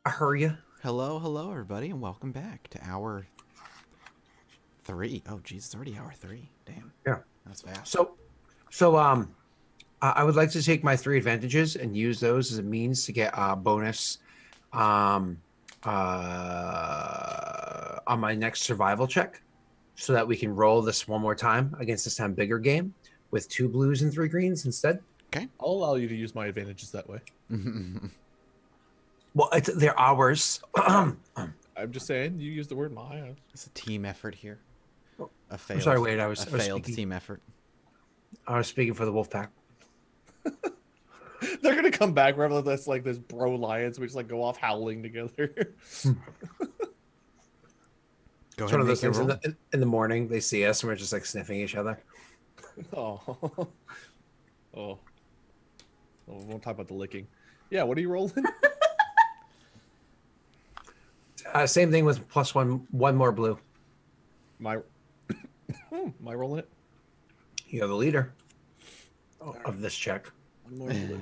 I heard you. Hello, everybody, and welcome back to hour 3. Oh, geez, it's already hour 3. Damn. Yeah. That's fast. So I would like to take my 3 advantages and use those as a means to get bonus on my next survival check, so that we can roll this one more time against this time bigger game with 2 blues and 3 greens instead. Okay. I'll allow you to use my advantages that way. Well, they're ours. I'm just saying, you use the word my. It's a team effort here. A failed, I'm sorry, Wade. I was failed speaking, team effort. I was speaking for the wolf pack. They're gonna come back wherever that's like this bro lions. We just like go off howling together. Go It's ahead one and of those make your things roll. in the morning they see us and we're just like sniffing each other. Oh. Oh. We won't talk about the licking. Yeah, what are you rolling? Same thing with +1, 1 more blue. My rolling it? You're the leader of this check. One more blue.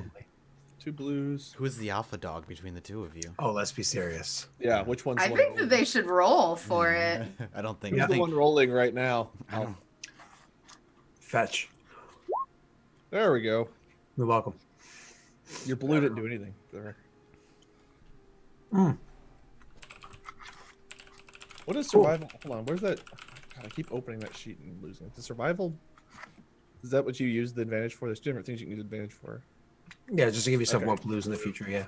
2 blues. Who is the alpha dog between the two of you? Oh, let's be serious. Yeah, which one's I the one think that rolling? they should roll for it. I don't think. Who's I the think one rolling right now? I don't- Fetch. There we go. You're welcome. Your blue didn't do anything. There. Mm. What is survival? Hold on, where's that? God, I keep opening that sheet and losing it. The survival. Is that what you use the advantage for? There's different things you can use advantage for. Yeah, just to give yourself Okay. more blues in the future. Yeah.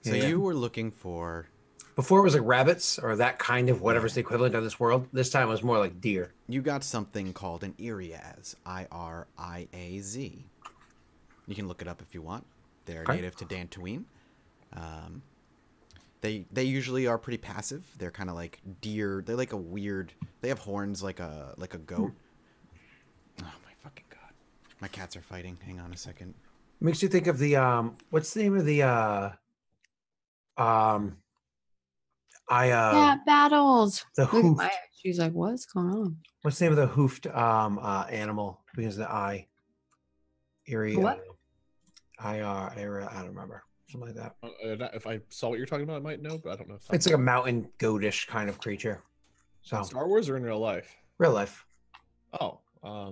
So Yeah. you were looking for. Before it was like rabbits or that kind of whatever's the equivalent of this world. This time it was more like deer. You got something called an Iriaz. IRIAZ. You can look it up if you want. They're Okay. native to Dantooine. They usually are pretty passive. They're kind of like deer. They're like a weird. They have horns like a goat. Oh my fucking god! My cats are fighting. Hang on a second. Makes you think of the what's the name of the Yeah, battles. the Look at hoofed, Maya. She's like, what's going on? what's the name of the hoofed animal because of the eye? Eerie. What? I don't remember. Something like that. If I saw what you're talking about, I might know, but I don't know. It's like a mountain goatish kind of creature. So Star Wars or in real life? real life. Oh, A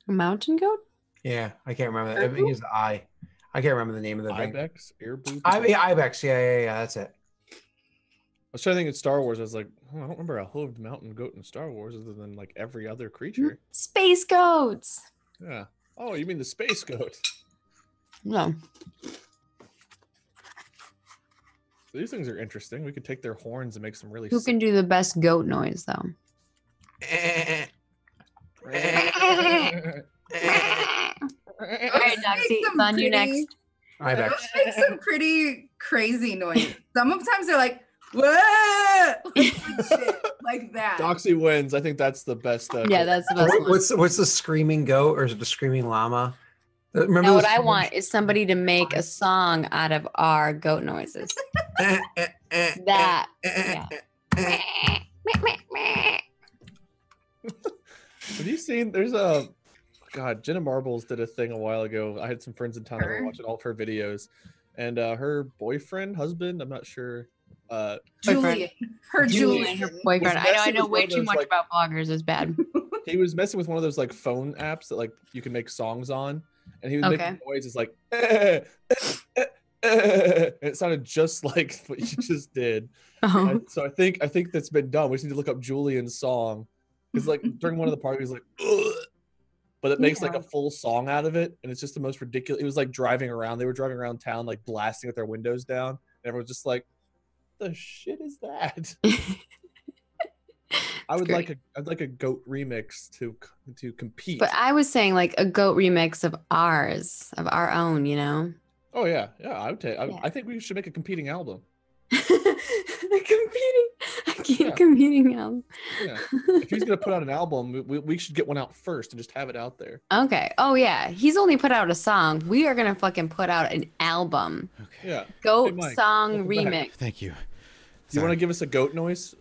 mountain goat? Yeah, I can't remember. I think it's the eye. I can't remember the name of the thing. Ibex, air boot. Ibex. Yeah. That's it. I was trying to think of Star Wars. I was like, I don't remember a hooved mountain goat in Star Wars other than like every other creature. Space goats. Yeah. Oh, you mean the space goat? No. These things are interesting. We could take their horns and make some really. Who can do the best goat noise, though? All right, Doxy, it's on you next. Ibex. Those make some pretty crazy noise. Sometimes they're like, "Whoa!" like that. Doxy wins. I think that's the best. Yeah, that's the best one. What's the screaming goat or is it the screaming llama? Remember Now, what this- I want is somebody to make a song out of our goat noises. That, yeah. Have you seen? There's a. God, Jenna Marbles did a thing a while ago. I had some friends in town that were Her? watching all of her videos, and her boyfriend, husband, I'm not sure. Julian, her Julian, Julian, Her boyfriend. I messing know with way one of too those, much like- about vloggers. It's bad. He was messing with one of those like phone apps that like you can make songs on, and he was Okay. making noises like, and it sounded just like what you just did. Oh. And so I think that's been done. We just need to look up Julian's song because like during one of the parties, like, "Ugh," but it makes like a full song out of it, and it's just the most ridiculous. It was like driving around. They were driving around town, like blasting with their windows down, and everyone's just like, "The shit is that?" I'd like a goat remix to compete. But I was saying like a goat remix of ours, of our own, you know? Oh yeah, I would take. Yeah. I think we should make a competing album. Competing album. Yeah, if he's gonna put out an album, we should get one out first and just have it out there. Okay. Oh yeah. He's only put out a song. We are gonna fucking put out an album. Okay. Yeah. Goat Mike, song welcome back. remix. Thank you. Do you want to give us a goat noise?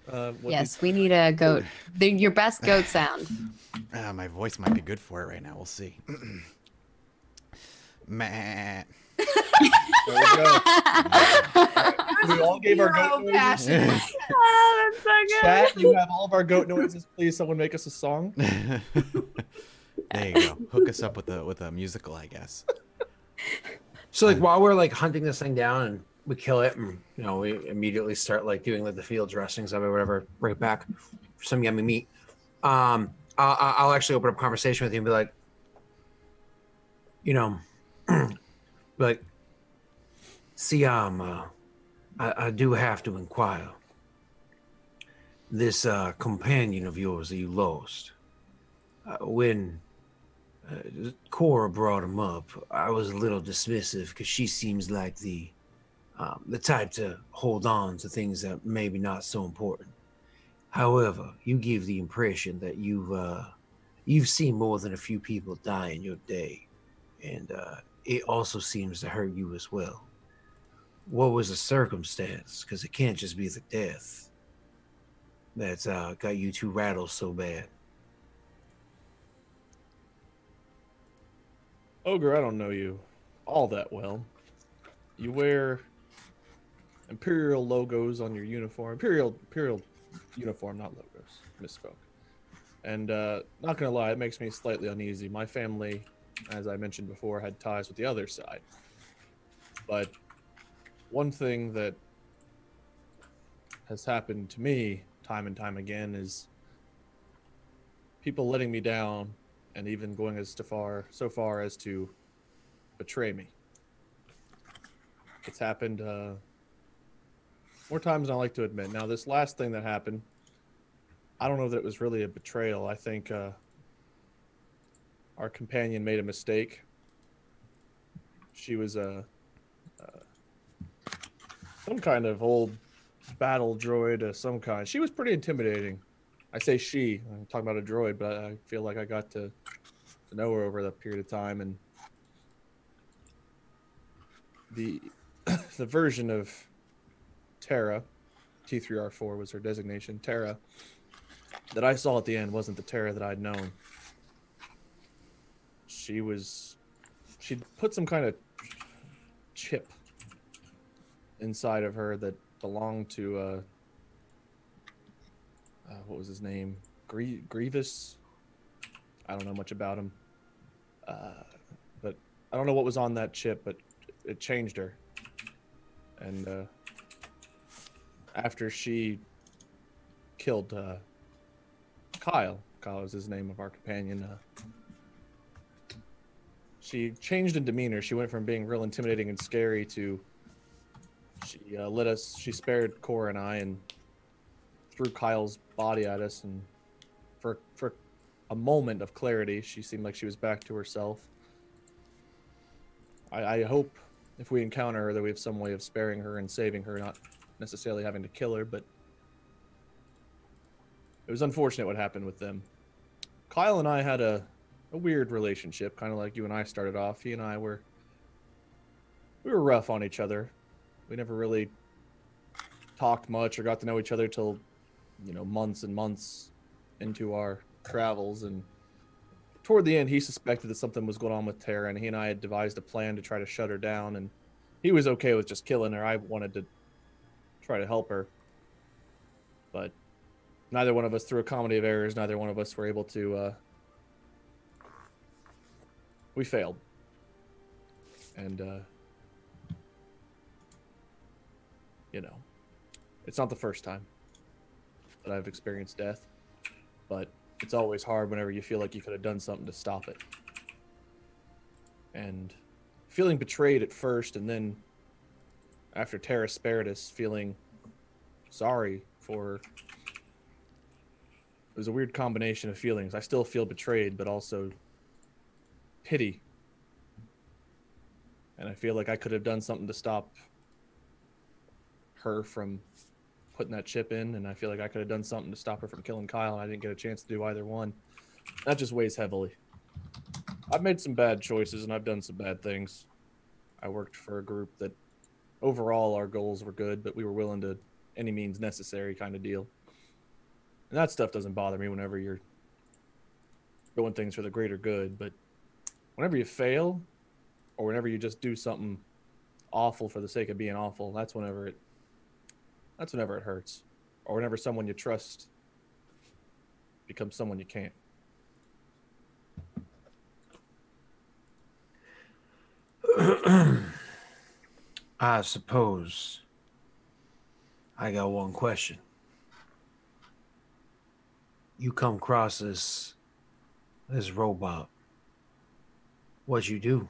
Yes, we need a goat. Your best goat sound. My voice might be good for it right now. We'll see. Meh. There we go. We all gave our Zero goat noises. passion. Oh, that's so good. Chat, you have all of our goat noises. Please, someone make us a song. There you go. Hook us up with a musical, I guess. So like while we're like hunting this thing down and we kill it, and we immediately start like doing like the field dressings of it, whatever, bring it back for some yummy meat. I'll actually open up a conversation with you and be like, like, Siam, I do have to inquire. This companion of yours that you lost, when Cora brought him up, I was a little dismissive because she seems like the type to hold on to things that maybe not so important. However, you give the impression that you've seen more than a few people die in your day, and it also seems to hurt you as well. What was the circumstance? Because it can't just be the death that's got you two rattled so bad. Ogre, I don't know you all that well. You wear Imperial logos on your uniform. Imperial uniform, not logos. Misspoke. And not gonna lie, it makes me slightly uneasy. My family, as I mentioned before, had ties with the other side. But one thing that has happened to me time and time again is people letting me down and even going so far as to betray me. It's happened more times than I like to admit. Now, this last thing that happened, I don't know that it was really a betrayal. I think our companion made a mistake. She was some kind of old battle droid of some kind. She was pretty intimidating. I say she. I'm talking about a droid, but I feel like I got to know her over that period of time. And the the version of Terra, T3R4 was her designation, Terra, that I saw at the end wasn't the Terra that I'd known. She'd put some kind of chip inside of her that belonged to what was his name? Grievous? I don't know much about him. But I don't know what was on that chip, but it changed her. And after she killed Kyle was his name of our companion, she changed in demeanor. She went from being real intimidating and scary to she spared Cora and I and threw Kyle's body at us, and for a moment of clarity, she seemed like she was back to herself. I hope if we encounter her that we have some way of sparing her and saving her, not necessarily having to kill her, but it was unfortunate what happened with them. Kyle and I had a weird relationship, kind of like you and I started off. He and I were rough on each other. We never really talked much or got to know each other till, months and months into our travels. And toward the end, he suspected that something was going on with Terra, and he and I had devised a plan to try to shut her down. And he was okay with just killing her. I wanted to try to help her. But neither one of us, through a comedy of errors, neither one of us were able to... we failed. And, it's not the first time that I've experienced death, but it's always hard whenever you feel like you could have done something to stop it. And feeling betrayed at first, and then after Terra spared us, feeling sorry for her. It was a weird combination of feelings. I still feel betrayed, but also pity. And I feel like I could have done something to stop her from putting that chip in, and I feel like I could have done something to stop her from killing Kyle, and I didn't get a chance to do either one. That just weighs heavily. I've made some bad choices, and I've done some bad things. I worked for a group that overall our goals were good, but we were willing to any means necessary kind of deal. And that stuff doesn't bother me whenever you're doing things for the greater good, but whenever you fail, or whenever you just do something awful for the sake of being awful, that's whenever it That's whenever it hurts, or whenever someone you trust becomes someone you can't. I suppose I got one question. You come across this robot. What you do?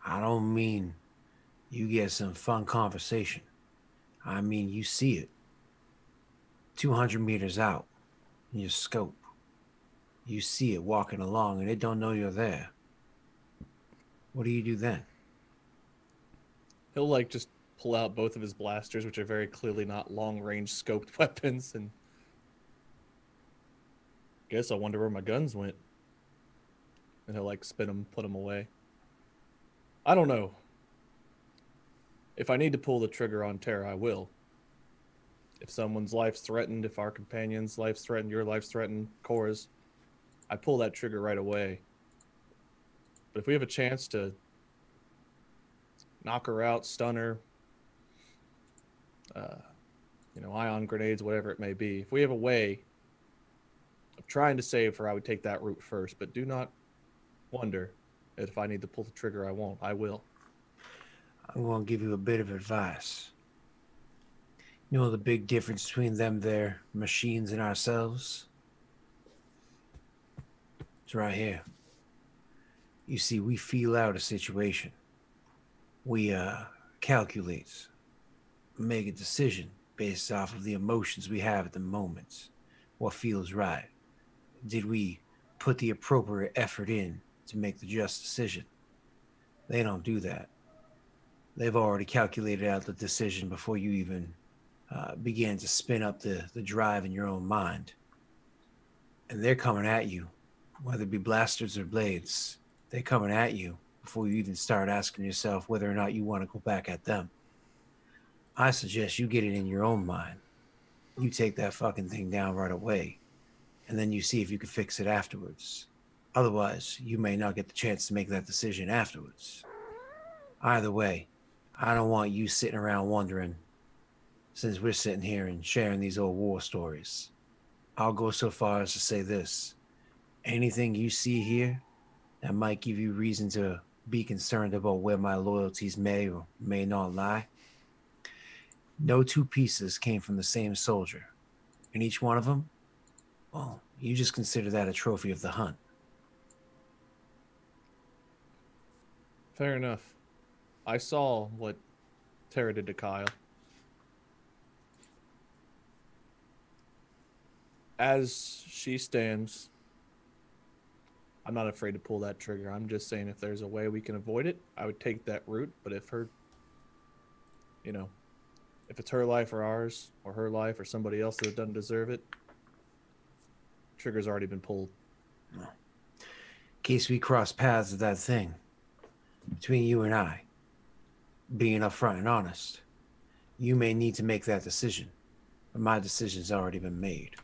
I don't mean you get some fun conversation. I mean you see it. 200 meters out in your scope. You see it walking along and it don't know you're there. What do you do then? He'll like just pull out both of his blasters, which are very clearly not long-range scoped weapons, and guess I wonder where my guns went. And he'll like spin them, put them away. I don't know. If I need to pull the trigger on Terra, I will. If someone's life's threatened, if our companion's life's threatened, your life's threatened, Cora's, I pull that trigger right away. But if we have a chance to knock her out, stun her, ion grenades, whatever it may be, if we have a way of trying to save her, I would take that route first. But do not wonder that if I need to pull the trigger, I won't. I will. I'm going to give you a bit of advice. You know the big difference between them there machines and ourselves? It's right here. You see, we feel out a situation. We calculate, make a decision based off of the emotions we have at the moment. What feels right? Did we put the appropriate effort in to make the just decision? They don't do that. They've already calculated out the decision before you even began to spin up the drive in your own mind. And they're coming at you, whether it be blasters or blades. They're coming at you before you even start asking yourself whether or not you want to go back at them. I suggest you get it in your own mind. You take that fucking thing down right away, and then you see if you can fix it afterwards. Otherwise, you may not get the chance to make that decision afterwards. Either way, I don't want you sitting around wondering, since we're sitting here and sharing these old war stories. I'll go so far as to say this. Anything you see here that might give you reason to be concerned about where my loyalties may or may not lie, no two pieces came from the same soldier. And each one of them, well, you just consider that a trophy of the hunt. Fair enough. I saw what Terra did to Kyle. As she stands, I'm not afraid to pull that trigger. I'm just saying if there's a way we can avoid it, I would take that route. But if if it's her life or ours, or her life or somebody else that doesn't deserve it, trigger's already been pulled. In case we cross paths with that thing, between you and I, being upfront and honest, you may need to make that decision, but my decision's already been made.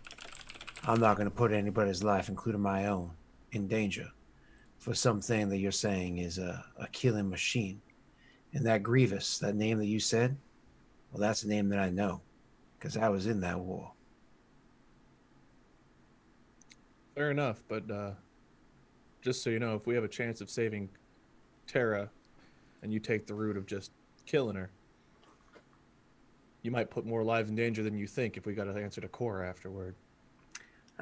I'm not going to put anybody's life, including my own, in danger for something that you're saying is a killing machine. And that Grievous, that name that you said, well, that's a name that I know, because I was in that war. Fair enough, but just so you know, if we have a chance of saving Terra and you take the route of just killing her, you might put more lives in danger than you think if we got an answer to Cora afterward.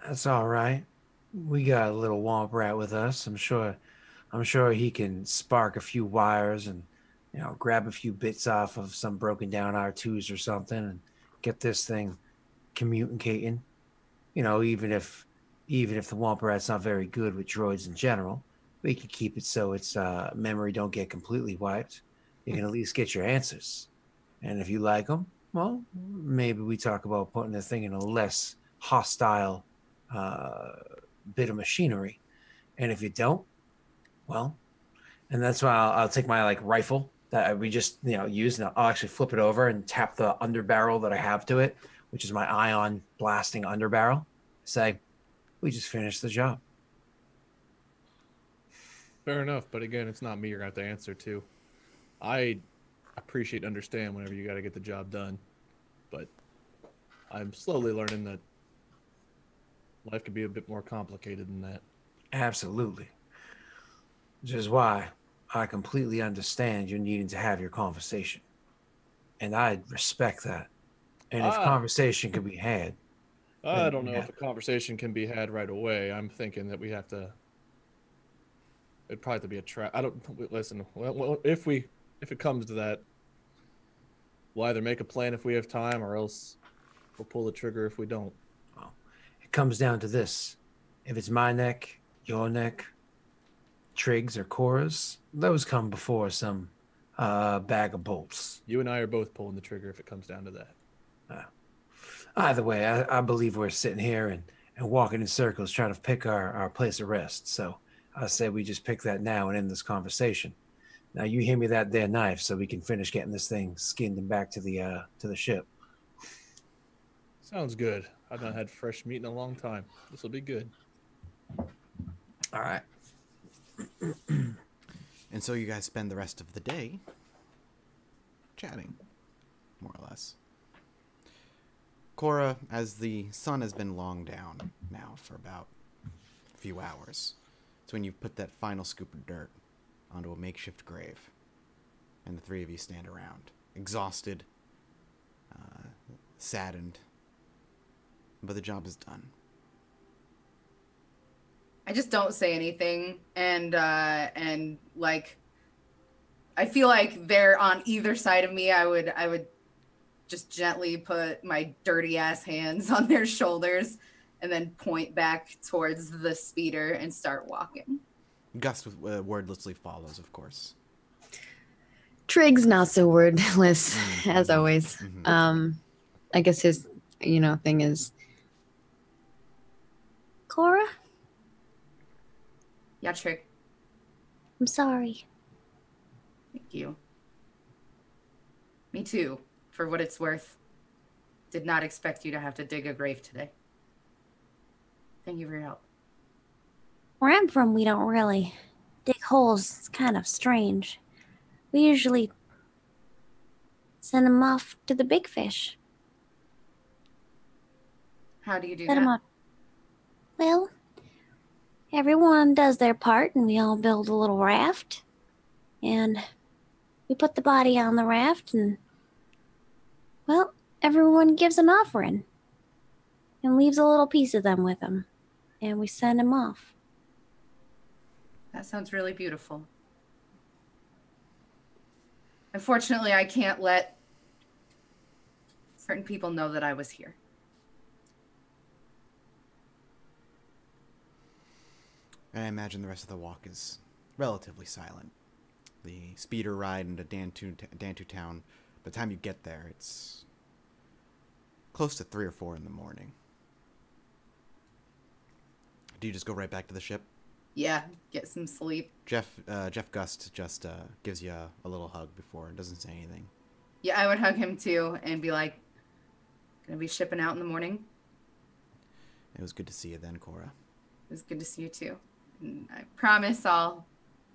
That's all right. We got a little womp rat with us. I'm sure he can spark a few wires and, grab a few bits off of some broken down R2s or something and get this thing communicating. Even if the womp rat's not very good with droids in general, we can keep it so its memory don't get completely wiped. You can at least get your answers. And if you like them, well, maybe we talk about putting the thing in a less hostile bit of machinery. And if you don't, well, and that's why I'll take my rifle that we just use, and I'll actually flip it over and tap the underbarrel that I have to it, which is my ion blasting underbarrel. Say, we just finished the job. Fair enough, but again, it's not me you're going to have to answer to. I appreciate and understand whenever you got to get the job done. but I'm slowly learning that life can be a bit more complicated than that. Absolutely. Which is why I completely understand you needing to have your conversation. And I respect that. And if Ah. conversation can be had, I don't know if a conversation can be had right away. I'm thinking that we have to. It'd probably have to be a trap. I don't listen. Well, if it comes to that, we'll either make a plan if we have time, or else we'll pull the trigger if we don't. well, it comes down to this. If it's my neck, your neck, Trig's or Cora's, those come before some bag of bolts. You and I are both pulling the trigger if it comes down to that. Either way, I believe we're sitting here and walking in circles trying to pick our place of rest. So I say we just pick that now and end this conversation. Now you hand me that there knife so we can finish getting this thing skinned and back to the ship. Sounds good. I've not had fresh meat in a long time. This will be good. All right. And so you guys spend the rest of the day chatting, more or less. Cora, as the sun has been long down now for about a few hours, it's when you put that final scoop of dirt onto a makeshift grave, and the three of you stand around, exhausted, saddened, but the job is done. I just don't say anything, and like, I feel like they're on either side of me. I would just gently put my dirty ass hands on their shoulders, and then point back towards the speeder and start walking. Gust wordlessly follows, of course. Trig's not so wordless as always. Mm-hmm. I guess his, thing is, Cora, Yeah, Trig. I'm sorry. Thank you. Me too, for what it's worth. Did not expect you to have to dig a grave today. Thank you for your help. Where I'm from, we don't really dig holes. It's kind of strange. We usually send them off to the big fish. How do you do Set 'em that? up. Well, everyone does their part, and we all build a little raft. And we put the body on the raft, and, well, everyone gives an offering and leaves a little piece of them with them. And we send them off. That sounds really beautiful. Unfortunately, I can't let certain people know that I was here. And I imagine the rest of the walk is relatively silent. The speeder ride into Dantu town, by the time you get there, it's close to 3 or 4 in the morning. Do you just go right back to the ship? Yeah, get some sleep. Jeff Gust just gives you a little hug before, doesn't say anything. Yeah, I would hug him too and be like, gonna be shipping out in the morning. It was good to see you then, Cora. It was good to see you too. And I promise I'll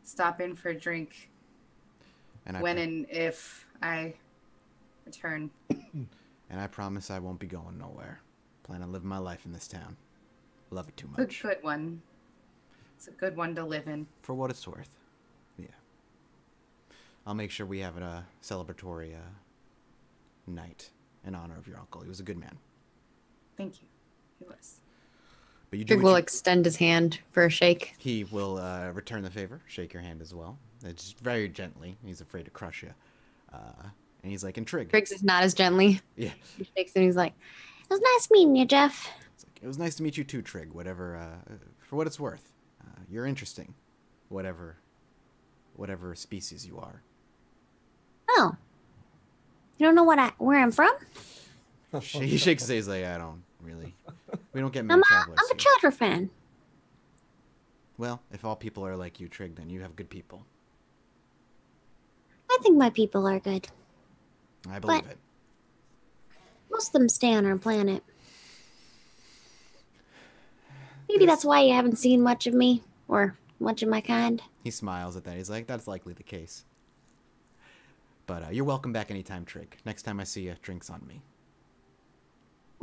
stop in for a drink And when and if I return. And I promise I won't be going nowhere. Plan on living my life in this town. Love it too much. Good one. It's a good one to live in. For what it's worth. Yeah. I'll make sure we have a celebratory night in honor of your uncle. He was a good man. Thank you. He was. But you do Trig what will you- extend his hand for a shake. He will return the favor, shake your hand as well. It's very gently. He's afraid to crush you. And he's like, and Trig. Trig's is not as gently. Yeah. He shakes and he's like, it was nice meeting you, Jeff. It's like, it was nice to meet you too, Trig. Whatever, for what it's worth. You're interesting. Whatever species you are. Oh. You don't know where I'm from? He shakes his head. He's like, I don't really. We don't get many I'm travelers a here. Charter fan. Well, if all people are like you, Trig, then you have good people. I think my people are good. I believe But- it. Most of them stay on our planet. Maybe that's why you haven't seen much of me or much of my kind. He smiles at that. He's like, that's likely the case. But you're welcome back anytime, Trig. Next time I see you, drinks on me.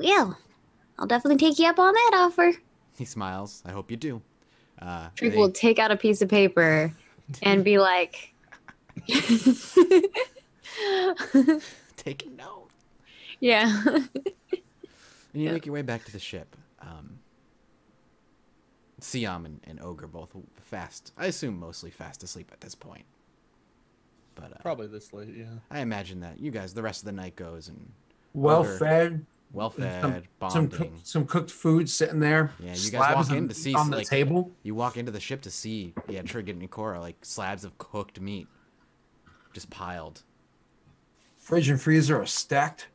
Well, I'll definitely take you up on that offer. He smiles. I hope you do. Trig They- will take out a piece of paper and be like, take a note. yeah. And you make your way back to the ship. Siam and Ogre both fast. I assume mostly fast asleep at this point. But Probably this late, yeah. I imagine that you guys, the rest of the night goes and Well Ogre, fed, well fed, some bonding. some cooked food sitting there. Yeah, you guys slabs walk in on- to see, on the like- table. You walk into the ship to see, Trig and Cora, like slabs of cooked meat, just piled. Fridge and freezer are stacked.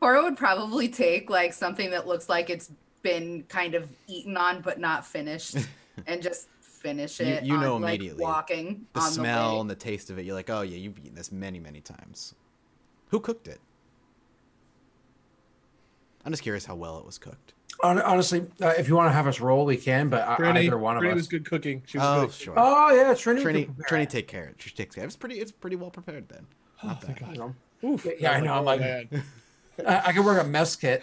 Cora would probably take like something that looks like it's been kind of eaten on but not finished, and just finish You- it. you know on, like, immediately. walking The on smell the way. and the taste of it, you're like, oh yeah, you've eaten this many, many times. Who cooked it? I'm just curious how well it was cooked. Honestly, if you want to have us roll, we can. But Trini, either one of Trini us. was good cooking. She was Oh, good. sure. Oh yeah, Trini. Trini take care. She takes care. It's pretty well prepared then. Not bad. thank God. know. Oof. Yeah, I know, I'm like- man. I can work a mess kit.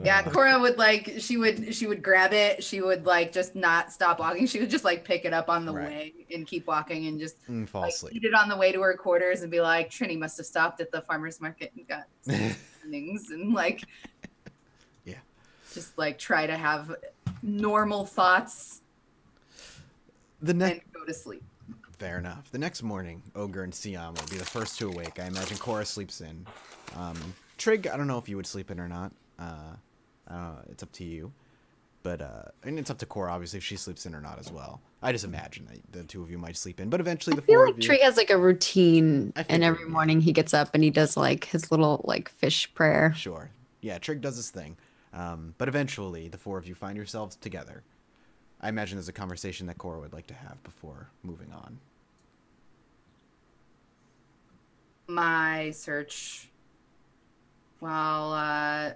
Yeah, Cora would like she would grab it. She would like just not stop walking. She would just like pick it up on the Right. way and keep walking and just Fall like, asleep. eat it on the way to her quarters and be like, Trini must have stopped at the farmer's market and got some things and like, Yeah. just like try to have normal thoughts The next. and go to sleep. Fair enough. The next morning, Ogre and Siam will be the first to awake. I imagine Cora sleeps in. Trig, I don't know if you would sleep in or not. It's up to you. But and it's up to Cora, obviously, if she sleeps in or not as well. I just imagine that the two of you might sleep in. But eventually, the I feel four like of you. Trig has like a routine, I and figured, every yeah. morning he gets up and he does like his little like fish prayer. Sure. Yeah, Trig does his thing. But eventually, the four of you find yourselves together. I imagine there's a conversation that Cora would like to have before moving on. My search, while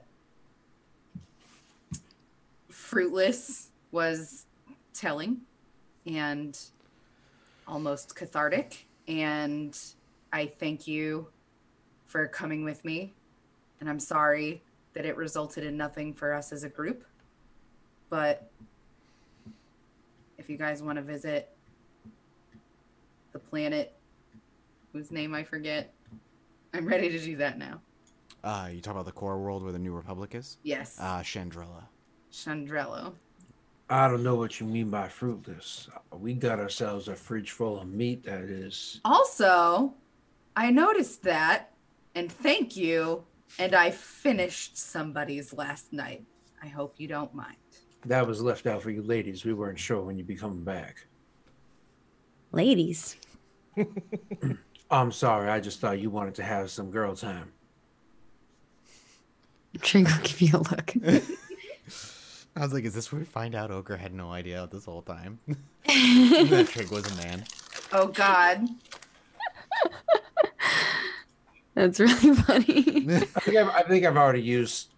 fruitless, was telling and almost cathartic. And I thank you for coming with me. And I'm sorry that it resulted in nothing for us as a group. But if you guys want to visit the planet whose name I forget, I'm ready to do that now. You talk about the core world where the New Republic is? Yes. Chandrella. Chandrello. I don't know what you mean by fruitless. We got ourselves a fridge full of meat that is. Also, I noticed that, and thank you, and I finished somebody's last night. I hope you don't mind. That was left out for you ladies. We weren't sure when you'd be coming back. Ladies. I'm sorry. I just thought you wanted to have some girl time. Trig will give you a look. I was like, is this where we find out Ogre had no idea this whole time? That Trig was a man. Oh, God. That's really funny. I think I've already used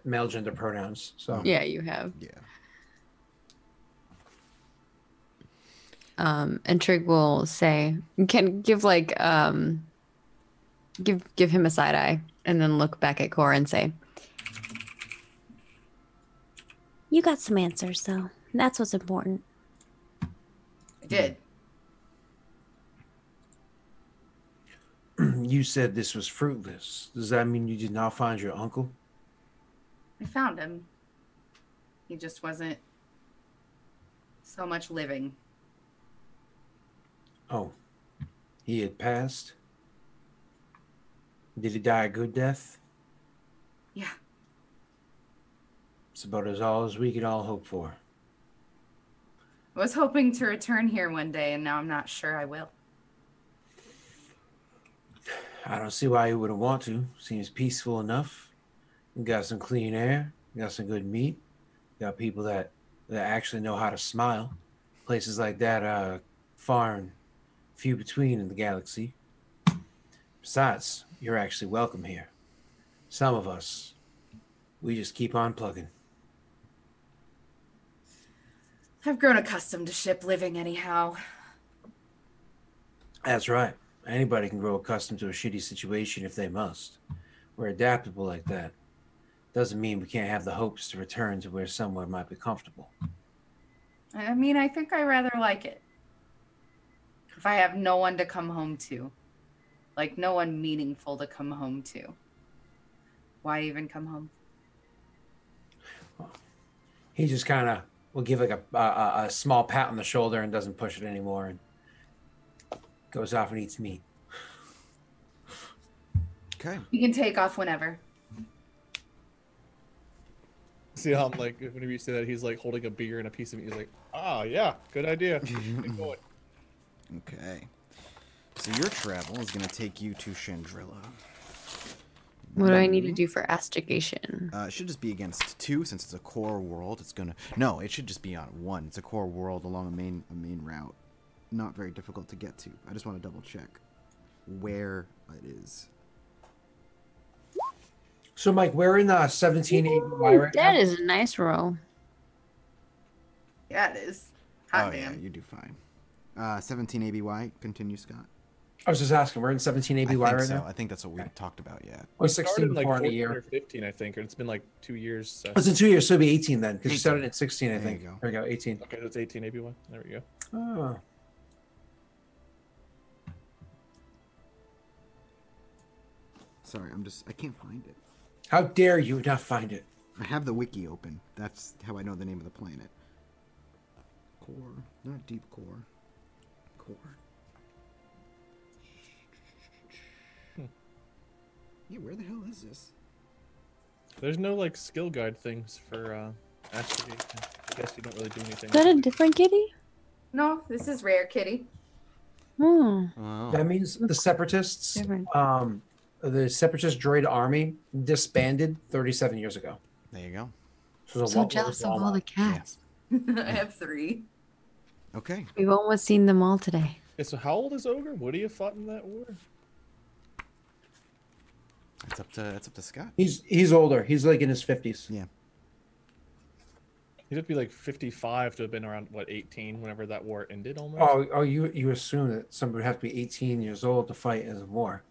male gender pronouns. So Yeah, you have. Yeah. And Trig will say, can give like give him a side eye, and then look back at Cora and say, You got some answers, though. That's what's important. I did. you said this was fruitless. Does that mean you did not find your uncle? I found him. He just wasn't so much living. Oh, he had passed? Did he die a good death? Yeah. It's about all as we could all hope for. I was hoping to return here one day, and now I'm not sure I will. I don't see why you wouldn't want to. Seems peaceful enough. You got some clean air. You got some good meat. You got people that actually know how to smile. Places like that are far and few between in the galaxy. Besides, you're actually welcome here. Some of us, we just keep on plugging. I've grown accustomed to ship living anyhow. That's right. Anybody can grow accustomed to a shitty situation if they must. we're adaptable like that, doesn't mean we can't have the hopes to return to where somewhere might be comfortable. I mean, I think I rather like it. If I have no one to come home to, like no one meaningful to come home to, why even come home? He just kind of will give like a small pat on the shoulder and doesn't push it anymore, and goes off and eats meat. Okay. You can take off whenever. See how like whenever you say that, he's like holding a beer and a piece of meat. He's like, ah, yeah, good idea. Keep going. Okay. So your travel is going to take you to Chandrilla. What do I need to do for astigation? It should just be against 2 since it's a core world. It's gonna it should just be on 1. It's a core world along a main route. Not very difficult to get to. I just want to double check where it is. So, Mike, we're in 1780 right That now. is a nice roll. Yeah, it is. Hot Oh damn. yeah, you do fine. 17 ABY. Continue, Scott. I was just asking. We're in 17 I ABY think right so. now. I think that's what we talked about. Yeah. Or Started 16 in, like before in a 14 year. or 15, I think, or it's been like 2 years. Oh, it's in 2 years, so it'll be 18 then, because you 18. started at 16, I There think. you go. There we go, 18. Okay, that's 18 AB1. There we go. Oh. Sorry, I can't find it. How dare you not find it? I have the wiki open. That's how I know the name of the planet. Core, not deep core. Core. Yeah, where the hell is this? There's no like skill guide things for Astigation. I guess you don't really do anything. Is that a different kitty? No, this is rare, kitty. Hmm. Oh. That means the Separatists, Different. the Separatist droid army disbanded 37 years ago. There you go. So, it was a So lo- jealous of long all the one. cats. I have 3. Okay. We've almost seen them all today. Yeah, so how old is Ogre? What do you fought in that war? It's up to Scott. He's older. He's like in his 50s. Yeah. He'd have to be like 55 to have been around what 18 whenever that war ended almost. Oh, you assume that somebody would have to be 18 years old to fight in a war.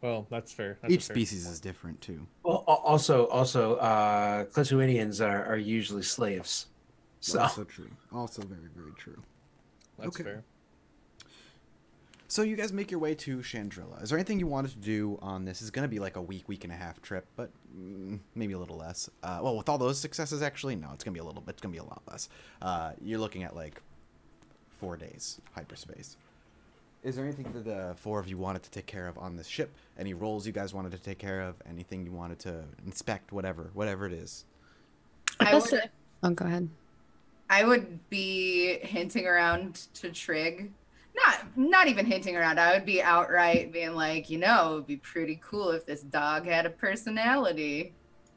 Well, that's fair. That's Each fair. species is different too. Well, also, Clituanians are usually slaves. So Also true. Also very, very true. That's Okay. fair. So you guys make your way to Chandrilla. Is there anything you wanted to do on this? It's going to be like a week and a half trip, but maybe a little less. Well, with all those successes, actually, no, it's going to be it's going to be a lot less. You're looking at like 4 days hyperspace. Is there anything that the 4 of you wanted to take care of on this ship? Any roles you guys wanted to take care of? Anything you wanted to inspect? Whatever it is. Oh, go ahead. I would be hinting around to Trig. Not even hinting around. I would be outright being like, it would be pretty cool if this dog had a personality.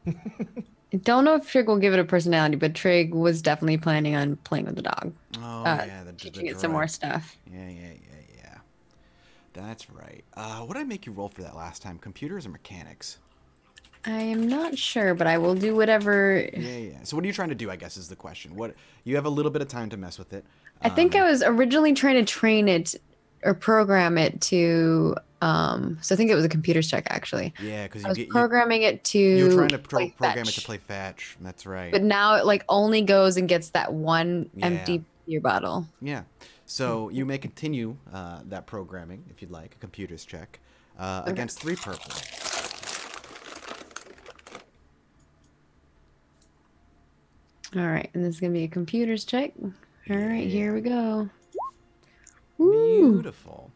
I don't know if Trig will give it a personality, but Trig was definitely planning on playing with the dog. Oh, yeah. Teaching it some more stuff. Yeah. That's right. What did I make you roll for that last time? Computers or mechanics? I am not sure, but I will do whatever. Yeah. So what are you trying to do, I guess, is the question. What you have a little bit of time to mess with it. I think I was originally trying to train it or program it to. So I think it was a computer's check, actually. Yeah, because I was programming it to. you were trying to play program it fetch. to play fetch. That's right. But now it like only goes and gets that one Yeah. empty beer bottle. Yeah. So you may continue that programming, if you'd like, a computer's check, against 3 purple. All right, and this is gonna be a computer's check. All right, Yeah. here we go. Ooh, Beautiful.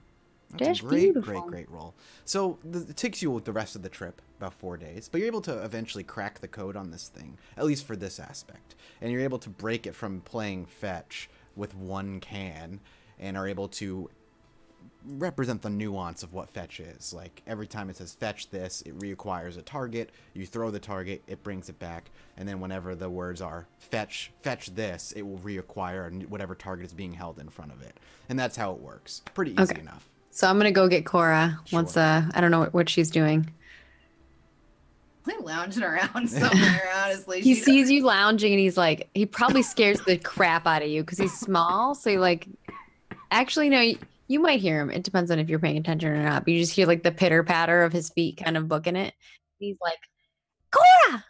That's That's a great beautiful. roll. So it takes you the rest of the trip, about 4 days, but you're able to eventually crack the code on this thing, at least for this aspect. And you're able to break it from playing fetch with 1 can, and are able to represent the nuance of what fetch is. Like every time it says fetch this, it reacquires a target. You throw the target, it brings it back, and then whenever the words are fetch this, it will reacquire whatever target is being held in front of it. And that's how it works. Pretty easy Okay. enough. so I'm gonna go get Cora once. Sure. I don't know what she's doing. Like lounging around somewhere, honestly. He She sees you lounging and he's like, he probably scares the crap out of you because he's small. So he like, actually no, You might hear him. It depends on if you're paying attention or not. But you just hear like the pitter patter of his feet kind of booking it. He's like, Cora!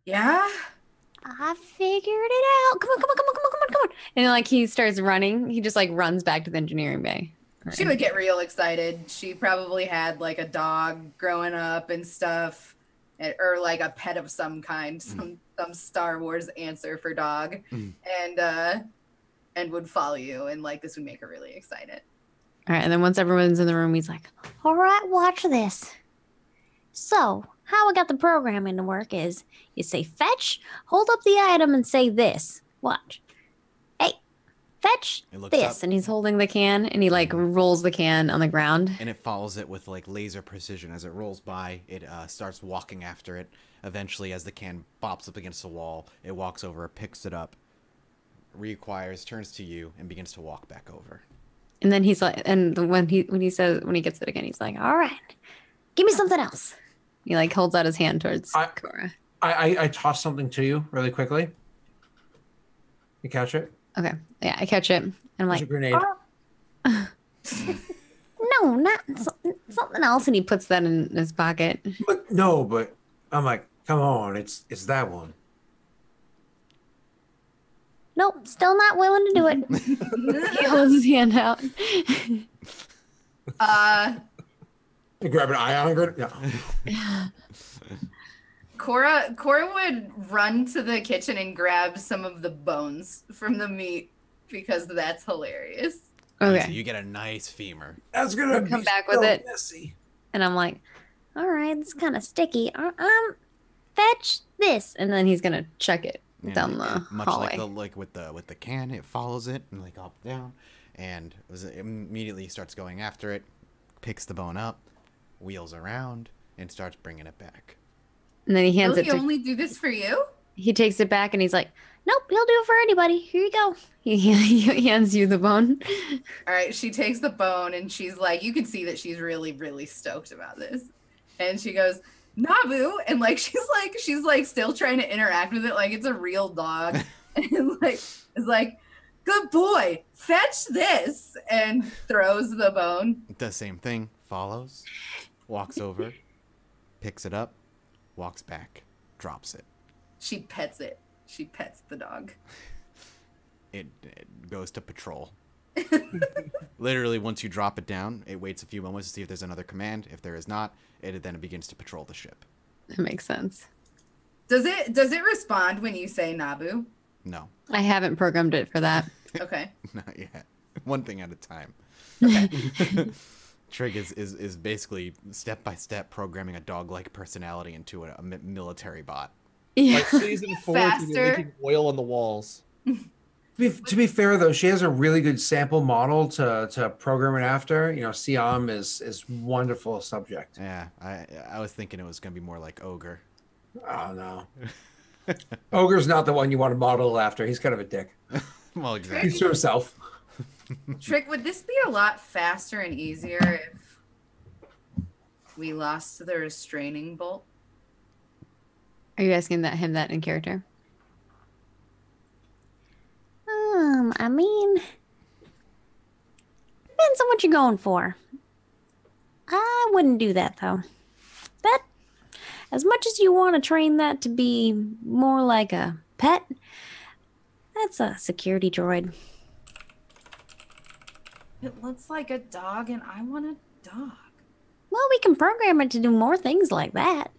Yeah. I figured it out. Come on, come on, come on, come on, come on, come on. And like he starts running. He just like runs back to the engineering bay. She would get real excited. She probably had like a dog growing up and stuff, or like a pet of some kind, some Star Wars answer for dog, and would follow you, and like this would make her really excited. All right, and then once everyone's in the room, he's like, All right, watch this. So, how I got the programming to work is you say fetch, hold up the item, and say this. Watch. Hey, fetch It looks this. up. and he's holding the can, and he like rolls the can on the ground. And it follows it with like laser precision. As it rolls by, it starts walking after it. Eventually, as the can bops up against the wall, it walks over, picks it up, reacquires, turns to you, and begins to walk back over. And then he's like, and when he gets it again, he's like, all right, give me something else. He like holds out his hand towards Cora. I toss something to you really quickly. You catch it? Okay, yeah, I catch it, and I'm There's like, a grenade. no, not something else, and he puts that in his pocket. But I'm like, come on, it's that one. Nope, still not willing to do it. He holds his hand out. You grab an ion grenade? Yeah. Cora would run to the kitchen and grab some of the bones from the meat because that's hilarious. So Okay, you get a nice femur. That's gonna come be back so with it. messy. and I'm like, All right, it's kind of sticky. fetch this, and then he's gonna check it And down the much hallway. like with the can, it follows it and like up down, and immediately starts going after it, picks the bone up, wheels around, and starts bringing it back. And then he hands Will it he to. only do this for you? He takes it back, and he's like, "Nope, he'll do it for anybody. Here you go." He hands you the bone. All right, she takes the bone and she's like, you can see that she's really, really stoked about this. And she goes, Nabu, and like she's like still trying to interact with it like it's a real dog. And like it's like, good boy, fetch this, and throws the bone. Does same thing, follows, walks over, picks it up, walks back, drops it. She pets it. She pets the dog. It goes to patrol. Literally, once you drop it down, it waits a few moments to see if there's another command. If there is not, it then begins to patrol the ship. That makes sense. Does it respond when you say Nabu? No, I haven't programmed it for that. Okay. not yet. One thing at a time. Okay. Trig is basically step by step programming a dog-like personality into a military bot. Yeah. Like season 4, she'd be Faster. leaking oil on the walls. To be fair, though, she has a really good sample model to program it after. You know, Siam is wonderful subject. Yeah, I was thinking it was gonna be more like Ogre. Oh no, Ogre's not the one you want to model after. He's kind of a dick. Well, exactly. He's to himself. Trick, would this be a lot faster and easier if we lost the restraining bolt? Are you asking him that in character? I mean, depends on what you're going for. I wouldn't do that though. But as much as you want to train that to be more like a pet, that's a security droid. It looks like a dog, and I want a dog. Well, we can program it to do more things like that.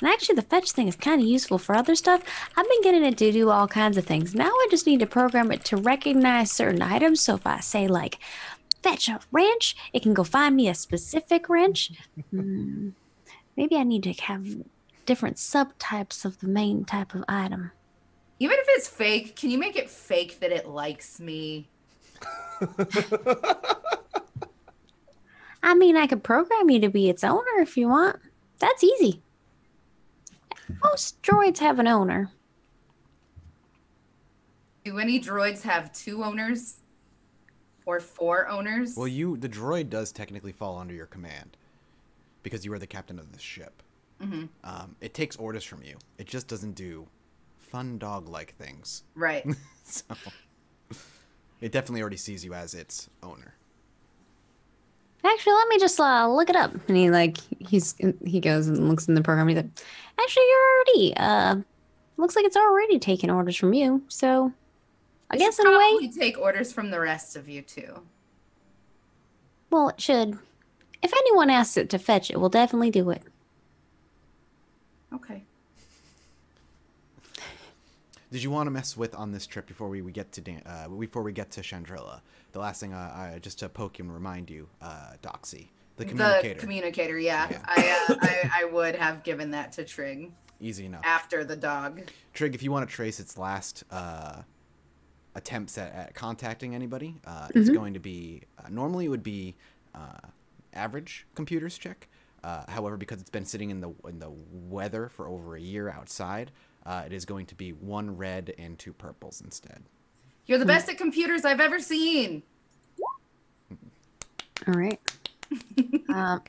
And actually, the fetch thing is kind of useful for other stuff. I've been getting it to do all kinds of things. Now I just need to program it to recognize certain items. So if I say, like, fetch a wrench, it can go find me a specific wrench. Maybe I need to have different subtypes of the main type of item. Even if it's fake, can you make it fake that it likes me? I mean, I could program you to be its owner if you want. That's easy. Most droids have an owner. Do any droids have 2 owners? Or 4 owners? Well, the droid does technically fall under your command because you are the captain of the ship. Mhm. It takes orders from you. It just doesn't do fun dog-like things. Right. So It definitely already sees you as its owner. Actually, let me just look it up. And he goes and looks in the program. He's like, actually, you're already looks like it's already taking orders from you. So I guess in a way, probably take orders from the rest of you too. well, it should. If anyone asks it to fetch it, we'll definitely do it. Okay. Did you want to mess with on this trip before we get to Chandrilla? The last thing, just to poke you and remind you, Doxy, the communicator. The communicator, yeah. Yeah. I would have given that to Trig Easy enough. after the dog. Trig, if you want to trace its last attempts at contacting anybody, it's going to be normally it would be average computers check. However, because it's been sitting in the weather for over a year outside, it is going to be 1 red and 2 purples instead. You're the best at computers I've ever seen. All right.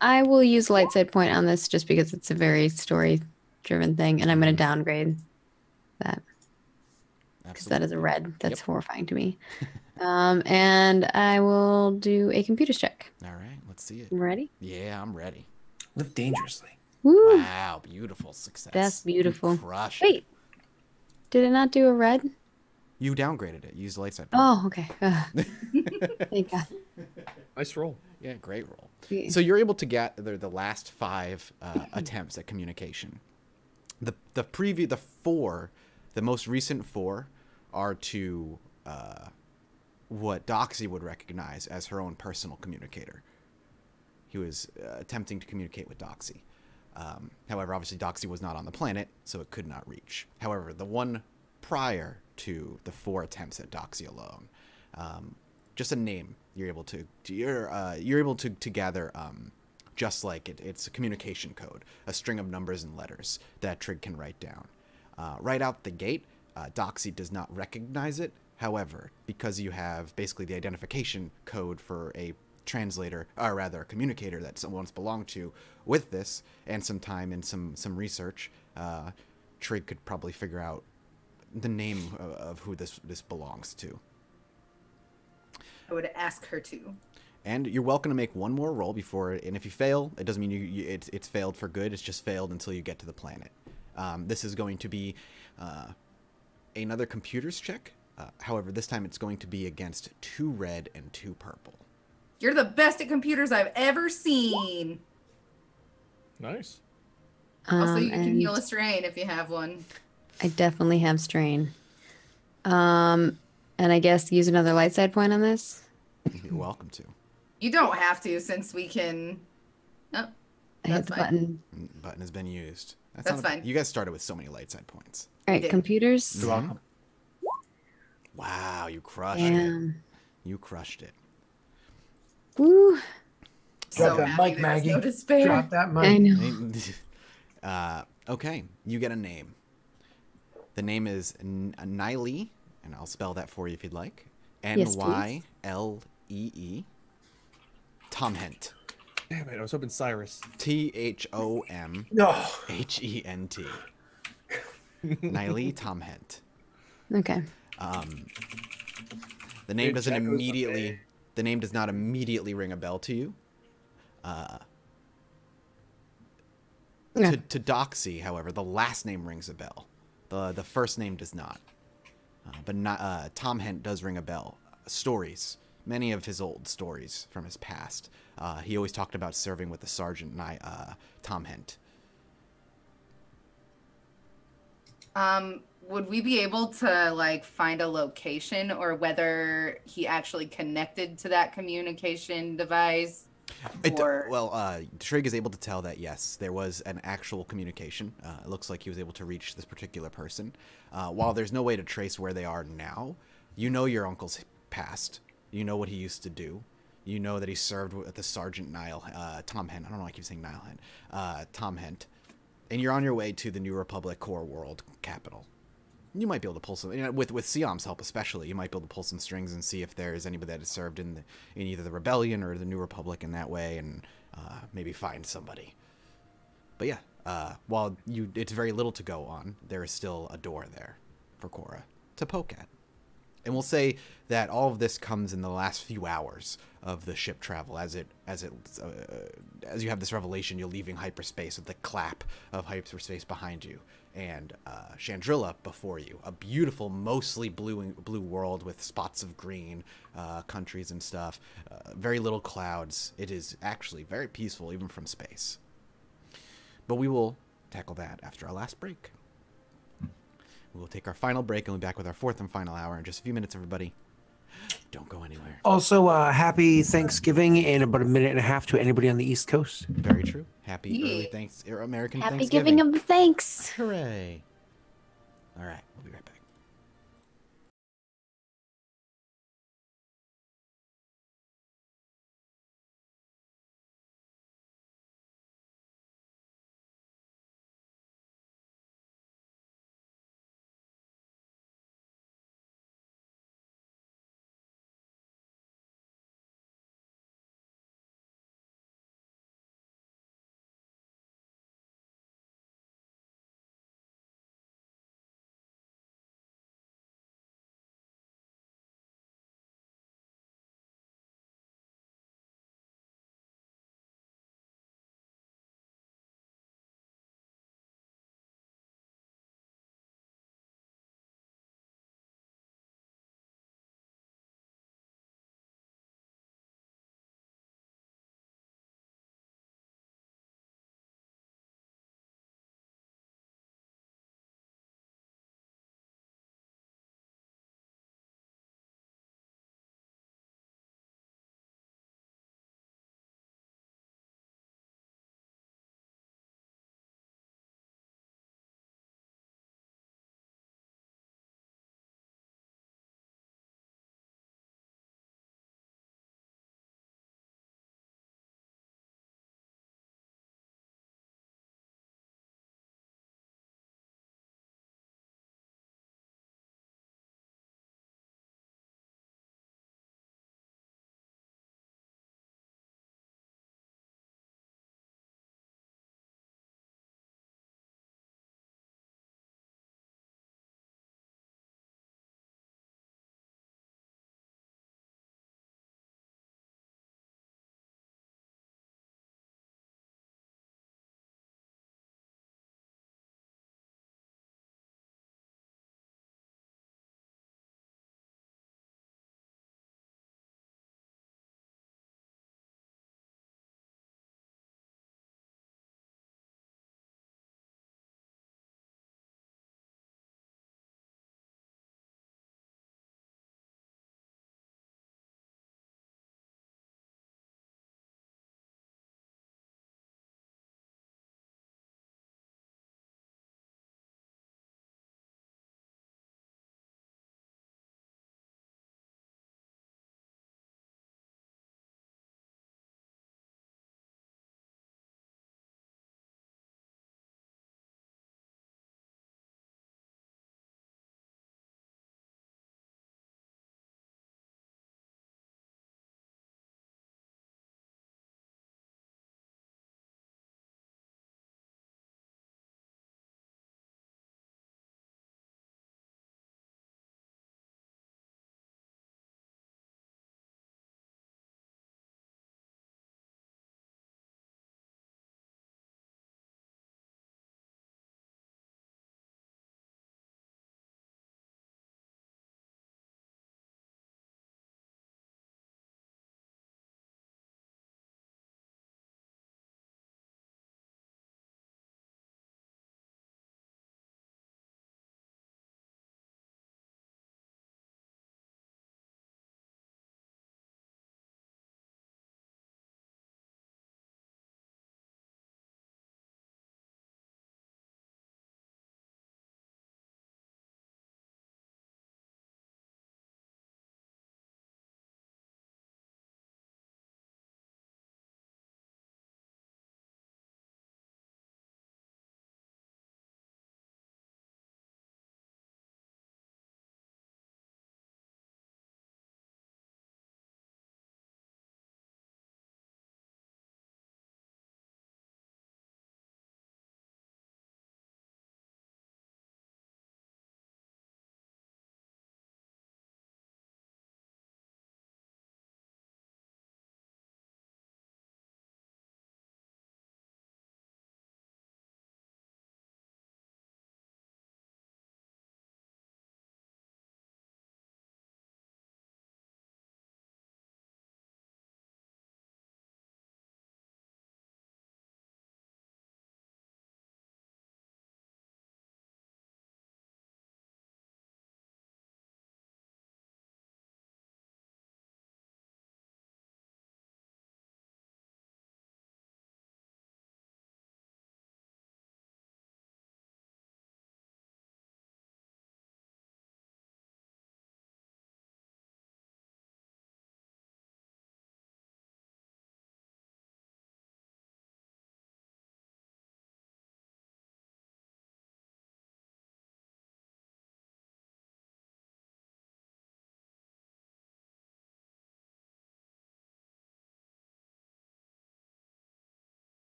I will use light side point on this just because it's a very story-driven thing, and I'm going to downgrade that. Because that is a red. That's horrifying to me. And I will do a computers check. All right, let's see it. Ready? Yeah, I'm ready. Live dangerously. Woo! Wow, beautiful success. That's beautiful. You crushed it. Wait. Did it not do a red? You downgraded it. Use the light side. Oh, okay. Thank God. Nice roll. Yeah, great roll. Yeah. So you're able to gather the last 5 attempts at communication. The most recent 4 are to what Doxy would recognize as her own personal communicator. He was attempting to communicate with Doxy. However, obviously Doxy was not on the planet, so it could not reach. However, the one prior to the 4 attempts at Doxy alone, just a name you're able to gather. Just like it's a communication code, a string of numbers and letters that Trig can write down. Right out the gate, Doxy does not recognize it. However, because you have basically the identification code for a translator, or rather a communicator that someone's belonged to with this, and some time and some research, Trig could probably figure out the name of who this belongs to. I would ask her to. And you're welcome to make one more roll before, and if you fail, it doesn't mean it's failed for good. It's just failed until you get to the planet. This is going to be another computers check. However, this time it's going to be against 2 red and 2 purple. You're the best at computers I've ever seen. Nice. Also, you can and heal a strain if you have one. I definitely have strain. And I guess use another light side point on this. You're welcome to. You don't have to, since we can. Oh, I hit that's the fine. button. Button has been used. That's fine. You guys started with so many light side points. All right, did. computers. You're welcome. Wow, you crushed it. Damn. You crushed it. Woo. Drop So that happy mic, there was Maggie. no despair. Drop that I mic. know. Okay, you get a name. The name is Nylee, and I'll spell that for you if you'd like. Yes, please. Nylee. Tomhent. Damn it, I was hoping Cyrus. Thomhent. No. Nylee Tomhent. Okay. The name Dude, doesn't Jack goes immediately. okay. The name does not immediately ring a bell to you. Yeah. To Doxy, however, the last name rings a bell. The first name does not. But Tomhent does ring a bell. Stories. Many of his old stories from his past. He always talked about serving with the sergeant, Tomhent. Would we be able to like find a location or whether he actually connected to that communication device? Trig is able to tell that, yes, there was an actual communication. It looks like he was able to reach this particular person. While there's no way to trace where they are now, you know your uncle's past. You know what he used to do. You know that he served with the Sergeant Tomhent. I don't know why I keep saying Tomhent. And you're on your way to the New Republic core world capital. You might be able to pull some, with Siam's help especially, you might be able to pull some strings and see if there's anybody that has served in either the Rebellion or the New Republic in that way, and maybe find somebody. But yeah, while it's very little to go on, there is still a door there for Cora to poke at. And we'll say that all of this comes in the last few hours of the ship travel. As you have this revelation, you're leaving hyperspace with the clap of hyperspace behind you, and Chandrilla before you. A beautiful, mostly blue world with spots of green, countries and stuff. Very little clouds. It is actually very peaceful, even from space. But we will tackle that after our last break. We will take our final break and we'll be back with our fourth and final hour in just a few minutes, everybody. Don't go anywhere. Also, happy Thanksgiving in about a minute and a half to anybody on the East Coast. Very true. Happy Yeah. American Happy Thanksgiving. giving of thanks. Hooray. All right, we'll be right back.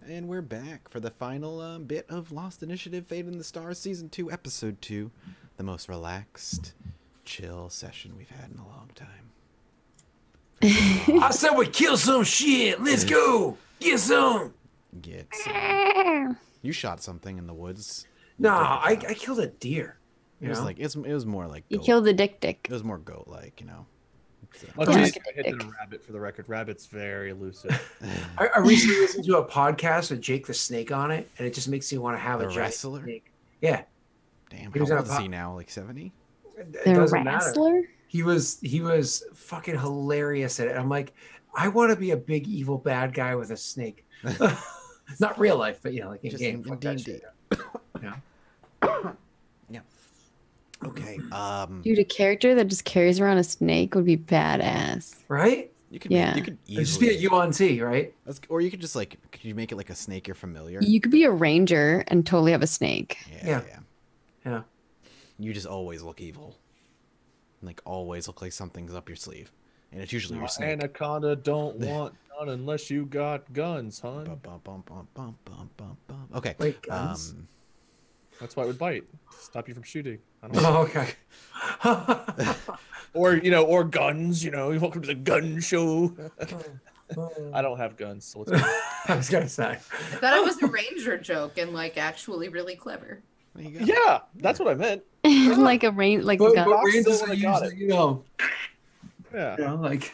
And we're back for the final bit of Lost Initiative Fate in the Stars Season 2, Episode 2. The most relaxed, chill session we've had in a long time. I said we kill some shit. Let's go. Get some. Get some. You shot something in the woods. Nah, I killed a deer. It was like it was more like You goat. killed the dick. It was more goat-like, you know. Much Yeah, easier like to hit than a rabbit, for the record. Rabbit's very elusive. I recently listened to a podcast with Jake the Snake on it, and it just makes me want to have The a giant wrestler? snake. Yeah, Damn, He how was on old a is po- he now? Like 70? it The doesn't matter. wrestler? He was fucking hilarious at it. I'm like, I want to be a big evil bad guy with a snake. Not real life, but you know, like in Just game. in Fuck that D&D. shit. Yeah. Okay. Dude, a character that just carries around a snake would be badass. Right? You could Yeah. you could It'd just be easily a UNT, right? or you could just like could you make it like a snake you're familiar? You could be a ranger and totally have a snake. Yeah. Yeah. Yeah. You just always look evil. Like always look like something's up your sleeve. And it's usually your snake. Anaconda don't want none unless you got guns, Bum, hon. bum, bum, bum, bum, bum, bum, bum. Okay. Wait, guns? That's why it would bite. Stop you from shooting. I don't know. Oh, okay. Or, or guns, welcome to the gun show. I don't have guns, so let's go. I was gonna say. I thought it was a ranger joke and like actually really clever. There you go. Yeah, that's what I meant. Like a rain, like a But gun. Rangers still are got usually, you know, Yeah. like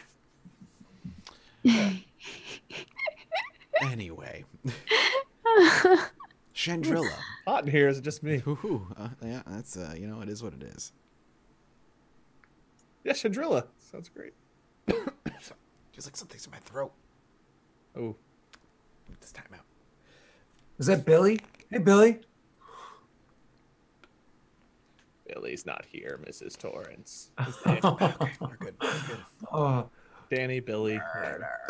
Anyway. Chandrilla. Hot in here, is it just me? Hoo-hoo. Yeah, that's it is what it is. Yeah, Chandrilla. Sounds great. Feels like something's in my throat. Oh, This time out. is that Billy? Hey Billy. Billy's not here, Mrs. Torrance. Okay, we're good. We're good. Oh, Danny, Billy.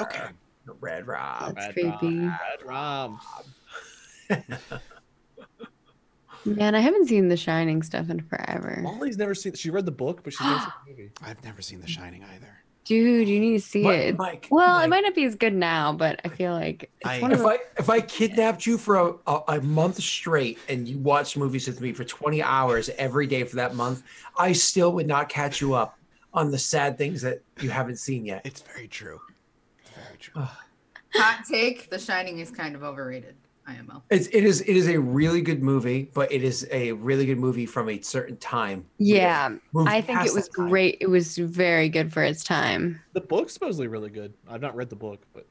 Okay. Red Rob. That's Red creepy. Red Rom. Man, I haven't seen the Shining stuff in forever. Molly's never seen. She read the book, but she's never seen the movie. I've never seen The Shining either. Dude, you need to see it. Mike, Well, Mike, it might not be as good now, but I feel like it's I- one of if I kidnapped you for a month straight and you watched movies with me for 20 hours every day for that month, I still would not catch you up on the sad things that you haven't seen yet. It's very true. It's very true. Hot take: The Shining is kind of overrated. IMO. It is a really good movie, but it is a really good movie from a certain time. Yeah, Moved I think past it was that time. great. It was very good for its time. The book's supposedly really good. I've not read the book, but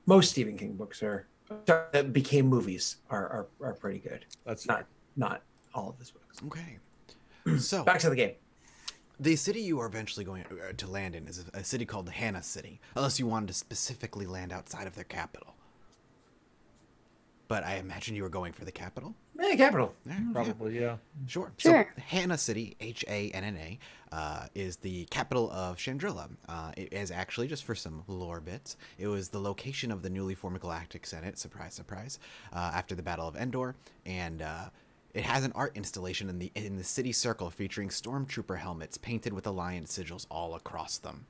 Most Stephen King books that became movies are pretty good. that's Not all of his books. Okay. So, Back to the game. the city you are eventually going to land in is a city called Hannah City, unless you wanted to specifically land outside of their capital. But I imagine you were going for the capital? Yeah, capital. Yeah, probably yeah. Sure. Sure. So Hannah City, Hanna, is the capital of Chandrilla. It is actually, just for some lore bits, it was the location of the newly formed Galactic Senate, surprise, surprise, after the Battle of Endor, and it has an art installation in the city circle featuring stormtrooper helmets painted with Alliance sigils all across them.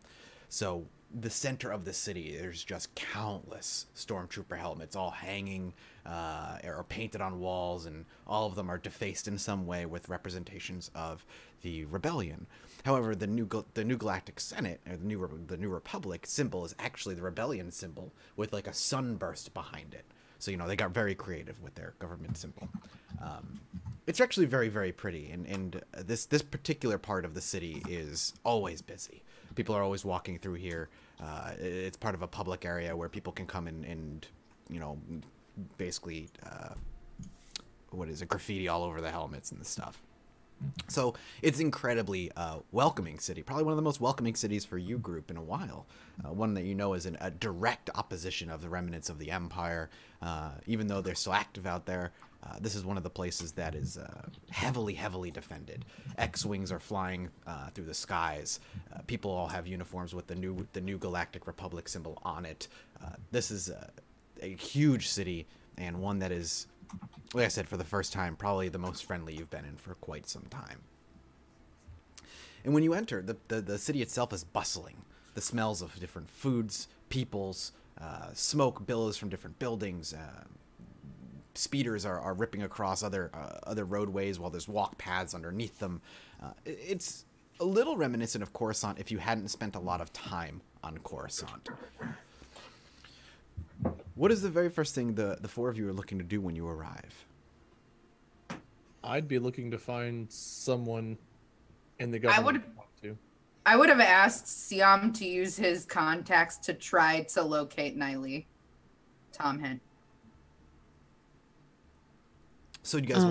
So the center of the city, there's just countless stormtrooper helmets all hanging or painted on walls, and all of them are defaced in some way with representations of the rebellion. However, the new Galactic Senate, or the new Republic symbol, is actually the rebellion symbol with like a sunburst behind it. So they got very creative with their government symbol. It's actually very, very pretty, and this particular part of the city is always busy. People are always walking through here. It's part of a public area where people can come and basically graffiti all over the helmets and the stuff. So it's incredibly welcoming city, probably one of the most welcoming cities for you group in a while. One that is a direct opposition of the remnants of the Empire. Even though they're so active out there, this is one of the places that is heavily, heavily defended. X-wings are flying through the skies. People all have uniforms with the new Galactic Republic symbol on it. This is a huge city, and one that is, like I said, for the first time, probably the most friendly you've been in for quite some time. And when you enter, the city itself is bustling. The smells of different foods, peoples, Smoke billows from different buildings. Speeders are ripping across other roadways while there's walk paths underneath them. It's a little reminiscent of Coruscant if you hadn't spent a lot of time on Coruscant. What is the very first thing the four of you are looking to do when you arrive? I'd be looking to find someone in the government to talk to. I would have asked Siam to use his contacts to try to locate Niley. Tom Hent. So you guys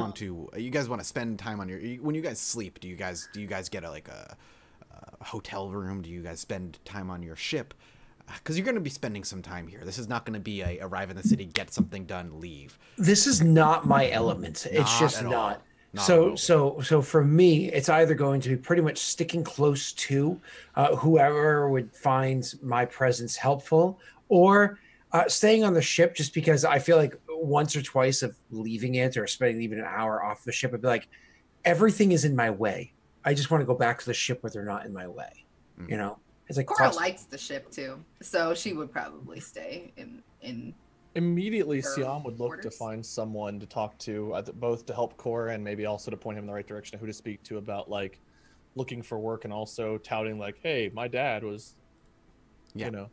want to spend time on when you guys sleep? Do you guys get a hotel room? Do you guys spend time on your ship? Because you're going to be spending some time here. This is not going to be a arrive in the city, get something done, leave. This is not my element. It's just not. So for me, it's either going to be pretty much sticking close to whoever would find my presence helpful, or staying on the ship, just because I feel like once or twice of leaving it or spending even an hour off the ship, I'd be like, everything is in my way. I just want to go back to the ship where they're not in my way. You know, it's like Cora likes the ship too, so she would probably stay in. Immediately, Siam would look to find someone to talk to, both to help Cora and maybe also to point him in the right direction of who to speak to about like looking for work and also touting like, hey, my dad was, you know.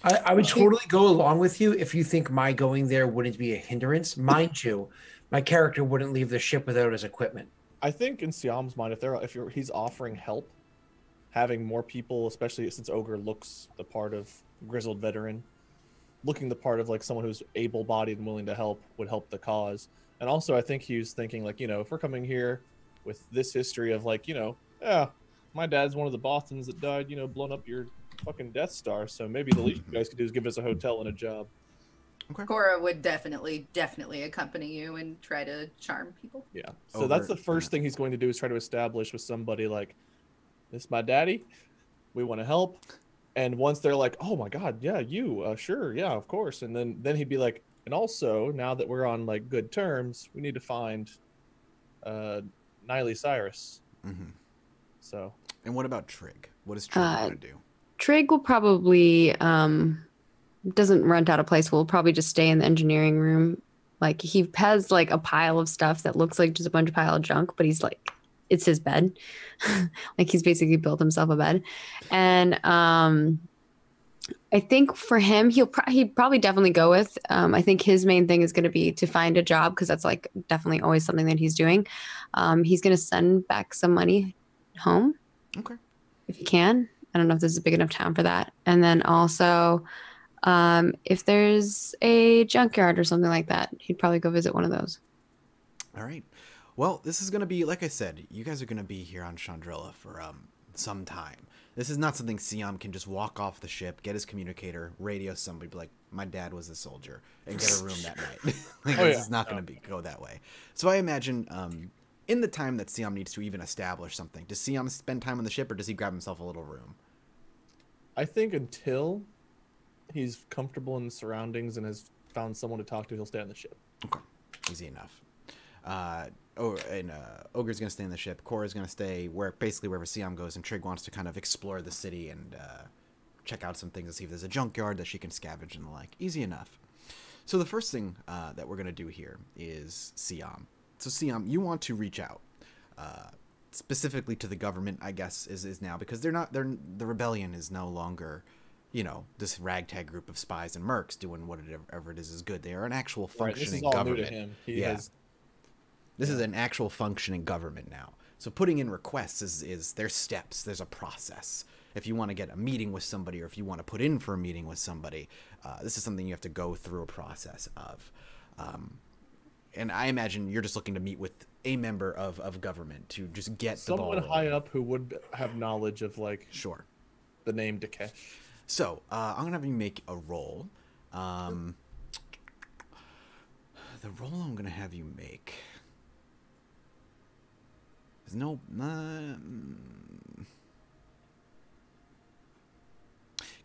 I would totally go along with you if you think my going there wouldn't be a hindrance. Mind you, my character wouldn't leave the ship without his equipment. I think in Siam's mind, he's offering help, having more people, especially since Ogre looks the part of grizzled veteran, looking the part of like someone who's able-bodied and willing to help would help the cause. And also, I think he was thinking like, if we're coming here with this history of like, yeah, my dad's one of the Bothans that died, blowing up your fucking Death Star. So maybe the least you guys could do is give us a hotel and a job. Okay. Cora would definitely accompany you and try to charm people. Yeah. So that's the first thing he's going to do is try to establish with somebody like, this is my daddy. We want to help. And once they're like, oh my God, yeah, you, sure, yeah, of course. And then he'd be like, and also now that we're on like good terms, we need to find Niley Cyrus. Mm-hmm. So. And what about Trig? What does Trig want to do? Trig will probably doesn't rent out a place. Will probably just stay in the engineering room. Like he has like a pile of stuff that looks like just a bunch of pile of junk, but he's like, it's his bed. Like he's basically built himself a bed. And I think for him, he'd probably definitely go with, I think his main thing is going to be to find a job, because that's like definitely always something that he's doing. He's going to send back some money home. Okay. If he can. I don't know if this is a big enough town for that. And then also, if there's a junkyard or something like that, he'd probably go visit one of those. All right. Well, this is going to be, like I said, you guys are going to be here on Chandrilla for some time. This is not something Siam can just walk off the ship, get his communicator, radio somebody, be like, my dad was a soldier, and get a room that night. This is not going to go that way. So I imagine in the time that Siam needs to even establish something, does Siam spend time on the ship, or does he grab himself a little room? I think until he's comfortable in the surroundings and has found someone to talk to, he'll stay on the ship. Okay. Easy enough. Ogre's going to stay in the ship. Cora's going to stay basically wherever Siam goes, and Trig wants to kind of explore the city and check out some things to see if there's a junkyard that she can scavenge and the like. Easy enough. So the first thing that we're going to do here is Siam. So Siam, you want to reach out specifically to the government, I guess, is now, because the rebellion is no longer, this ragtag group of spies and mercs doing whatever it is good. They are an actual functioning government. This is all new to him. This is an actual functioning government now. So putting in requests is there's steps. There's a process. If you want to get a meeting with somebody, or if you want to put in for a meeting with somebody, this is something you have to go through a process of. And I imagine you're just looking to meet with a member of government to just get someone the ball high up who would have knowledge of the name Dakesh. So I'm gonna have you make a roll. The roll I'm gonna have you make. There's no.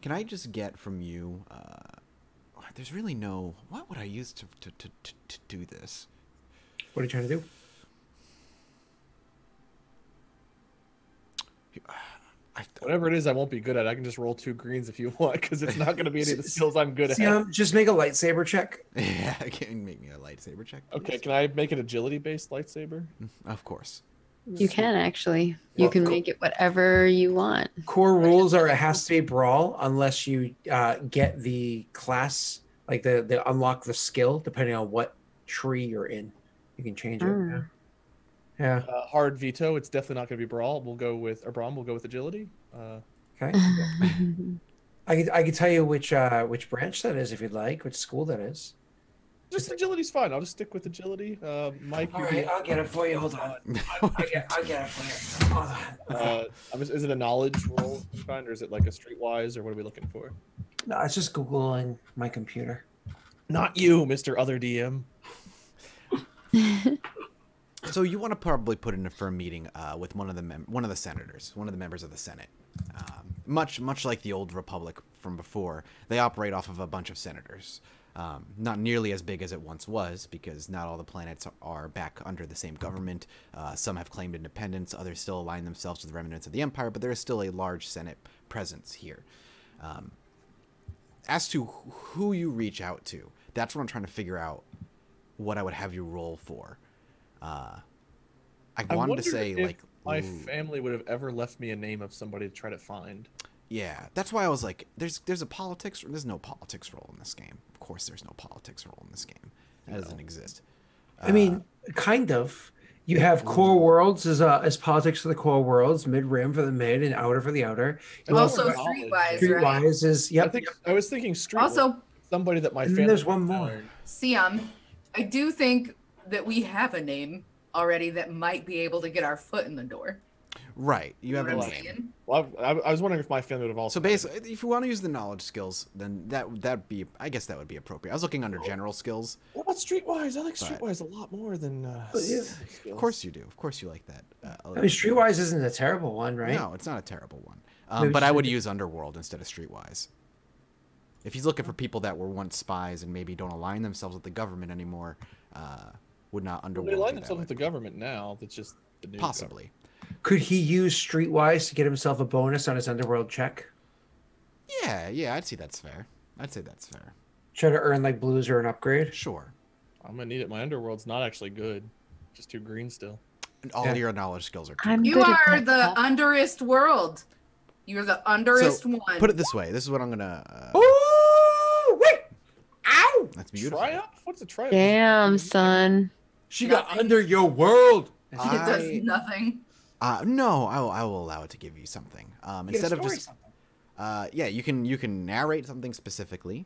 Can I just get from you? There's really no. What would I use to do this? What are you trying to do? Whatever it is, I won't be good at. I can just roll 2 greens if you want, because it's not going to be any of the skills I'm good at. Just make a lightsaber check. Yeah, can make me a lightsaber check. Okay, please? can I make an agility-based lightsaber? Of course. You can actually. You can make it whatever you want. Core rules are it has to be brawl unless you get the class, like the unlock the skill, depending on what tree you're in. You can change it. Yeah. Hard veto. It's definitely not going to be brawl. We'll go with agility. Okay. I can tell you which branch that is if you'd like, which school that is. Just agility's fine. I'll just stick with agility. Mike, All right, I'll get it for you. Hold on. I'll get it for you. Hold on. Is it a knowledge roll kind, or is it like a streetwise, or what are we looking for? No, it's just Googling my computer. Not you, Mr. Other DM. So you want to probably put in a firm meeting with one of the senators, one of the members of the Senate. Much like the old Republic from before, they operate off of a bunch of senators. Not nearly as big as it once was, because not all the planets are back under the same government. Some have claimed independence, others still align themselves with the remnants of the Empire, but there is still a large Senate presence here. As to who you reach out to, that's what I'm trying to figure out what I would have you roll for. I wanted to say, if like... my family would have ever left me a name of somebody to try to find. Yeah, that's why I was like, there's no politics role in this game. Of course there's no politics role in this game. That doesn't exist. I mean, kind of. You have core worlds as politics for the core worlds, mid rim for the mid, and outer for the outer. And Also, knowledge. streetwise, right? Streetwise is I was thinking street. Also, somebody that my and then family. there's one more. Siam, I do think that we have a name already that might be able to get our foot in the door. Right, you have a What I'm name. saying? Well, I was wondering if my family would have also. So basically, if you want to use the knowledge skills, then I guess that would be appropriate. I was looking under general skills. What about streetwise? I like But- streetwise a lot more than. yeah. Of course you do. Of course you like that. I mean, Streetwise isn't a terrible one, right? No, it's not a terrible one. Maybe But I just would make it- use Underworld instead of Streetwise. If he's looking for people that were once spies and maybe don't align themselves with the government anymore, would not Underworld They be align that themselves way? with the government now. That's just the new Possibly. Could he use Streetwise to get himself a bonus on his Underworld check? Yeah, I'd say that's fair. Try to earn like blues or an upgrade? Sure. I'm gonna need it. My underworld's not actually good. Just 2 green still. And all Yeah. your knowledge skills are good. I'm You good at are that the stuff. underest world. You're the underest one. Put it this way. This is what I'm gonna. Ooh, wait! Ow! That's beautiful. Triumph? What's a triumph? Damn, son. She got under your world. It does I- nothing. No, I will allow it to give you something. Instead of just, yeah, you can narrate something specifically,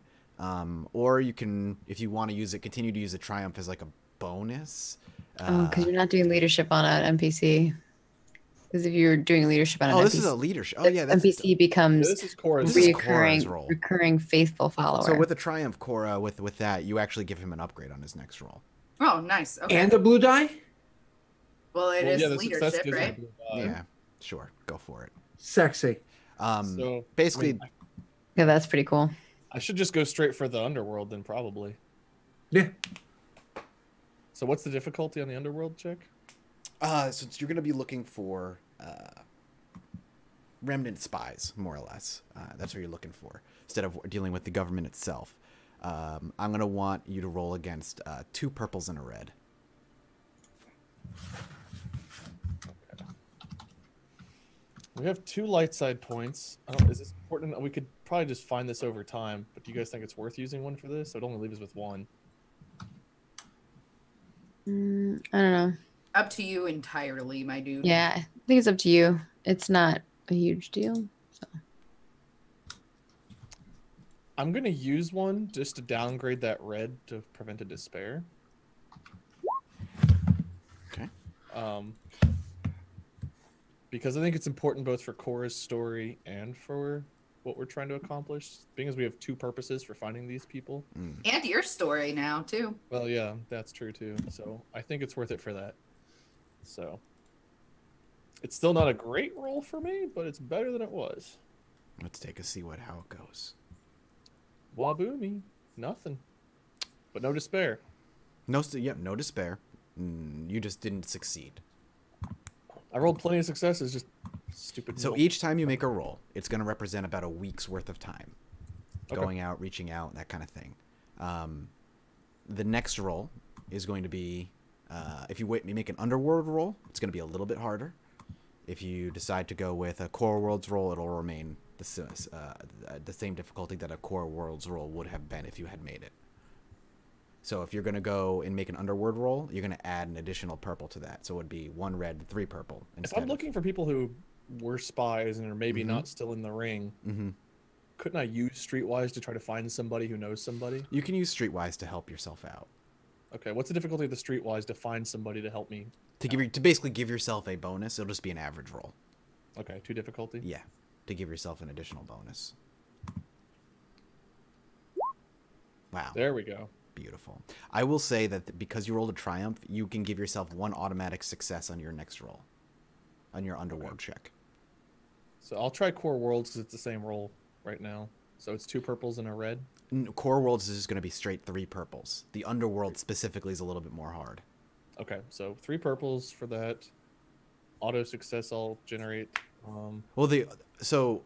or you can, if you want to use it, continue to use the triumph as like a bonus. Oh, because you're not doing leadership on an NPC. Because if you're doing leadership on an NPC, this is a leadership. Oh yeah, that's NPC becomes This is Cora's. This is recurring, Cora's role. recurring faithful follower. So with the triumph, Cora, with that, you actually give him an upgrade on his next roll. Oh, nice. Okay. And a blue die? well, it Well, is yeah, the success leadership, gives right? you, Yeah, sure, go for it. Sexy. So Basically, I mean, Yeah, that's pretty cool. I should just go straight for the underworld then, probably. Yeah. So what's the difficulty on the underworld check? so you're going to be looking for remnant spies, more or less. That's what you're looking for, instead of dealing with the government itself. I'm going to want you to roll against 2 purples and a red. We have 2 light side points. Is this important? We could probably just find this over time, but do you guys think it's worth using one for this? So it only leaves us with 1. I don't know. Up to you entirely, my dude. Yeah, I think it's up to you. It's not a huge deal. So. I'm going to use one just to downgrade that red to prevent a despair. Okay. Because I think it's important both for Cora's story and for what we're trying to accomplish. Being as we have 2 purposes for finding these people. And your story now, too. Well, yeah, that's true too. So I think it's worth it for that. So it's still not a great roll for me, but it's better than it was. Let's take a see how it goes. Waboomy, nothing, but no despair. No despair. You just didn't succeed. I rolled plenty of successes, just Stupid. So milk. each time you make a roll, it's going to represent about a week's worth of time. Okay. Going out, reaching out, that kind of thing. The next roll is going to be, if you make an underworld roll, it's going to be a little bit harder. If you decide to go with a core worlds roll, it'll remain the same difficulty that a core worlds roll would have been if you had made it. So if you're going to go and make an underworld roll, you're going to add an additional purple to that. So it would be 1 red, 3 purple. If I'm looking for people who were spies and are maybe Mhm. not still in the ring, Mm-hmm. couldn't I use Streetwise to try to find somebody who knows somebody? You can use Streetwise to help yourself out. Okay, what's the difficulty of the Streetwise to find somebody to help me? To basically give yourself a bonus, it'll just be an average roll. Okay, 2 difficulty. Yeah, to give yourself an additional bonus. Wow, There we go. beautiful. I will say that because you rolled a triumph, you can give yourself 1 automatic success on your next roll, on your underworld check. So I'll try Core Worlds because it's the same roll right now. So it's 2 purples and a red. Core Worlds is just going to be straight 3 purples. The underworld specifically is a little bit more hard. Okay, so 3 purples for that. Auto success I'll generate. Well, so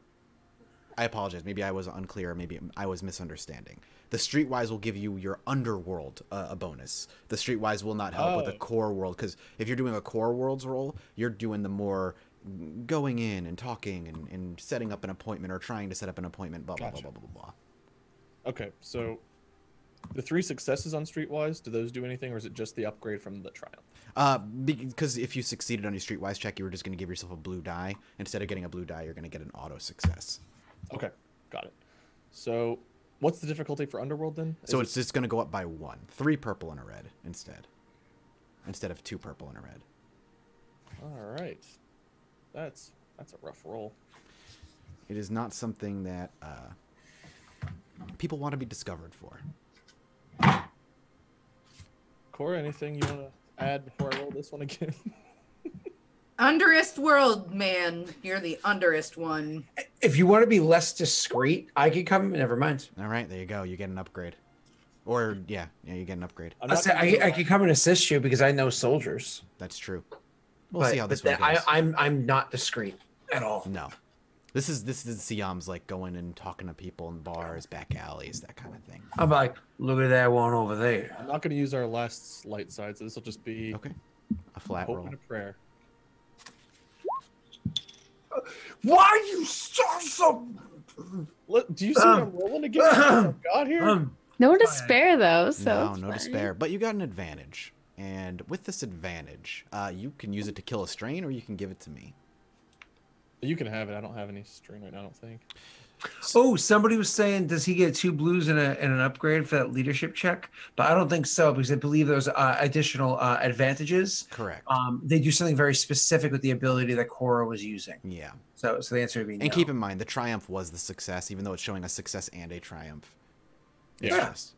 I apologize. Maybe I was unclear. Maybe I was misunderstanding. The Streetwise will give you your underworld a bonus. The Streetwise will not help with a Oh. core world, because if you're doing a core worlds roll, you're doing the more going in and talking and setting up an appointment or trying to set up an appointment. Blah blah Gotcha. blah blah blah blah. Okay, so the 3 successes on Streetwise, do those do anything, or is it just the upgrade from the Triumph? Because if you succeeded on your Streetwise check, you were just going to give yourself a blue die. Instead of getting a blue die, you're going to get an auto success. Okay, got it. So what's the difficulty for Underworld then? So Is it's just going to go up by 1. 3 purple and a red instead of 2 purple and a red. All right. That's a rough roll. It is not something that people want to be discovered for. Cora, anything you want to add before I roll this one again? Underest world, man. You're the underest one. If you want to be less discreet, I could come. Never mind. All right, there you go. You get an upgrade. Or, yeah, you get an upgrade. I'm I not said gonna do I that. could come and assist you because I know soldiers. That's true. We'll see how this one but goes. I'm not discreet at all. No. This is Siam's like going and talking to people in bars, back alleys, that kind of thing. I'm like, look at that one over there. I'm not going to use our last light side, so this will just be Okay. A flat hope roll. and a prayer. Why are you so? Look, do you see what I'm rolling again? Oh, God, here. No despair though, so No despair. But you got an advantage. And with this advantage, you can use it to kill a strain, or you can give it to me. You can have it. I don't have any string right now, I don't think. Oh, somebody was saying, does he get 2 blues and an upgrade for that leadership check? But I don't think so because I believe those additional advantages. Correct. They do something very specific with the ability that Cora was using. Yeah. So the answer would be no. And keep in mind, the triumph was the success, even though it's showing a success and a triumph. It's Yeah. just,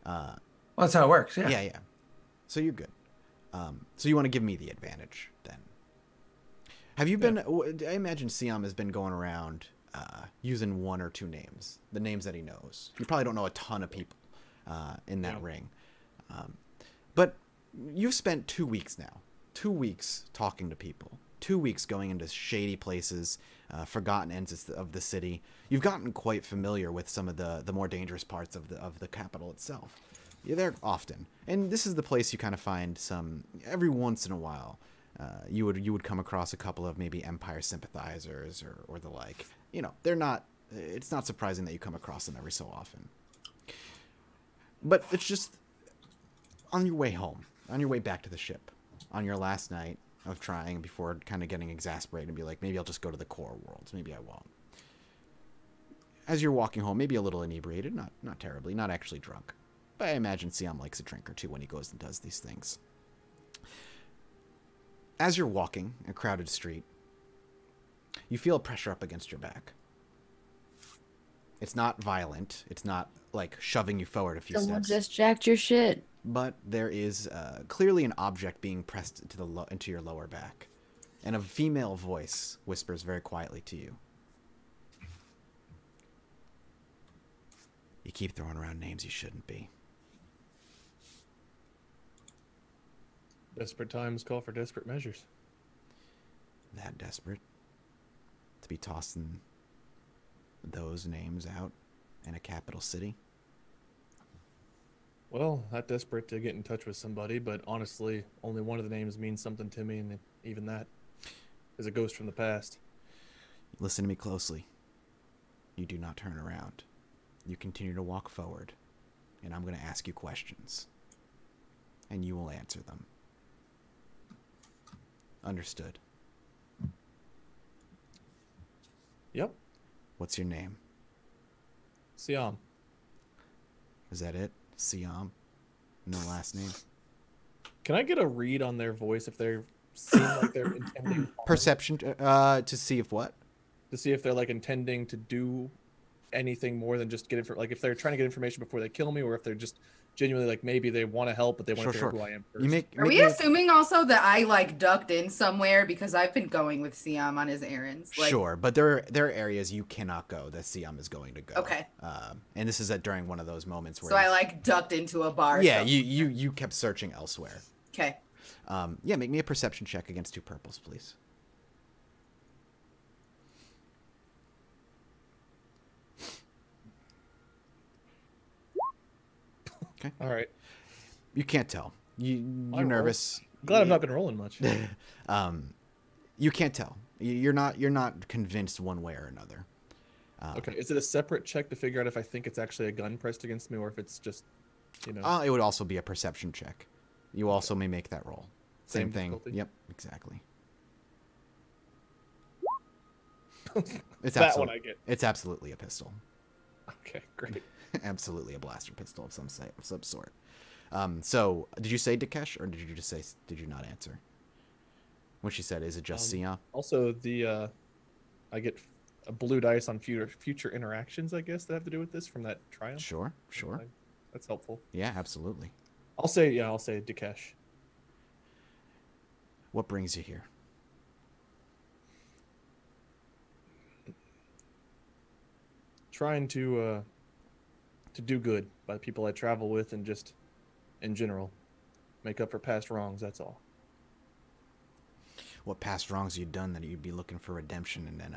Well, that's how it works. Yeah. yeah. So you're good. So you want to give me the advantage then? Have you been? I imagine Siam has been going around using 1 or 2 names, the names that he knows. You probably don't know a ton of people in that Yeah. ring, but you've spent 2 weeks now. 2 weeks talking to people. 2 weeks going into shady places, forgotten ends of the city. You've gotten quite familiar with some of the more dangerous parts of the capital itself. You're there often, and this is the place you kind of find some every once in a while. You would come across a couple of maybe Empire sympathizers or the like. You know, they're not. It's not surprising that you come across them every so often. But it's just on your way home, on your way back to the ship, on your last night of trying before kind of getting exasperated and be like, maybe I'll just go to the core worlds. Maybe I won't. As you're walking home, maybe a little inebriated, not terribly, not actually drunk. But I imagine Siam likes a drink or 2 when he goes and does these things. As you're walking a crowded street, you feel pressure up against your back. It's not violent. It's not like shoving you forward a few someone steps. just jacked your shit. But there is clearly an object being pressed into your lower back. And a female voice whispers very quietly to you. You keep throwing around names you shouldn't be. Desperate times call for desperate measures. That desperate? to be tossing those names out in a capital city? Well, not desperate to get in touch with somebody, but honestly, only one of the names means something to me, and even that is a ghost from the past. Listen to me closely. You do not turn around. You continue to walk forward, and I'm going to ask you questions, and you will answer them. Understood. Yep. What's your name? Siam. Is that it? Siam? No last name? Can I get a read on their voice if they seem like they're intending harm? Perception to see if what? To see if they're like intending to do anything more than just get it, like if they're trying to get information before they kill me, or if they're just genuinely like maybe they want to help but they want to figure out who I am first. Are we assuming also that I like ducked in somewhere because I've been going with Siam on his errands? Like, sure, but there are areas you cannot go that Siam is going to go. Okay. And this is during one of those moments where so I like ducked into a bar. Yeah, you kept searching elsewhere. Okay. Yeah, make me a perception check against 2 purples, please. Okay. All right. You can't tell. You're nervous. Glad I've not been rolling much. You can't tell. You're not convinced one way or another. Okay. Is it a separate check to figure out if I think it's actually a gun pressed against me or if it's just, you know? It would also be a perception check. You also may make that roll. Same thing. Difficulty? Yep, exactly. It's that one I get. It's absolutely a pistol. Okay, great. Absolutely a blaster pistol of some sort. So, did you say Dakesh, or did you not answer? When she said, "Is it just Siam?" Also, I get a blue dice on future interactions, I guess, that have to do with this from that triumph. Sure. That's helpful. Yeah, absolutely. I'll say Dakesh. What brings you here? Trying to do good by the people I travel with and just in general make up for past wrongs. That's all. What past wrongs have you done that you'd be looking for redemption in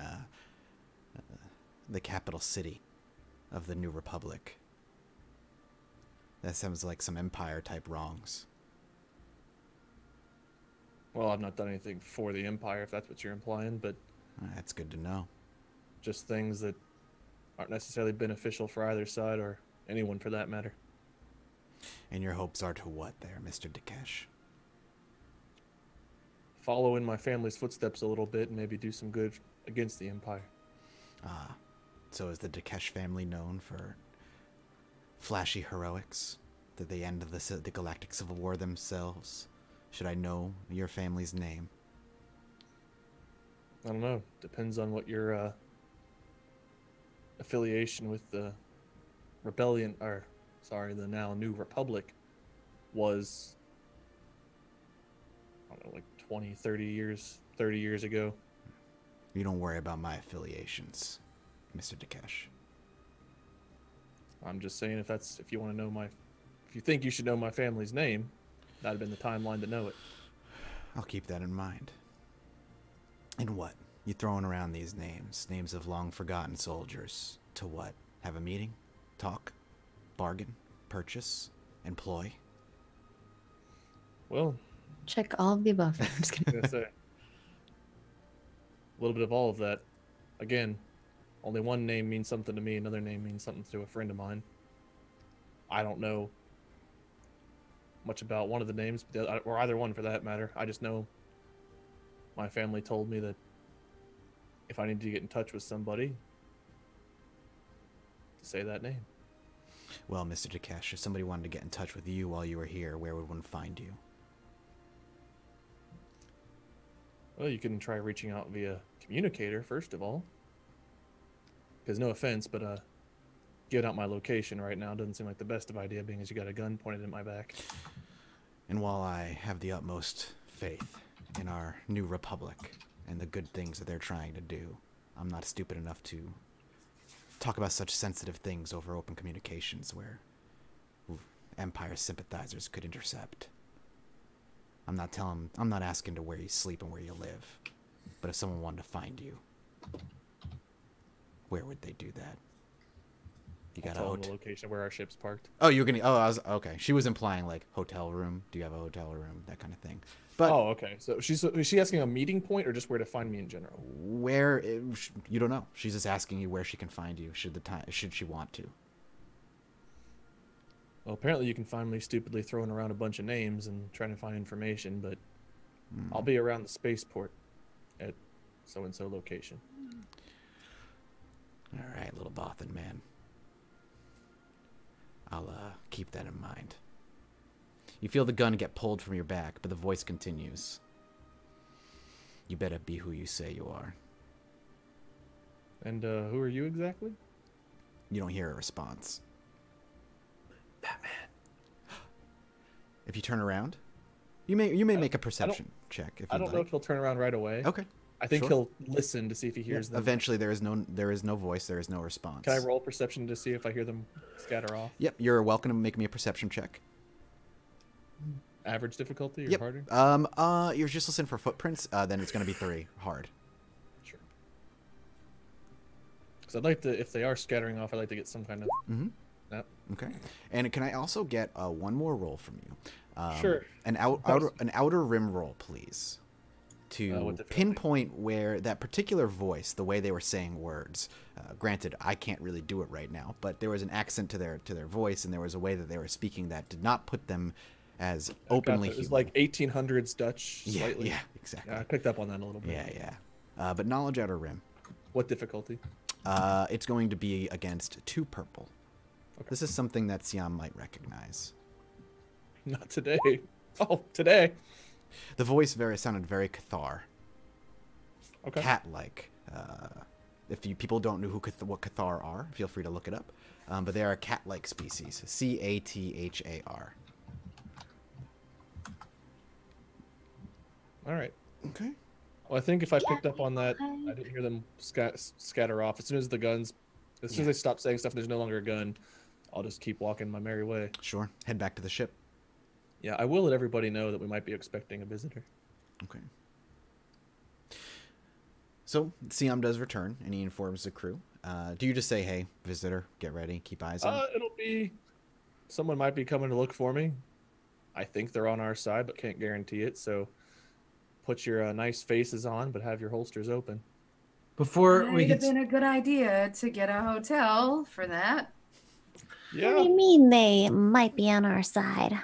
the capital city of the New Republic? That sounds like some Empire type wrongs. Well, I've not done anything for the Empire, if that's what you're implying, but That's good to know. just things that aren't necessarily beneficial for either side or anyone for that matter. And your hopes are to what there, Mr. Dakesh? Follow in my family's footsteps a little bit and maybe do some good against the Empire. Ah, so is the Dakesh family known for flashy heroics? Did they end the Galactic Civil War themselves? Should I know your family's name? I don't know. Depends on what your affiliation with the rebellion, the now New Republic was, I don't know, like 20, 30 years ago. You don't worry about my affiliations, Mr. Dakesh. I'm just saying if you want to know if you think you should know my family's name, that'd have been the timeline to know it. I'll keep that in mind. And what? You throwing around these names of long-forgotten soldiers. To what? Have a meeting? Talk? Bargain? Purchase? Employ? Well, Check all of the above. I'm just kidding. I'm gonna say a little bit of all of that. Again, only one name means something to me, another name means something to a friend of mine. I don't know much about one of the names, or either one for that matter. I just know my family told me that if I needed to get in touch with somebody, to say that name. Well, Mr. Dakesh, if somebody wanted to get in touch with you while you were here, where would one find you? Well, you can try reaching out via communicator, first of all. Because no offense, but giving out my location right now doesn't seem like the best of idea, being as you got a gun pointed at my back. And while I have the utmost faith in our new republic and the good things that they're trying to do, I'm not stupid enough to talk about such sensitive things over open communications where Empire sympathizers could intercept. I'm not asking to where you sleep and where you live, but if someone wanted to find you, Where would they do that? You I'll got a tell them the hotel. location where our ship's parked. Oh, you're gonna. Oh, I was okay. She was implying like hotel room. Do you have a hotel room? That kind of thing. But Oh, okay. So is she asking a meeting point or just where to find me in general? where you don't know. She's just asking you where she can find you. Should she want to? Well, apparently you can find me stupidly throwing around a bunch of names and trying to find information, but I'll be around the spaceport at so and so location. All right, little Bothan man. I'll keep that in mind. You feel the gun get pulled from your back, but the voice continues. You better be who you say you are. And who are you exactly? You don't hear a response. Batman. If you turn around, you may make a perception check if I you'd don't know like. if he'll turn around right away. Okay. I think sure. he'll listen to see if he hears them. Eventually, there is no voice. There is no response. Can I roll perception to see if I hear them scatter off? Yep. You're welcome to make me a perception check. Average difficulty or Yep. harder? You're just listening for footprints. Then it's going to be 3 hard. Sure. Because I'd like to, if they are scattering off, I'd like to get some kind of. Mm-hmm. Yep. Okay. And can I also get one more roll from you? Sure. An outer rim roll, please. To what difficulty? pinpoint where that particular voice, the way they were saying words. Granted, I can't really do it right now, but there was an accent to their voice, and there was a way that they were speaking that did not put them as openly It was human. like 1800s Dutch, yeah, slightly. yeah, exactly. Yeah, I picked up on that a little bit. Yeah. But knowledge outer rim. What difficulty? It's going to be against 2 purple. Okay. This is something that Siam might recognize. Not today. Oh, today. The voice sounded very Cathar, Okay. cat-like. If you people don't know what Cathar are, feel free to look it up. But they are a cat-like species. Cathar. All right. Okay. Well, I think if I picked up on that, I didn't hear them scatter off. As soon as they stop saying stuff and there's no longer a gun, I'll just keep walking my merry way. Sure. Head back to the ship. Yeah, I will let everybody know that we might be expecting a visitor. Okay. So Siam does return, and he informs the crew. Do you just say, "Hey, visitor, get ready, keep eyes on"? It'll be someone might be coming to look for me. I think they're on our side, but can't guarantee it. So put your nice faces on, but have your holsters open. Before It we would have get been a good idea to get a hotel for that. What do Yeah. you mean they might be on our side?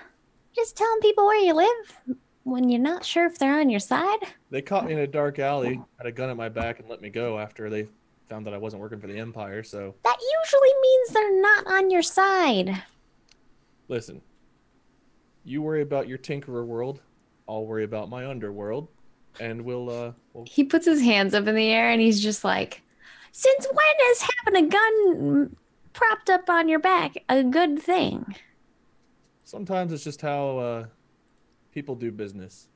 Just telling people where you live when you're not sure if they're on your side? They caught me in a dark alley, had a gun at my back, and let me go after they found that I wasn't working for the Empire. So That usually means they're not on your side. listen, you worry about your Tinkerer world. I'll worry about my underworld, and we'll He puts his hands up in the air and he's just like, since when is having a gun propped up on your back a good thing? sometimes it's just how people do business.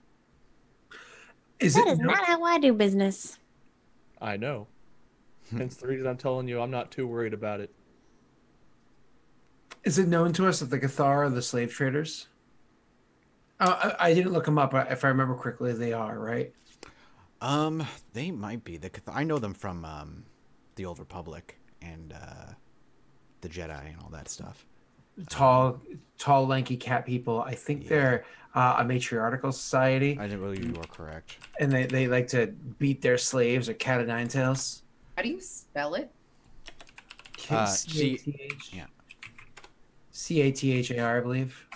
Is That it is not how I do business. I know. Hence the reason I'm telling you I'm not too worried about it. is it known to us that the Cathar are the slave traders? I didn't look them up. But if I remember correctly, they are, right? They might be. I know them from the Old Republic and the Jedi and all that stuff. Tall, lanky cat people. I think they're a matriarchal society, I didn't really. You are correct. and they like to beat their slaves or cat o' nine tails. How do you spell it? C-A-T-H. yeah. C-A-T-H-A-R, I believe.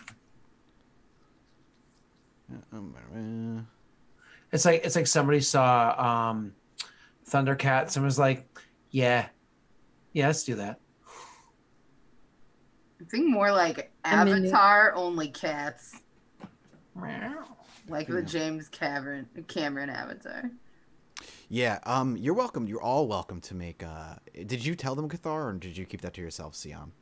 It's like somebody saw Thundercats and was like, yeah, let's do that. I think more like I'm in it. Avatar, only cats. Like the James Cameron Avatar. Yeah. You're welcome. You're all welcome to make. Did you tell them Cathar, or did you keep that to yourself, Siam?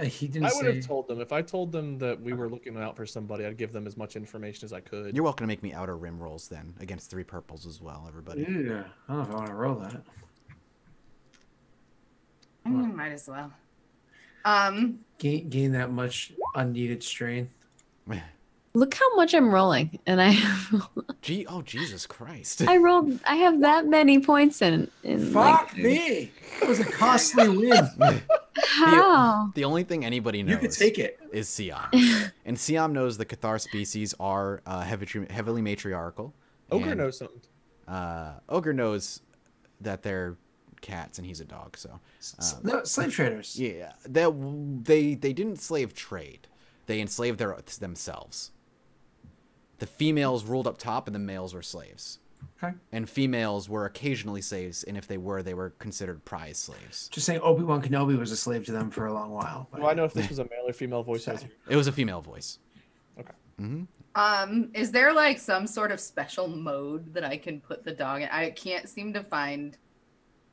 He didn't I would say. have told them. If I told them that we were looking out for somebody, I'd give them as much information as I could. You're welcome to make me outer rim rolls then against 3 purples as well, everybody. Yeah, I don't know if I want to roll that. Might as well. Gain that much unneeded strain. Look how much I'm rolling, and Oh, Jesus Christ. I rolled. I have that many points in. Fuck me! That was a costly win. How? The only thing anybody knows You could take it. is Siam. And Siam knows the Cathar species are heavily matriarchal. Ogre and, knows something. Ogre knows that they're cats and he's a dog, so... No, slave traders. Yeah, they didn't slave trade. They enslaved themselves. The females ruled up top and the males were slaves. Okay. And females were occasionally slaves, and if they were considered prize slaves. Just saying, Obi-Wan Kenobi was a slave to them for a long while. Do I know if this was a male or female voice? It was a female voice. Okay. Mm-hmm. Is there like some sort of special mode that I can put the dog in? I can't seem to find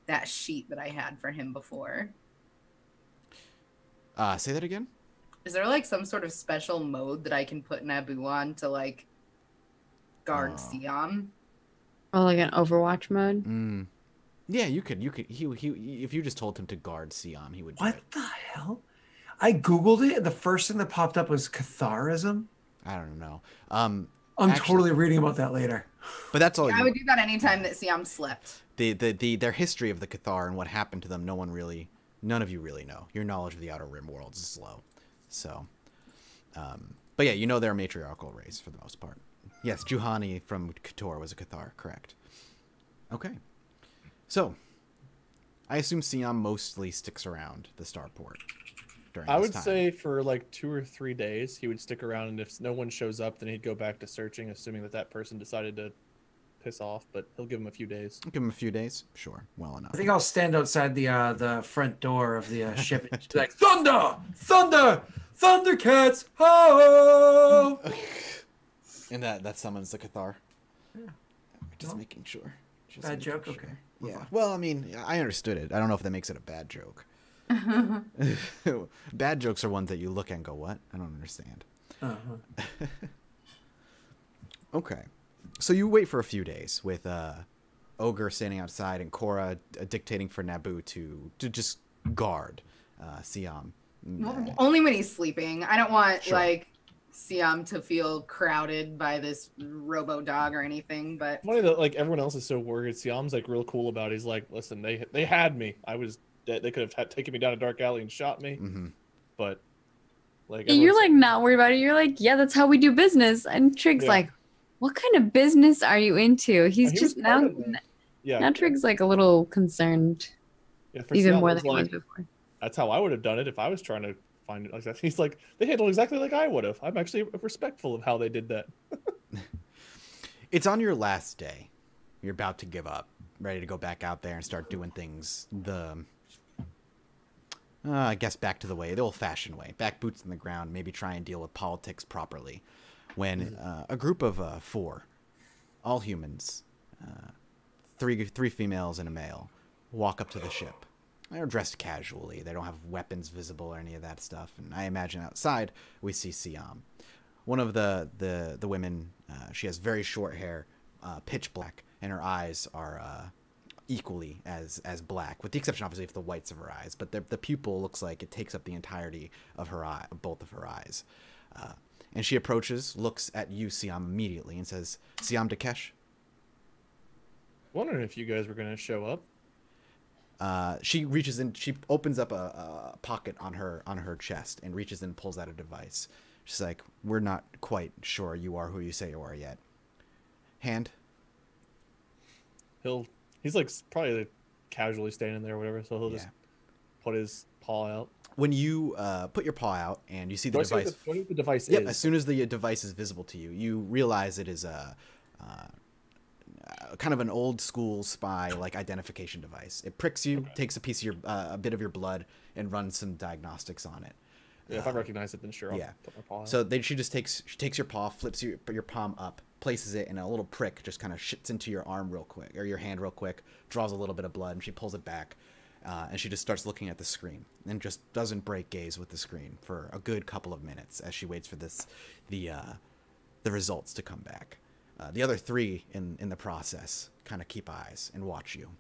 that sheet that I had for him before. Say that again? Is there like some sort of special mode that I can put Naboo on to like guard Siam? Oh, like an Overwatch mode. Yeah, you could. He if you just told him to guard Siam, he would. Do What it. the hell? I googled it, and the first thing that popped up was Catharism. I don't know. I'm Actually- totally reading about that later. But that's all. I would do that anytime that Siam slept. Their history of the Cathar and what happened to them, none of you really know. Your knowledge of the Outer Rim worlds is low. So, but yeah, you know they're a matriarchal race for the most part. Yes, Juhani from Kator was a Cathar, correct. Okay. So, I assume Siam mostly sticks around the starport during I this would time. say for like 2 or 3 days, he would stick around, and if no one shows up, then he'd go back to searching, assuming that person decided to piss off, but he'll give him a few days. Give him a few days. Sure, well enough. I think I'll stand outside the front door of the ship and just be like, Thunder! Thunder! Thundercats! Ho! And that summons the Cathar. Just making sure. Bad joke? Okay. Yeah. Well, I mean, I understood it. I don't know if that makes it a bad joke. Bad jokes are ones that you look and go, what? I don't understand. Okay. So you wait for a few days with Ogre standing outside and Korra dictating for Naboo to just guard Siam. Only when he's sleeping. I don't want Sure. like Siam to feel crowded by this robo dog or anything, but Funny that like everyone else is so worried. Siam's like real cool about it. He's like, listen, they had me. I was dead. They could have taken me down a dark alley and shot me. Mm-hmm. But like You're everyone's like not worried about it. You're like, yeah, that's how we do business. And Trig's Yeah. like, what kind of business are you into? He's He was just part now. of that. yeah, Now Trig's like a little concerned, yeah, for even Siam, more it than was he was like, before. that's how I would have done it if I was trying to find it like that. He's like, they handled exactly like I would have. I'm actually respectful of how they did that. It's on your last day. You're about to give up, ready to go back out there and start doing things I guess back to the old-fashioned way. Back boots in the ground, maybe try and deal with politics properly. When a group of 4, all humans, 3 females and a male, walk up to the ship. They're dressed casually. They don't have weapons visible or any of that stuff. And I imagine outside we see Siam. One of the women, she has very short hair, pitch black, and her eyes are equally as black, with the exception obviously of the whites of her eyes. But the pupil looks like it takes up the entirety of her eye, both of her eyes. And she approaches, looks at you, Siam, immediately, and says, "Siam Dakesh." Wondering if you guys were gonna show up. She reaches in. She opens up a pocket on her chest and reaches in and pulls out a device. She's like, "We're not quite sure you are who you say you are yet." Hand. He's like probably like casually standing there or whatever, so he'll just put his paw out. When you put your paw out and you see the Do I see device, what the device yep, is? as soon as the device is visible to you, you realize it is kind of an old school spy like identification device. It pricks you, takes a piece of your a bit of your blood, and runs some diagnostics on it. Yeah, if I recognize it, then sure, I'll Yeah. put my paw out. So then she takes your paw, flips your palm up, places it, and a little prick just kind of shits into your arm real quick, or your hand real quick, draws a little bit of blood, and she pulls it back, and she just starts looking at the screen, and just doesn't break gaze with the screen for a good couple of minutes as she waits for the results to come back. The other 3 in the process kind of keep eyes and watch you.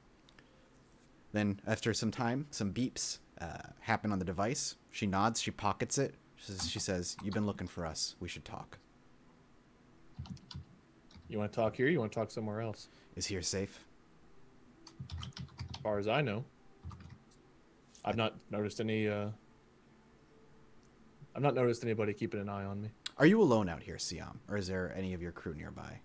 Then after some time, some beeps happen on the device. She nods, she pockets it. She says, "You've been looking for us. We should talk." You want to talk here? You want to talk somewhere else? Is here safe? As far as I know, I've not noticed any. I've not noticed anybody keeping an eye on me. Are you alone out here, Siam, or is there any of your crew nearby?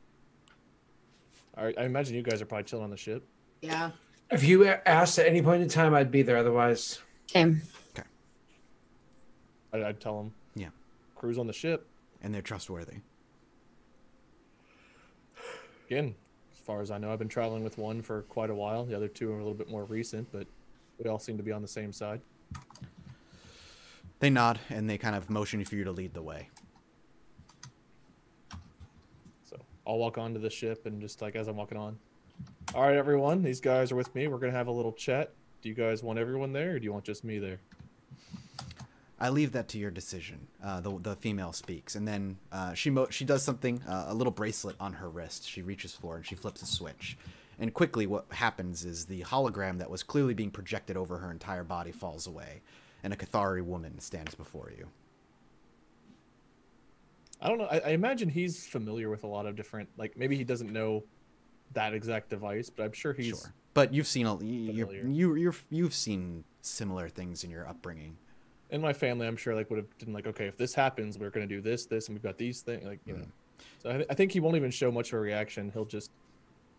I imagine you guys are probably chilling on the ship. Yeah. If you asked at any point in time, I'd be there. Otherwise, Okay. I'd tell them. Yeah. Crew's on the ship. And they're trustworthy. Again, as far as I know, I've been traveling with one for quite a while. The other two are a little bit more recent, but we all seem to be on the same side. They nod, and they kind of motion for you to lead the way. So I'll walk onto the ship, and just like as I'm walking on, all right, everyone, these guys are with me. We're gonna have a little chat. Do you guys want everyone there, or do you want just me there? I leave that to your decision. The female speaks, and then she does something, a little bracelet on her wrist. She reaches for it, and she flips a switch. And quickly what happens is the hologram that was clearly being projected over her entire body falls away, and a Cathari woman stands before you. I don't know. I imagine he's familiar with a lot of different, like maybe he doesn't know that exact device, but I'm sure he's. Sure. But you've seen familiar. you've seen similar things in your upbringing. In my family, I'm sure like would have been like, okay, if this happens, we're gonna do this, and we've got these things, like you know. So I think he won't even show much of a reaction. He'll just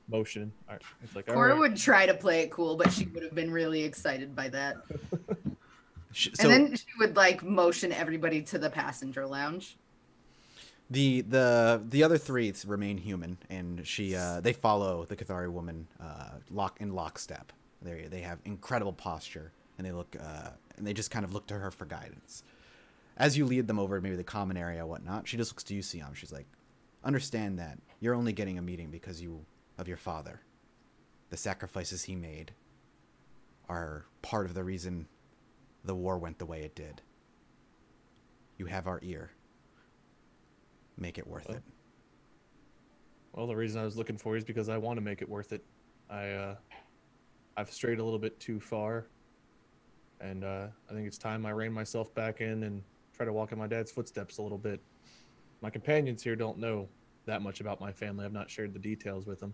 motion. All right. It's like, all Cora right. would try to play it cool, but she would have been really excited by that. So And then she would like motion everybody to the passenger lounge. the other three remain human, and they follow the Cathari woman lockstep. They have incredible posture, and they look and they just kind of look to her for guidance. As you lead them over maybe the common area or whatnot, she just looks to you, Siam. She's like, understand that you're only getting a meeting because of your father. The sacrifices he made are part of the reason the war went the way it did. You have our ear. Make it worth it. Well, the reason I was looking for you is because I want to make it worth it. I've strayed a little bit too far, and I think it's time I rein myself back in and try to walk in my dad's footsteps a little bit. My companions here don't know that much about my family. I've not shared the details with them.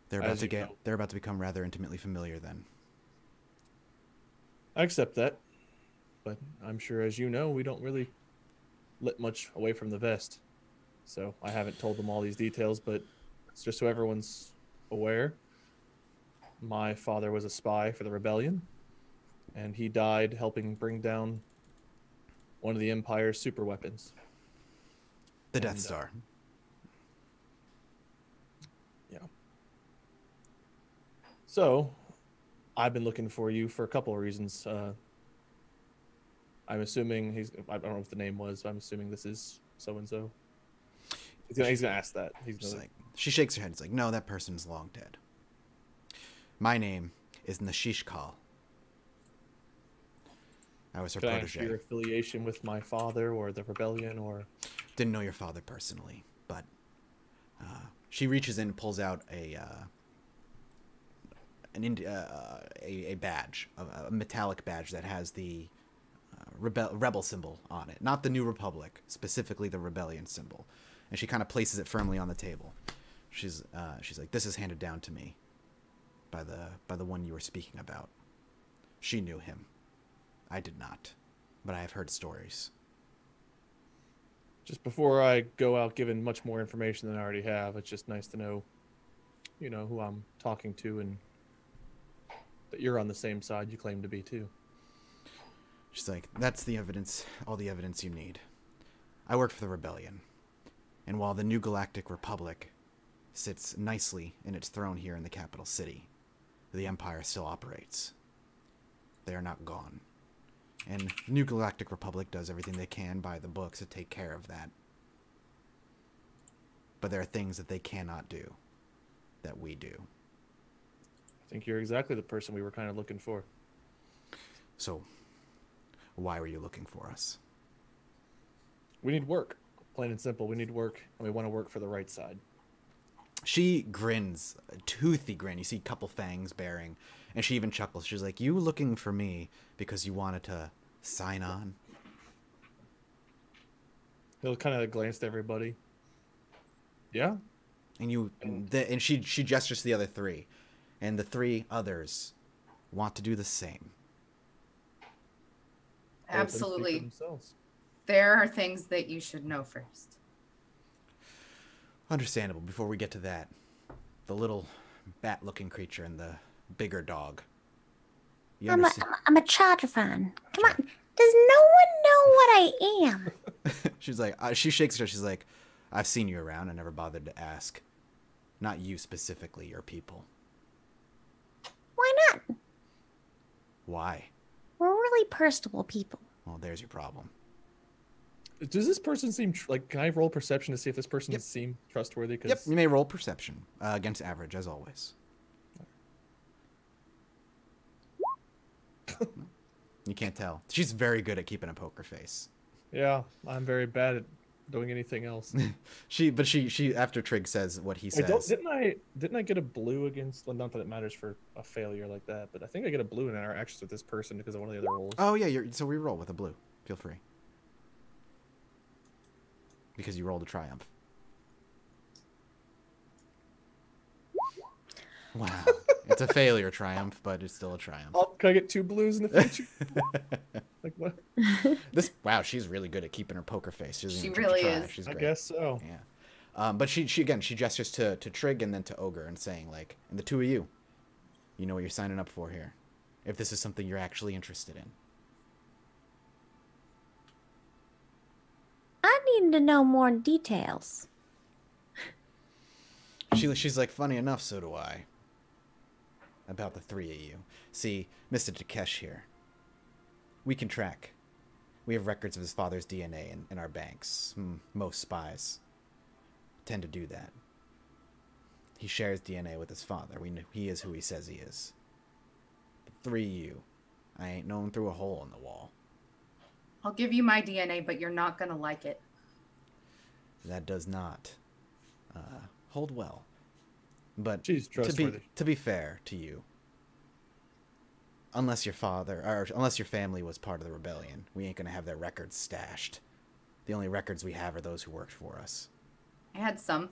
They're about to become rather intimately familiar then. I accept that, but I'm sure, as you know, we don't really let much away from the vest. So I haven't told them all these details, but it's just so everyone's aware. My father was a spy for the rebellion, and he died helping bring down one of the Empire's super weapons. The Death Star. Yeah. So, I've been looking for you for a couple of reasons. I'm assuming I don't know what the name was. I'm assuming this is so-and-so. He's gonna ask that. She shakes her head. It's like, no, that person's long dead. My name is Nashish Kal. I was her Can I ask protege. your affiliation with my father or the rebellion or? Didn't know your father personally, but she reaches in and pulls out a badge, a metallic badge that has the rebel symbol on it, not the New Republic, specifically the rebellion symbol. And she kind of places it firmly on the table. She's like, this is handed down to me by the one you were speaking about. She knew him. I did not, but I have heard stories. Just before I go out giving much more information than I already have, it's just nice to know, who I'm talking to and that you're on the same side you claim to be too. She's like, that's the evidence, all the evidence you need. I work for the rebellion. And while the New Galactic Republic sits nicely in its throne here in the capital city, the Empire still operates. They are not gone. And the New Galactic Republic does everything they can by the books to take care of that. But there are things that they cannot do that we do. I think you're exactly the person we were kind of looking for. So, why were you looking for us? We need work. Plain and simple, we need work, and we want to work for the right side. She grins, a toothy grin. You see a couple fangs bearing, and she even chuckles. She's like, you looking for me because you wanted to sign on? He'll kind of glance to everybody. Yeah. And she gestures to the other three, and the three others want to do the same. Let them speak for Absolutely. themselves. There are things that you should know first. Understandable. Before we get to that, the little bat-looking creature and the bigger dog. You understand? I'm a charger fan. Come on. Does no one know what I am? She's like, she shakes her. She's like, I've seen you around. I never bothered to ask. Not you specifically, your people. Why not? Why? We're really personable people. Well, there's your problem. Does this person seem like? Can I roll perception to see if this person Yep. seems trustworthy? Yep, you may roll perception against average, as always. You can't tell. She's very good at keeping a poker face. Yeah, I'm very bad at doing anything else. She after Trig says what he Wait, says. didn't I get a blue against? Well, not that it matters for a failure like that, but I think I get a blue in our actions with this person because of one of the other rolls. Oh yeah, so we roll with a blue. Feel free. Because you rolled a triumph. Wow. It's a failure triumph, but it's still a triumph. Oh, can I get 2 blues in the future? Like what? Wow, she's really good at keeping her poker face. She, doesn't She even really try. is. She's I great. guess so. Yeah. But she gestures to Trig and then to Ogre and saying like, and the two of you, you know what you're signing up for here. If this is something you're actually interested in. I need to know more details. She's like, funny enough, so do I. About the three of you. See, Mr. Takesh here. We can track. We have records of his father's DNA in our banks. Most spies tend to do that. He shares DNA with his father. We know he is who he says he is. The three of you, I ain't known through a hole in the wall. I'll give you my DNA, but you're not gonna like it. That does not hold well. But She's trustworthy. to be fair to you, unless your father or unless your family was part of the rebellion, we ain't gonna have their records stashed. The only records we have are those who worked for us. I had some.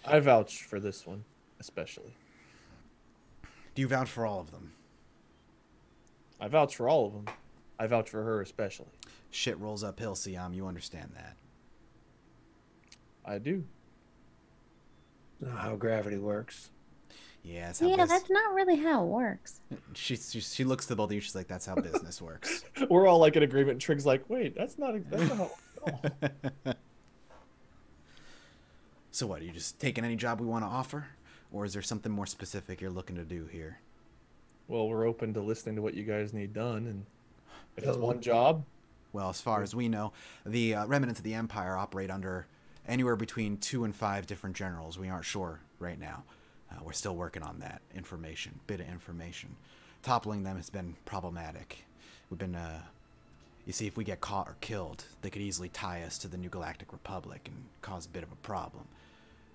I vouch for this one, especially. Do you vouch for all of them? I vouch for all of them. I vouch for her especially. Shit rolls uphill, Siam. You understand that. I do. Know how gravity works. Yeah, that's how Yeah, business... that's not really how it works. She looks to both of you. She's like, that's how business works. We're all like in agreement. And Trig's like, wait, that's not how. Oh. So what, are you just taking any job we want to offer? Or is there something more specific you're looking to do here? Well, we're open to listening to what you guys need done, and if it's one job, Well, as far as we know, the remnants of the Empire operate under anywhere between 2 and 5 different generals. We aren't sure right now. We're still working on that bit of information. Toppling them has been problematic. We've been, you see, if we get caught or killed, they could easily tie us to the New Galactic Republic and cause a bit of a problem.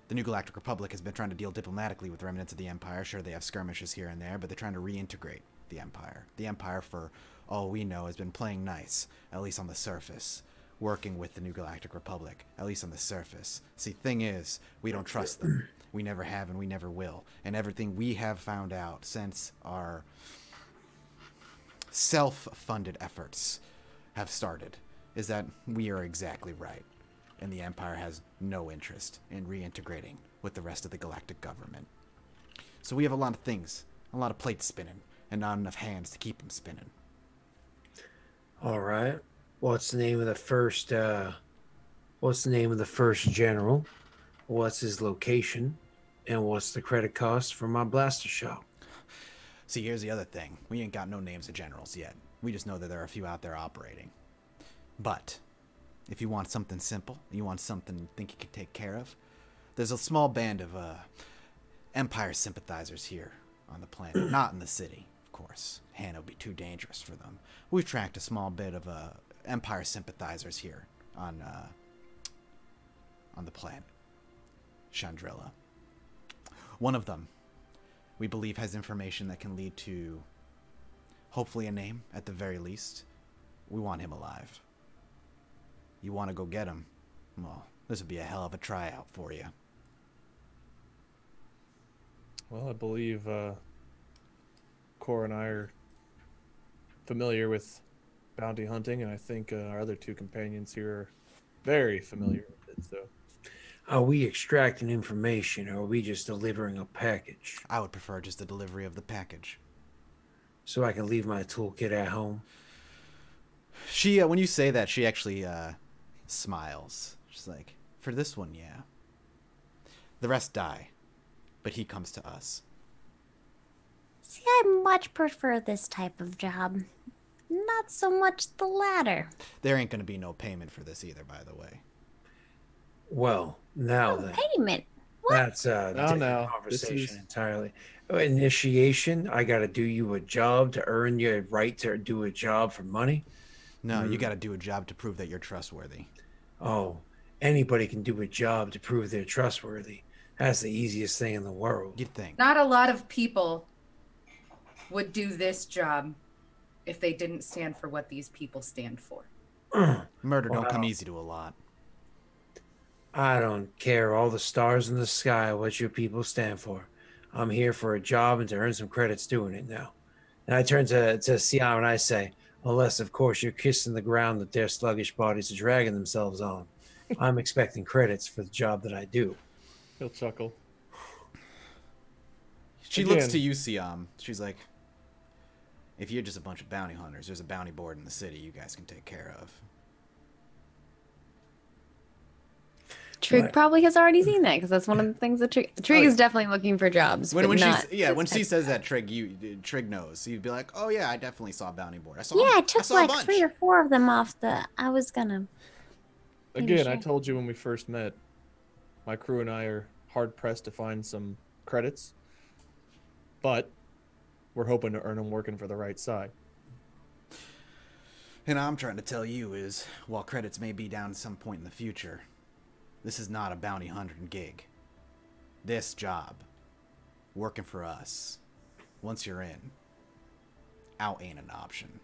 The New Galactic Republic has been trying to deal diplomatically with remnants of the Empire. Sure, they have skirmishes here and there, but they're trying to reintegrate the Empire. The Empire, for all we know, has been playing nice, at least on the surface, working with the New Galactic Republic, at least on the surface. See, thing is, we don't trust them. We never have and we never will. And everything we have found out since our self-funded efforts have started is that we are exactly right. And the Empire has no interest in reintegrating with the rest of the galactic government. So we have a lot of things, a lot of plates spinning, and not enough hands to keep them spinning. All right. What's the name of the first? What's the name of the first general? What's his location? And what's the credit cost for my blaster shot? See, here's the other thing. We ain't got no names of generals yet. We just know that there are a few out there operating. But if you want something simple, you want something you think you can take care of, there's a small band of Empire sympathizers here on the planet. Not in the city, of course. Hannah would be too dangerous for them. We've tracked a small bit of Empire sympathizers here on the planet. Chandrilla. One of them, we believe, has information that can lead to hopefully a name at the very least. We want him alive. You want to go get him? Well, this would be a hell of a tryout for you. Well, I believe Cora and I are familiar with bounty hunting, and I think our other two companions here are very familiar with it. So, Are we extracting information, or are we just delivering a package? I would prefer just the delivery of the package. So I can leave my toolkit at home? She, when you say that, she actually smiles. She's like, for this one, yeah. The rest die, but he comes to us. See, I much prefer this type of job. Not so much the latter. There ain't gonna be no payment for this either, by the way. Well, now No then. payment. What? That's a different no. conversation This is- entirely. Initiation, I got to do you a job to earn your right to do a job for money? No, you gotta do a job to prove that you're trustworthy. Oh, anybody can do a job to prove they're trustworthy. That's the easiest thing in the world. You'd think. Not a lot of people would do this job if they didn't stand for what these people stand for. Murder don't come Wow. easy to a lot. I don't care all the stars in the sky what your people stand for. I'm here for a job and to earn some credits doing it now. And I turn to Siam and I say, unless, of course, you're kissing the ground that their sluggish bodies are dragging themselves on. I'm expecting credits for the job that I do. he'll chuckle. She looks Again. to you, Siam. She's like, if you're just a bunch of bounty hunters, there's a bounty board in the city you guys can take care of. Trig Right. probably has already seen that because that's one of the things that Trig is definitely looking for jobs. When but she not, when she says that, Trig knows. He'd be like, oh yeah, I definitely saw a bounty board. I saw. Yeah, I I took saw a like bunch. 3 or 4 of them off the. I was gonna. Again, I sure. told you when we first met, my crew and I are hard pressed to find some credits, but we're hoping to earn them working for the right side. And I'm trying to tell you is, while credits may be down at some point in the future, this is not a bounty hunting gig. This job, working for us, once you're in, out ain't an option.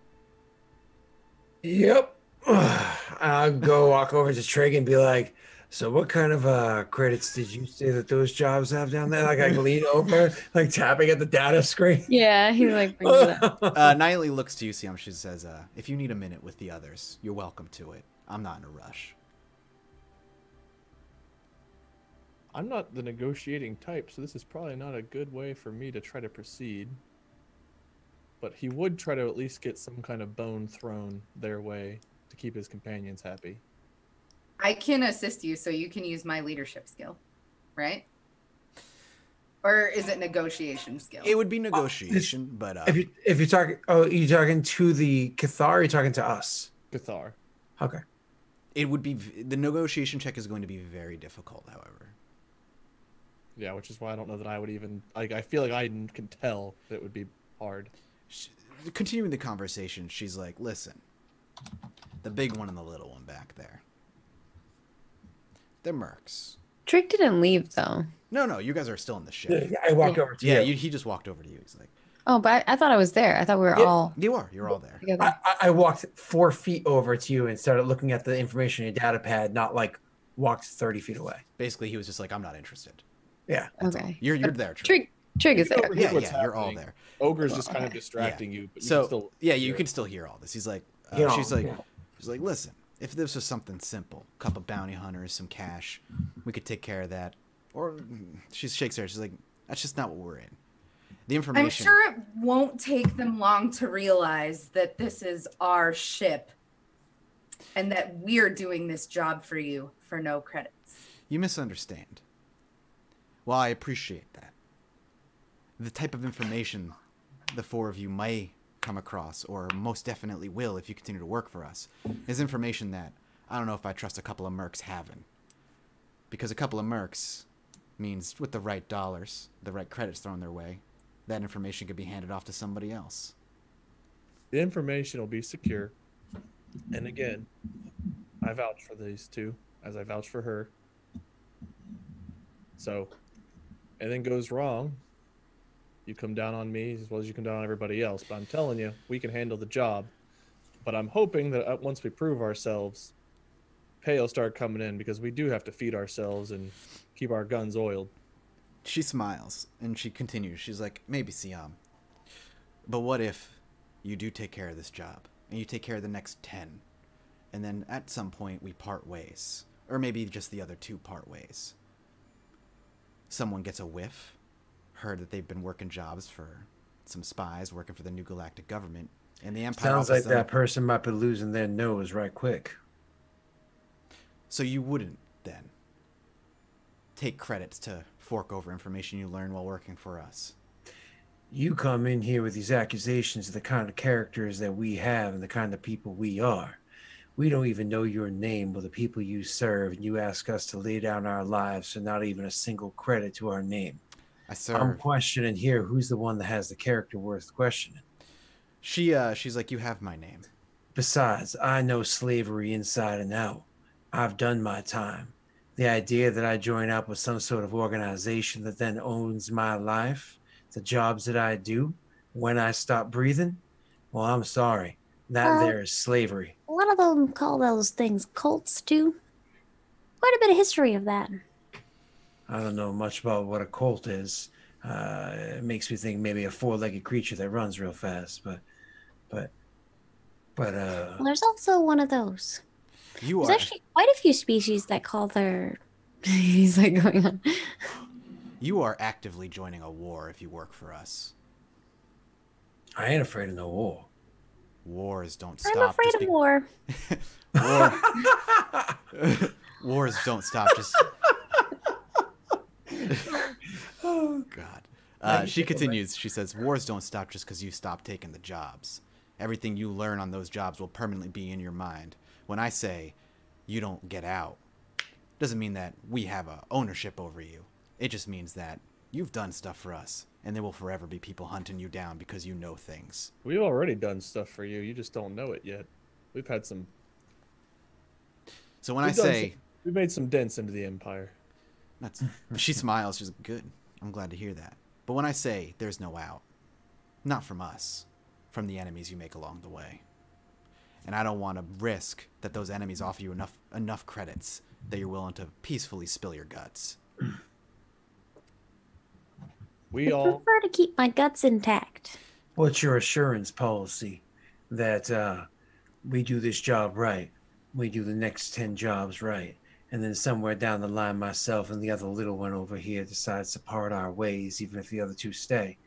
Yep. I'll go walk over to Trig and be like, so what kind of credits did you say that those jobs have down there? Like I can lean over, like tapping at the data screen. yeah, he like brings it up. Nightly looks to you, Siam. She says, if you need a minute with the others, you're welcome to it. I'm not in a rush. I'm not the negotiating type, so this is probably not a good way for me to try to proceed. But he would try to at least get some kind of bone thrown their way to keep his companions happy. I can assist you so you can use my leadership skill, right? Or is it negotiation skill? It would be negotiation, but If you're talking, oh, you're talking to the Cathar, or you're talking to us? Cathar. Okay. it would be the negotiation check is going to be very difficult. However, Yeah, which is why I don't know that I would even. I feel like I can tell that it would be hard. continuing the conversation, she's like, "Listen, the big one and the little one back there. They're mercs. Trig didn't leave though. No, you guys are still in the ship. I walked over to Yeah, you. he just walked over to you. He's like, Oh, but I thought I was there. I thought we were Yeah. all you're all there. together. I walked 4 feet over to you and started looking at the information in your data pad, not like walked 30 feet away. Basically, he was just like, I'm not interested. Yeah. Okay. You're there, Trig. Trig is there. Here's Yeah, what's you're all happening. there. Ogre's just kind of Okay. distracting you, but you So can still yeah, hear you it. can still hear all this. He's like, You know, she's like, yeah. listen, if this was something simple, couple bounty hunters, some cash, we could take care of that. Or she shakes her head. She's like, that's just not what we're in. The information. I'm sure it won't take them long to realize that this is our ship and that we're doing this job for you for no credits. You misunderstand. Well, I appreciate that. The type of information the four of you may come across, or most definitely will if you continue to work for us, is information that I don't know if I trust a couple of mercs having. Because a couple of mercs means with the right dollars, the right credits thrown their way, that information could be handed off to somebody else. The information will be secure. And again, I vouch for these two, as I vouch for her. So, anything goes wrong, you come down on me as well as you come down on everybody else. But I'm telling you, we can handle the job. But I'm hoping that once we prove ourselves, pay will start coming in because we do have to feed ourselves and keep our guns oiled. She smiles and she continues. She's like, maybe Siam. But what if you do take care of this job and you take care of the next 10 and then at some point we part ways, or maybe just the other 2 part ways. Someone gets a whiff, heard that they've been working jobs for some spies working for the new galactic government, and the Empire Sounds like offers them- that person might be losing their nose right quick. So you wouldn't then take credits to fork over information you learn while working for us. You come in here with these accusations of the kind of characters that we have and the kind of people we are. We don't even know your name or the people you serve, and you ask us to lay down our lives for not even a single credit to our name. I serve. I'm questioning here who's the one that has the character worth questioning. She's like, you have my name. Besides, I know slavery inside and out. I've done my time. The idea that I join up with some sort of organization that then owns my life, the jobs that I do, when I stop breathing, well, I'm sorry. That there is slavery. A lot of them call those things cults too. Quite a bit of history of that. I don't know much about what a cult is. It makes me think maybe a 4-legged creature that runs real fast, but Well, there's also one of those. You There's are actually quite a few species that call their. He's like going on. you are actively joining a war if you work for us. I ain't afraid of no war. Wars don't stop. I'm afraid just of war. Wars don't stop just. Oh God. She continues. She says, "Wars don't stop just because you stop taking the jobs. Everything you learn on those jobs will permanently be in your mind. When I say you don't get out, doesn't mean that we have a ownership over you. It just means that you've done stuff for us, and there will forever be people hunting you down because you know things." We've already done stuff for you. You just don't know it yet. We've had some. So when I We've done say, we made some dents into the Empire. that's, she smiles. She's like, good. I'm glad to hear that. But when I say there's no out, not from us, from the enemies you make along the way. And I don't want to risk that those enemies offer you enough credits that you're willing to peacefully spill your guts. We I all prefer to keep my guts intact. What's your assurance policy that we do this job right? We do the next 10 jobs right. And then somewhere down the line, myself and the other little one over here decides to part our ways, even if the other 2 stay.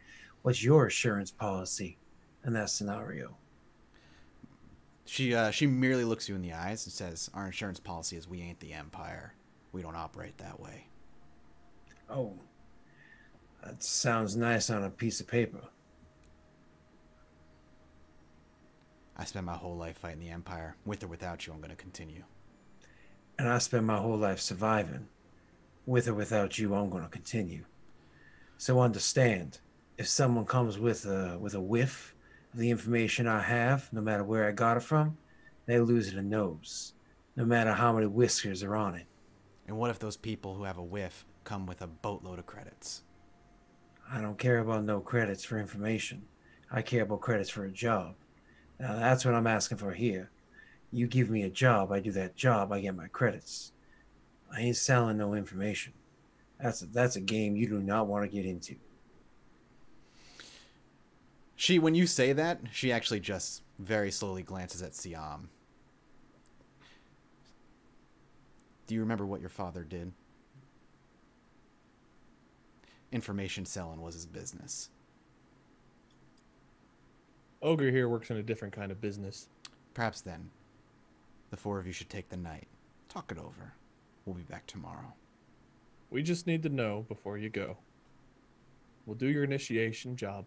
What's your assurance policy in that scenario? She merely looks you in the eyes and says, our insurance policy is we ain't the Empire. We don't operate that way. Oh, that sounds nice on a piece of paper. I spent my whole life fighting the Empire. With or without you, I'm going to continue. And I spent my whole life surviving. With or without you, I'm going to continue. So understand, if someone comes with a whiff of the information I have, no matter where I got it from, they lose a nose, no matter how many whiskers are on it. And what if those people who have a whiff come with a boatload of credits? I don't care about no credits for information. I care about credits for a job. Now that's what I'm asking for here. You give me a job, I do that job, I get my credits. I ain't selling no information. That's a game you do not want to get into. When you say that, she actually just very slowly glances at Siam. Do you remember what your father did? Information selling was his business. Ogre here works in a different kind of business. Perhaps then, the 4 of you should take the night. Talk it over. We'll be back tomorrow. We just need to know before you go. We'll do your initiation job.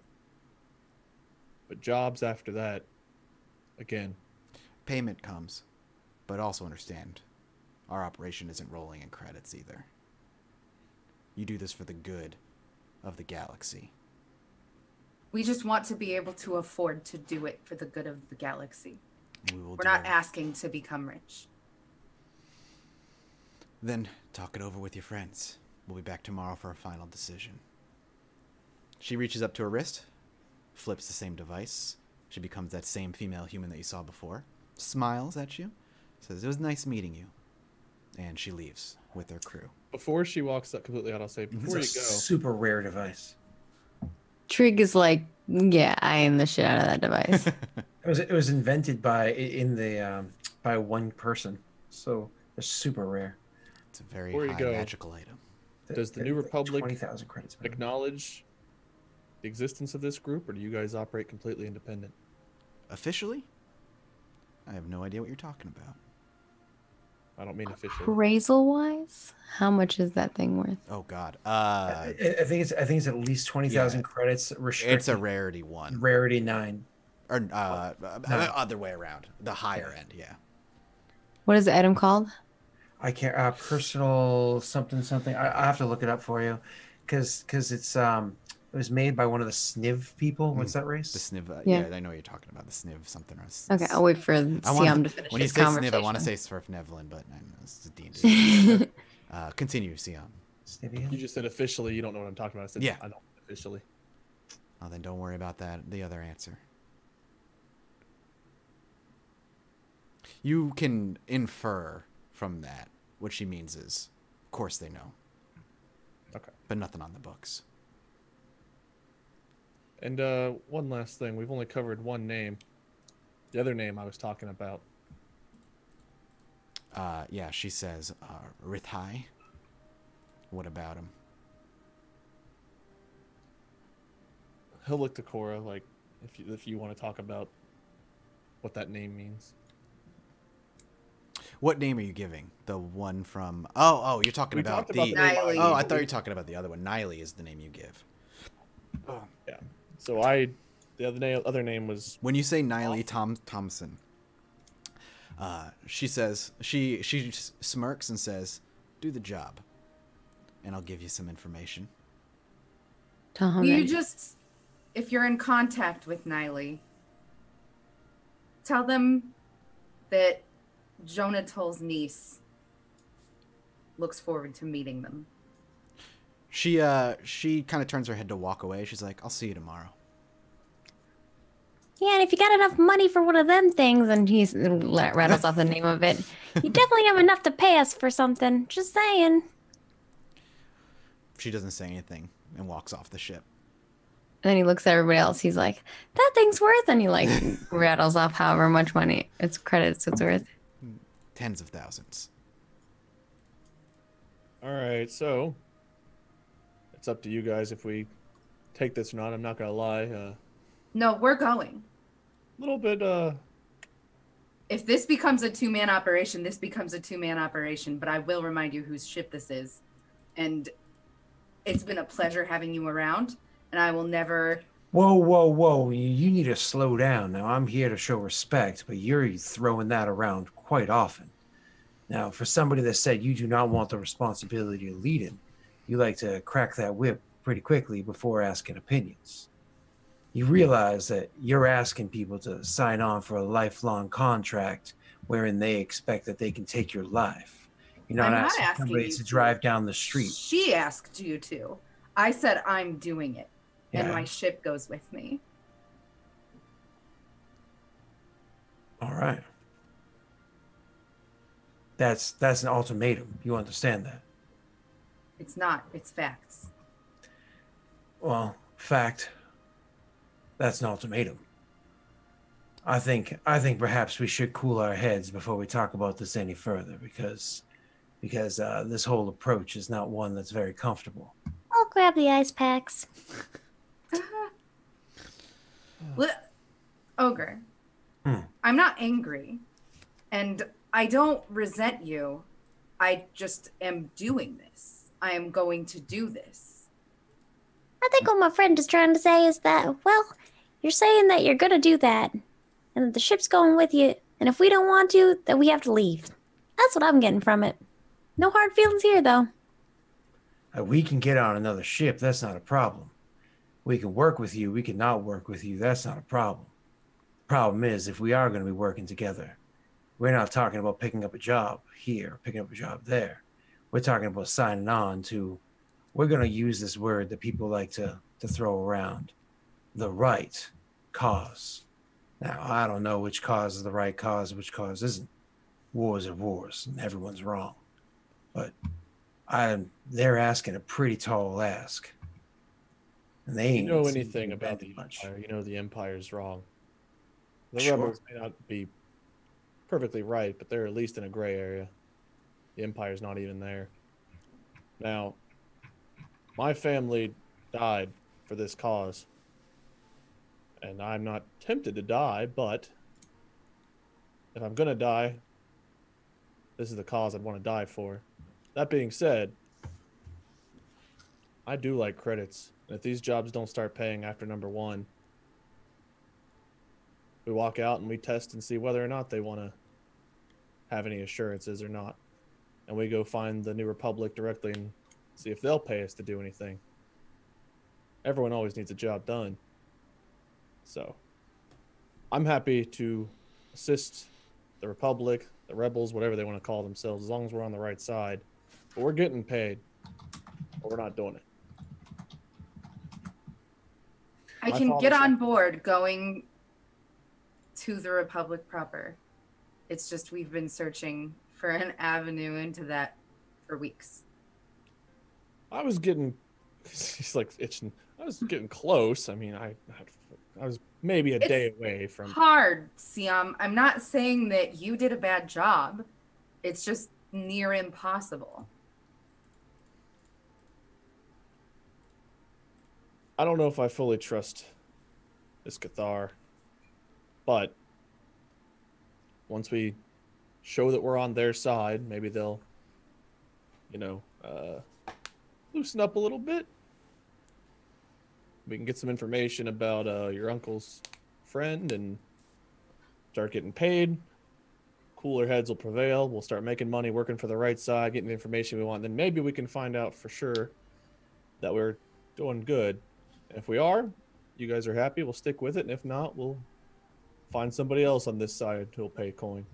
But jobs after that, again. Payment comes, but also understand, our operation isn't rolling in credits either. You do this for the good of the galaxy. We just want to be able to afford to do it for the good of the galaxy. We're We're not asking to become rich. Then talk it over with your friends. We'll be back tomorrow for a final decision. She reaches up to her wrist, flips the same device. She becomes that same female human that you saw before, smiles at you, says, "It was nice meeting you. And she leaves with her crew. Before she walks up completely out, I'll say, before you It's a go, super rare device. Trig is like, yeah, I am the shit out of that device. It was invented by by one person, so it's super rare. It's a very Before you high go, magical item. Does the New Republic 20,000 credits. acknowledge the existence of this group, or do you guys operate completely independent? Officially? I have no idea what you're talking about. I don't mean officially. Appraisal wise, how much is that thing worth? Oh God. I think it's at least 20,000 Yeah. credits. Restricted. It's a rarity 1. Rarity 9. Or No. other way around. The higher end, yeah. What is the item called? I can't. Personal something. I have to look it up for you, because it's it was made by one of the Sniv people. What's that race? The Sniv. Yeah. Yeah, I know what you're talking about. The Sniv something. Or Okay, I'll wait for Siam to finish when you his say conversation. Sniv, I want to say Svirfnevlin, but I know this is D&D. Continue, Siam. Snivian? You just said officially. You don't know what I'm talking about. I said, Yeah. I don't officially. Oh, then don't worry about that. The other answer. You can infer from that what she means is, of course they know. Okay. But nothing on the books. And one last thing. We've only covered one name. The other name I was talking about. Yeah, she says, Rithai. What about him? He'll look to Cora like, if you want to talk about what that name means. What name are you giving? The one from... Oh, you're talking We about talked the... about the name Niley. Oh, I thought you were talking about the other one. Niley is the name you give. Yeah. So the other name was When you say Niley Thompson, she says... She smirks and says, do the job. And I'll give you some information. Tom, You just, if you're in contact with Niley, tell them that Jonatol's niece looks forward to meeting them. She kind of turns her head to walk away. She's like, I'll see you tomorrow. yeah, and if you got enough money for one of them things, and he rattles off the name of it, you definitely have enough to pay us for something. Just saying. She doesn't say anything and walks off the ship. And then he looks at everybody else. He's like, that thing's worth, and he like rattles off however much money it's credits it's worth. Tens of thousands. all right. So it's up to you guys if we take this or not. I'm not gonna lie. No, we're going. A little bit. If this becomes a two-man operation, this becomes a two-man operation. But I will remind you whose ship this is. And it's been a pleasure having you around. And I will never... Whoa. You need to slow down. Now, I'm here to show respect, but you're throwing that around quite often. Now, for somebody that said you do not want the responsibility of leading, you like to crack that whip pretty quickly before asking opinions. You realize that you're asking people to sign on for a lifelong contract wherein they expect that they can take your life. You're not, I'm not asking asking somebody you to to. drive down the street. She asked you to. I said I'm doing it. And Yeah. my ship goes with me. All right. That's an ultimatum. You understand that? It's not. It's facts. Well, fact. That's an ultimatum. I think perhaps we should cool our heads before we talk about this any further, because this whole approach is not one that's very comfortable. I'll grab the ice packs. Ogre, I'm not angry. And I don't resent you. I just am doing this. I am going to do this. I think what my friend is trying to say is that, well, you're saying that you're gonna do that, and that the ship's going with you, and if we don't want to, then we have to leave. That's what I'm getting from it. No hard feelings here, though. We can get on another ship. That's not a problem. We can work with you. We can not work with you. That's not a problem. Problem is, if we are going to be working together, we're not talking about picking up a job here, picking up a job there. We're talking about signing on to, we're going to use this word that people like to throw around, the right cause. Now, I don't know which cause is the right cause, which cause isn't. Wars are wars, and everyone's wrong. but they're asking a pretty tall ask. And they You ain't know seem to anything be about the bending much. Empire, you know the Empire's wrong. The Sure. rebels may not be perfectly right, but they're at least in a gray area. The Empire's not even there. Now, my family died for this cause. And I'm not tempted to die, but if I'm gonna die, this is the cause I'd want to die for. That being said, I do like credits. And if these jobs don't start paying after number 1, we walk out and we test and see whether or not they want to have any assurances or not. And we go find the New Republic directly and see if they'll pay us to do anything. Everyone always needs a job done. So, I'm happy to assist the Republic, the rebels, whatever they want to call themselves, as long as we're on the right side. But we're getting paid, but we're not doing it. I My can get father's- on board going to the Republic proper. It's just we've been searching for an avenue into that for weeks. I was getting, he's like itching. I was getting close. I mean, I was maybe a It's day away from. Hard, Siam. I'm not saying that you did a bad job. It's just near impossible. I don't know if I fully trust this Cathar, but once we show that we're on their side, maybe they'll, loosen up a little bit. We can get some information about your uncle's friend and start getting paid. Cooler heads will prevail. We'll start making money, working for the right side, getting the information we want. Then maybe we can find out for sure that we're doing good. And if we are, you guys are happy, we'll stick with it. And if not, we'll find somebody else on this side who'll pay coin.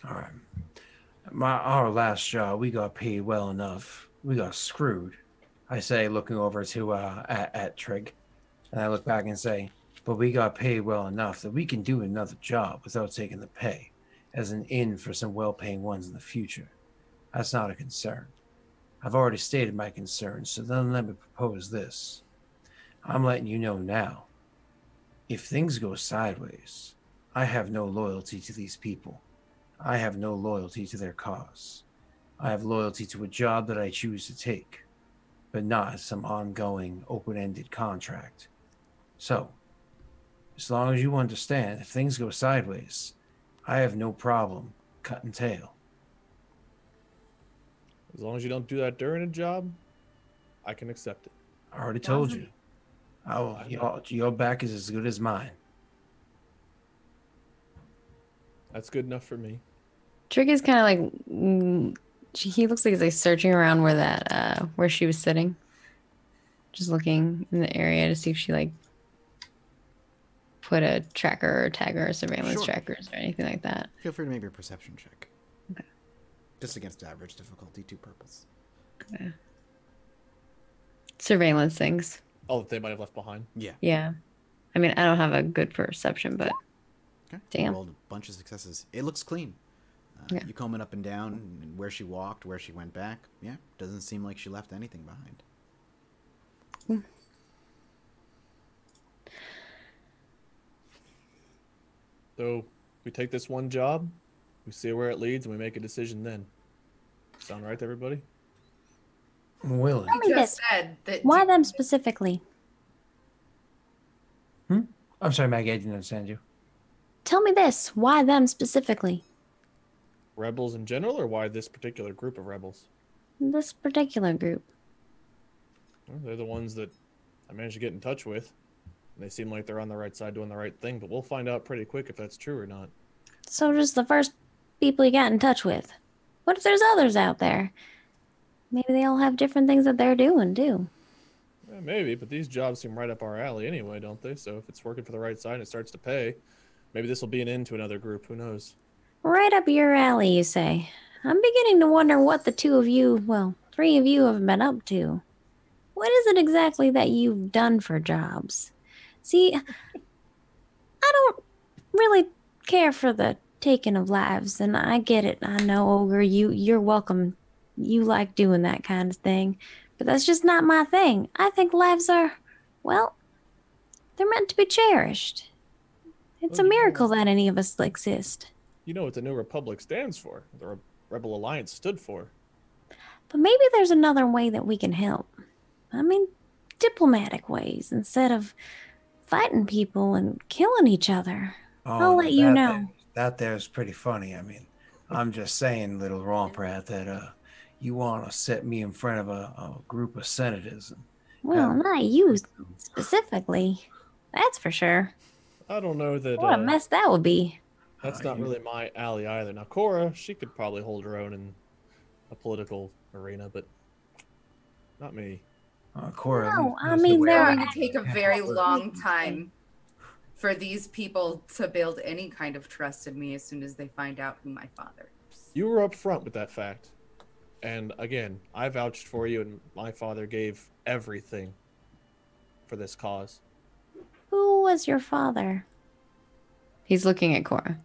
All right. Our last job, we got paid well enough. We got screwed. I say, looking over to at Trig, and I look back and say, but we got paid well enough that we can do another job without taking the pay, as an in for some well-paying ones in the future. That's not a concern. I've already stated my concerns, so then let me propose this. I'm letting you know now. If things go sideways, I have no loyalty to these people. I have no loyalty to their cause. I have loyalty to a job that I choose to take, but not some ongoing, open-ended contract. So, as long as you understand, if things go sideways, I have no problem cutting tail. As long as you don't do that during a job, I can accept it. I already told you. Your back is as good as mine. That's good enough for me. Trig is kind of like he looks like he's like searching around where she was sitting, just looking in the area to see if she like put a tracker or tagger or surveillance Sure. trackers or anything like that. Feel free to make your perception check. Okay. Just against average difficulty, 2 purples. Okay. Surveillance things. Oh, that they might have left behind. Yeah. Yeah. I mean, I don't have a good perception, but Okay. Damn. Rolled a bunch of successes. It looks clean. Yeah. You comb it up and down, and where she walked, where she went back. Yeah, doesn't seem like she left anything behind. So we take this one job, we see where it leads, and we make a decision then. Sound right to everybody? I'm willing. Tell me You just this. said that. Why them specifically? I'm sorry, Maggie, I didn't understand you. Tell me this. Why them specifically? Rebels in general, or why this particular group of rebels? This particular group. Well, they're the ones that I managed to get in touch with. And they seem like they're on the right side doing the right thing, but we'll find out pretty quick if that's true or not. So just the first people you got in touch with. What if there's others out there? Maybe they all have different things that they're doing too. Yeah, maybe, but these jobs seem right up our alley anyway, don't they? So if it's working for the right side and it starts to pay, maybe this will be an end to another group. Who knows? Right up your alley, you say. I'm beginning to wonder what the two of you, well, 3 of you have been up to. What is it exactly that you've done for jobs? See, I don't really care for the taking of lives, and I get it. I know, Ogre, you're welcome you like doing that kind of thing, but that's just not my thing. I think lives are, well, they're meant to be cherished. It's Well, a you know miracle what? that any of us exist. You know what the New Republic stands for? The Rebel Alliance stood for. But maybe there's another way that we can help. I mean, diplomatic ways instead of fighting people and killing each other. I'll let you know. That there's pretty funny. I mean, I'm just saying, little Romprat, that you want to set me in front of a group of senators. And Well, have- not you specifically. That's for sure. I don't know that What a mess that would be. that's not really my alley either. Now, Cora, she could probably hold her own in a political arena, but not me. Cora, No, leave I us mean, It's aware. there going are to take a very long time for these people to build any kind of trust in me as soon as they find out who my father is. You were upfront with that fact. And again, I vouched for you, and my father gave everything for this cause. Who was your father? He's looking at Cora.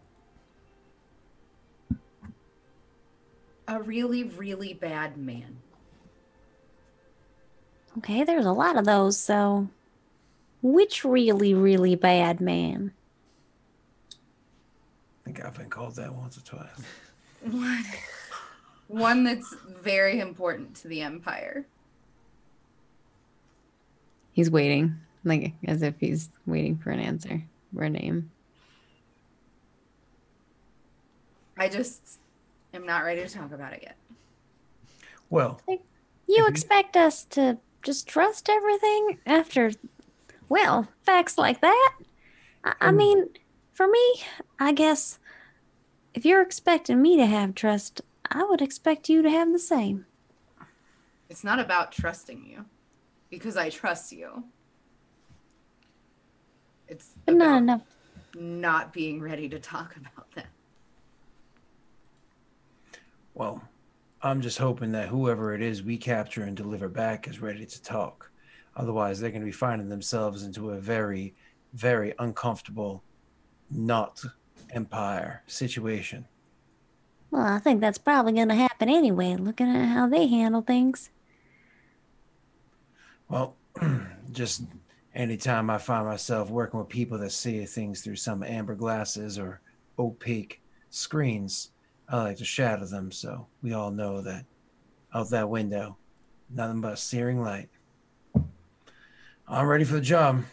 A really, really bad man. Okay, there's a lot of those, so which really, really bad man? I think I've been called that once or twice. One that's very important to the Empire. He's waiting, like as if he's waiting for an answer or a name. I just am not ready to talk about it yet. Well, You expect us to just trust everything after, well, facts like that? I mean, for me, I guess if you're expecting me to have trust, I would expect you to have the same. It's not about trusting you, because I trust you. It's But not about enough. not being ready to talk about that. well, I'm just hoping that whoever it is we capture and deliver back is ready to talk. Otherwise, they're going to be finding themselves into a very, very uncomfortable, not Empire situation. Well, I think that's probably going to happen anyway, looking at how they handle things. Well, just anytime I find myself working with people that see things through some amber glasses or opaque screens, I like to shadow them so we all know that out that window, nothing but searing light. I'm ready for the job.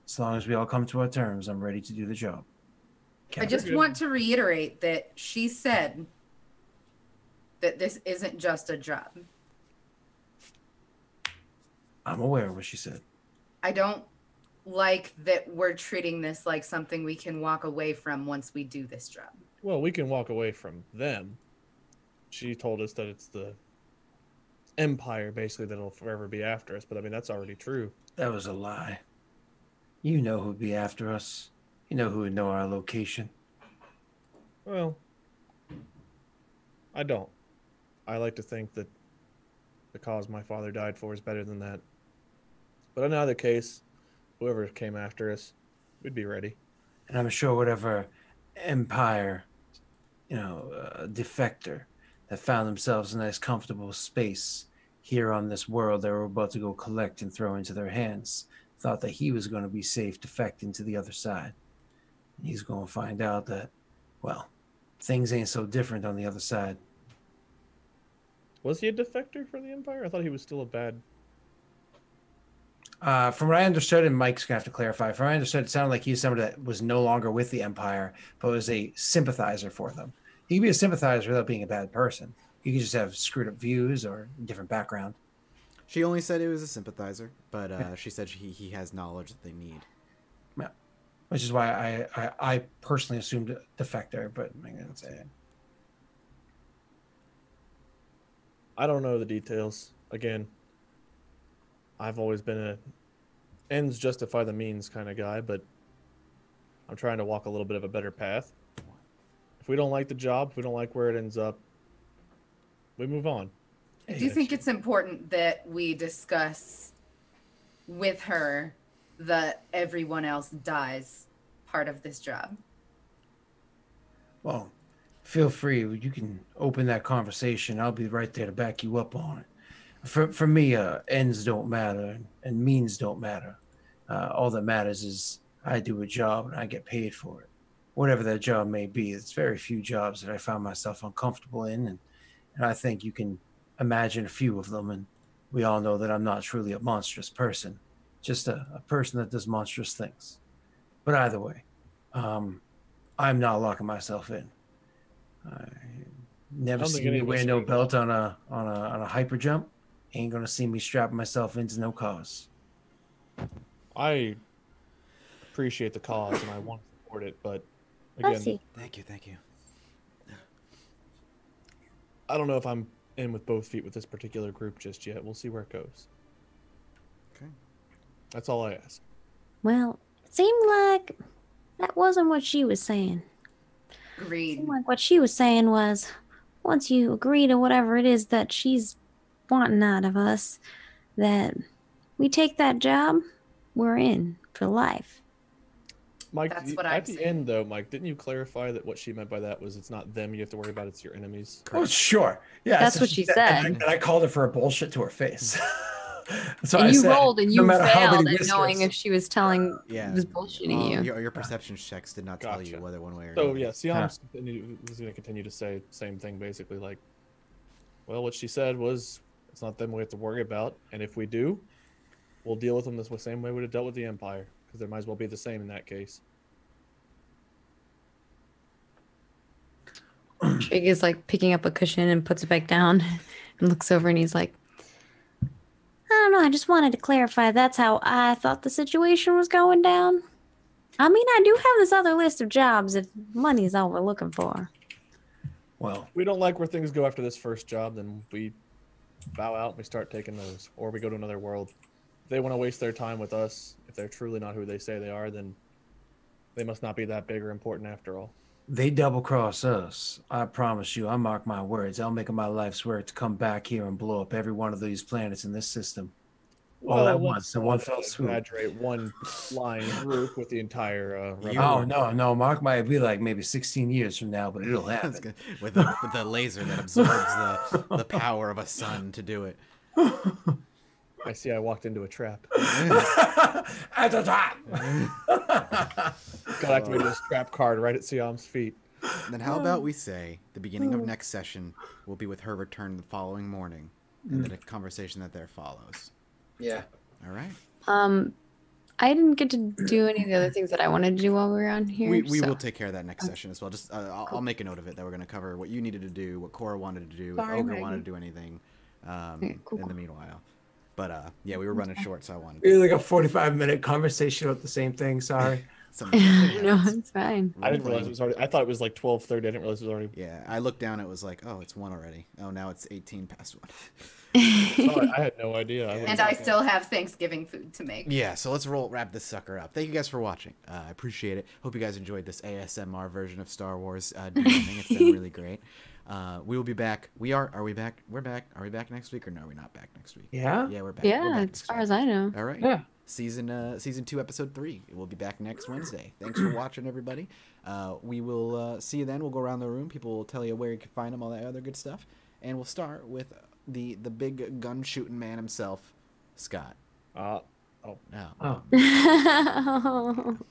As long as we all come to our terms, I'm ready to do the job. I just want to reiterate that she said that this isn't just a job. I'm aware of what she said. I don't like that we're treating this like something we can walk away from once we do this job. Well, we can walk away from them. She told us that it's the Empire, basically, that'll forever be after us. But I mean, that's already true. That was a lie. You know who'd be after us. You know who would know our location. Well, I don't. I like to think that the cause my father died for is better than that. But in either case, whoever came after us, we'd be ready. And I'm sure whatever Empire, defector that found themselves in a nice comfortable space here on this world they were about to go collect and throw into their hands thought that he was going to be safe defecting to the other side. And he's going to find out that, well, things ain't so different on the other side. Was he a defector for the Empire? I thought he was still a bad. From what I understood, and Mike's going to have to clarify, from what I understood, it sounded like he was somebody that was no longer with the Empire, but was a sympathizer for them. He could be a sympathizer without being a bad person. You could just have screwed up views or a different background. She only said it was a sympathizer, but she said he has knowledge that they need. Yeah. Which is why I personally assumed defector, but I'm going to say it. I don't know the details. Again, I've always been a ends justify the means kind of guy, but I'm trying to walk a little bit of a better path. If we don't like the job, if we don't like where it ends up, we move on. I do think it's important that we discuss with her the everyone else dies part of this job. Well, feel free. You can open that conversation. I'll be right there to back you up on it. For me, ends don't matter and means don't matter. All that matters is I do a job and I get paid for it. Whatever that job may be, it's very few jobs that I found myself uncomfortable in, and I think you can imagine a few of them, and we all know that I'm not truly a monstrous person, just a person that does monstrous things. But either way, I'm not locking myself in. I never don't think seen me any of us wear no do. belt on a hyper jump. Ain't gonna see me strapping myself into no cause. I appreciate the cause and I want to support it, but Bless again, you. Thank you, thank you. I don't know if I'm in with both feet with this particular group just yet. We'll see where it goes. Okay. That's all I ask. Well, it seemed like that wasn't what she was saying. Agreed. Seemed like what she was saying was, once you agree to whatever it is that she's wanting out of us, that we take that job, we're in for life. Mike, That's you- what at I'm the saying. end though, Mike, didn't you clarify that what she meant by that was it's not them you have to worry about, it's your enemies? Oh, sure. Yeah, That's what she said. And I called her for a bullshit to her face. That's what And I you said. rolled and No you matter how failed many at knowing whiskers. if she was telling, Yeah. was bullshitting you. Your perception checks did not tell you Gotcha. whether one way or So another. yeah, Siam's is going to continue to say the same thing basically like, well, what she said was it's not them we have to worry about, and if we do, we'll deal with them the same way we'd have dealt with the Empire, because they might as well be the same in that case. Trig is like picking up a cushion and puts it back down and looks over and he's like, I don't know, I just wanted to clarify that's how I thought the situation was going down. I mean, I do have this other list of jobs if money's all we're looking for. Well, If we don't like where things go after this first job, then we bow out and we start taking those, or we go to another world. If they want to waste their time with us, if they're truly not who they say they are, then they must not be that big or important after all. they double cross us. I promise you, I mark my words. I'll make it my life's work to come back here and blow up every one of these planets in this system. All at let's once, in one not fell swoop. exaggerate one flying group with the entire Oh, no. Mark might be like maybe 16 years from now, but it'll That's happen. good. With the laser that absorbs the power of a sun to do it. I see I walked into a trap. At the top. Got activated this trap card right at Siam's feet. Then how about we say the beginning of next session will be with her return the following morning, and then a conversation that there follows. Yeah. All right. I didn't get to do any of the other things that I wanted to do while we were on here. We so- will take care of that next session as well. Just I'll make a note of it that we're going to cover what you needed to do, what Cora wanted to do, Sorry, if Ogre Megan. wanted to do anything Okay, cool, in the cool. meanwhile. But yeah, we were running short, so I wanted Really to. like a 45-minute conversation about the same thing. Sorry. Something No, it's fine. I didn't realize it was already. I thought it was like 12:30. I didn't realize it was already. Yeah, I looked down. It was like, oh, it's 1 already. Oh, now it's 18 past 1. Sorry, I had no idea. And I still have Thanksgiving food to make. Yeah, so let's wrap this sucker up. Thank you guys for watching. I appreciate it. Hope you guys enjoyed this ASMR version of Star Wars DMing. It's been really great. We will be back. Are we back? We're back. Are we back next week or no? Are we not back next week? Yeah? Yeah, we're back. We're Yeah, back as next far week. as I know. All right. Yeah. Season 2, episode 3. We'll be back next Wednesday. Thanks for watching, everybody. We will see you then. We'll go around the room. People will tell you where you can find them, all that other good stuff. And we'll start with the big gun shooting man himself, Scott. Oh, No. Oh.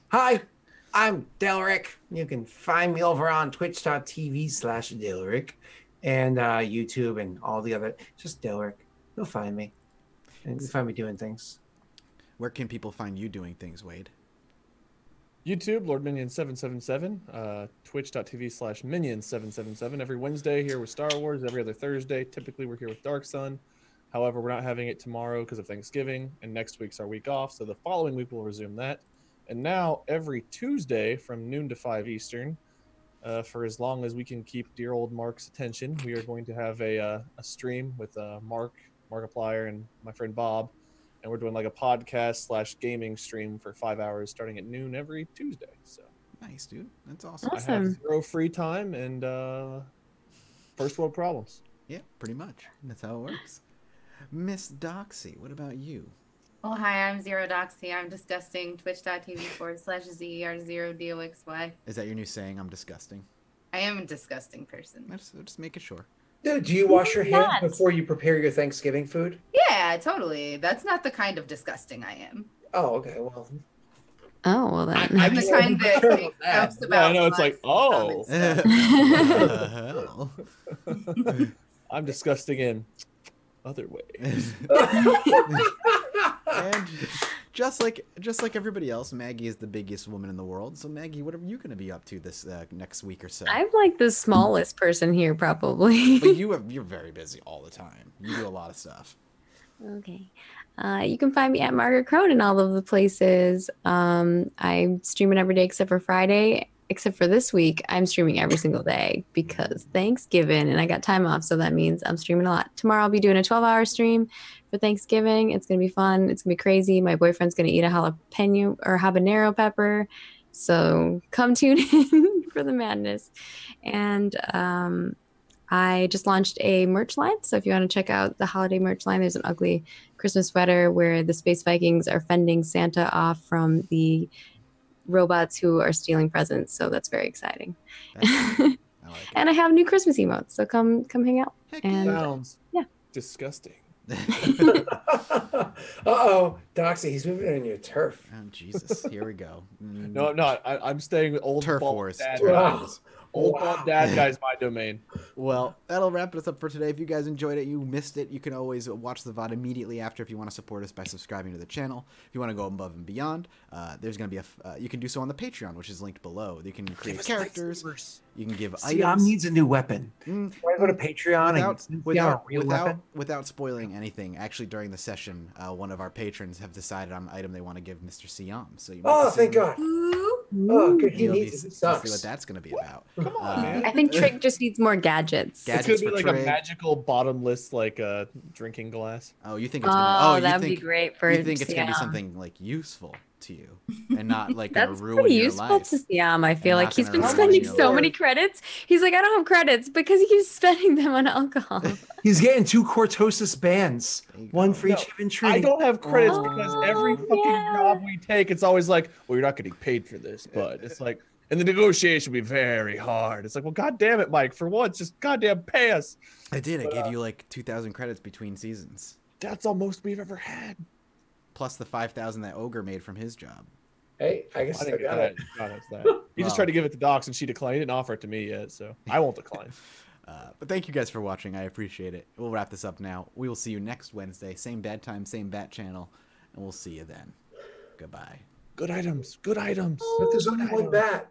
Hi, I'm Delric. You can find me over on twitch.tv/Delric and YouTube and all the other. Just Delric. You'll find me. And you'll find me doing things. Where can people find you doing things, Wade? YouTube, LordMinion777, twitch.tv/Minion777. Every Wednesday here with Star Wars, every other Thursday. Typically we're here with Dark Sun. However, we're not having it tomorrow because of Thanksgiving, and next week's our week off, so the following week we'll resume that. And now every Tuesday from noon to 5 Eastern, for as long as we can keep dear old Mark's attention, we are going to have a stream with Markiplier and my friend Bob. And we're doing like a podcast / gaming stream for 5 hours starting at noon every Tuesday. So Nice, dude. That's awesome. I have Awesome. 0 free time and first world problems. Yeah, pretty much. That's how it works. Miss Doxy, what about you? Oh, hi, I'm Zero Doxy. I'm disgusting. Twitch.tv/ZER0DOXY. Is that your new saying? I'm disgusting. I am a disgusting person. Just making sure. Do you wash your hands Not. before you prepare your Thanksgiving food? Yeah, totally. That's not the kind of disgusting I am. Oh, okay. Well, Oh, well then. I'm the kind that makes jokes Yeah, about I know, it's my like, oh. stomach stuff. I'm disgusting in other ways. And just like everybody else, Maggie is the biggest woman in the world. So Maggie, what are you going to be up to this next week or so? I'm like the smallest person here, probably. But you're very busy all the time. You do a lot of stuff. Okay. You can find me at Margaret Crone in all of the places. I'm streaming every day except for Friday. Except for this week, I'm streaming every single day because Thanksgiving and I got time off. So that means I'm streaming a lot. Tomorrow I'll be doing a 12-hour stream for Thanksgiving. It's going to be fun. It's going to be crazy. My boyfriend's going to eat a jalapeno or habanero pepper. So come tune in for the madness. And I just launched a merch line. So if you want to check out the holiday merch line, there's an ugly Christmas sweater where the Space Vikings are fending Santa off from the robots who are stealing presents. So that's very exciting. I like it. And I have new Christmas emotes. So come hang out. Heck And Sounds yeah. disgusting. uh-oh, Doxy, he's moving in your turf. Oh Jesus! Here we go. No, I'm not. I'm staying with old Turf bald wars. dad Turf guys. wars. Old Wow. bald dad guy's my domain. Well, that'll wrap us up for today. If you guys enjoyed it, you missed it, you can always watch the VOD immediately after if you want to support us by subscribing to the channel. If you want to go above and beyond, there's going to be you can do so on the Patreon, which is linked below. You can create characters. You can give Siam items. needs a new weapon. Mm, Why go to Patreon without, and get a real weapon? without spoiling anything, actually during the session, one of our patrons have decided on an item they want to give Mr. Siam. So you might Oh, be thank seeing- God. Ooh. Oh, good. He You'll be, needs it. He you'll see sucks. what that's going to be about. Come on, man. I think Trig just needs more gadgets. Gadgets It's gonna be for like Trig. a magical bottomless drinking glass. Oh, you think it's gonna? Oh, you that'd think, be great for You think it's gonna be Siam. something like useful to you, and not like gonna That's ruin pretty your useful life. to Siam. I feel And like not he's gonna been ruin spending your so life. many credits. He's like, I don't have credits because he keeps spending them on alcohol. He's getting 2 Cortosis bands. There you One go. for each hidden I tree. don't have credits Oh, because every fucking yeah. job we take, it's always like, well, you're not getting paid for this, but it's like, and the negotiation will be very hard. It's like, well, God damn it, Mike. For once, just goddamn pay us. I did. I gave you like 2,000 credits between seasons, That's all most we've ever had. plus the 5,000 that Ogre made from his job. Hey, I guess I I didn't get got that. it. God, that's that. He just Wow. tried to give it to Docs and she declined. He didn't offer it to me yet, so I won't decline. But thank you guys for watching. I appreciate it. We'll wrap this up now. We will see you next Wednesday. Same bad time, same bat channel, and we'll see you then. Goodbye. Good items. Good items. But there's only one bat.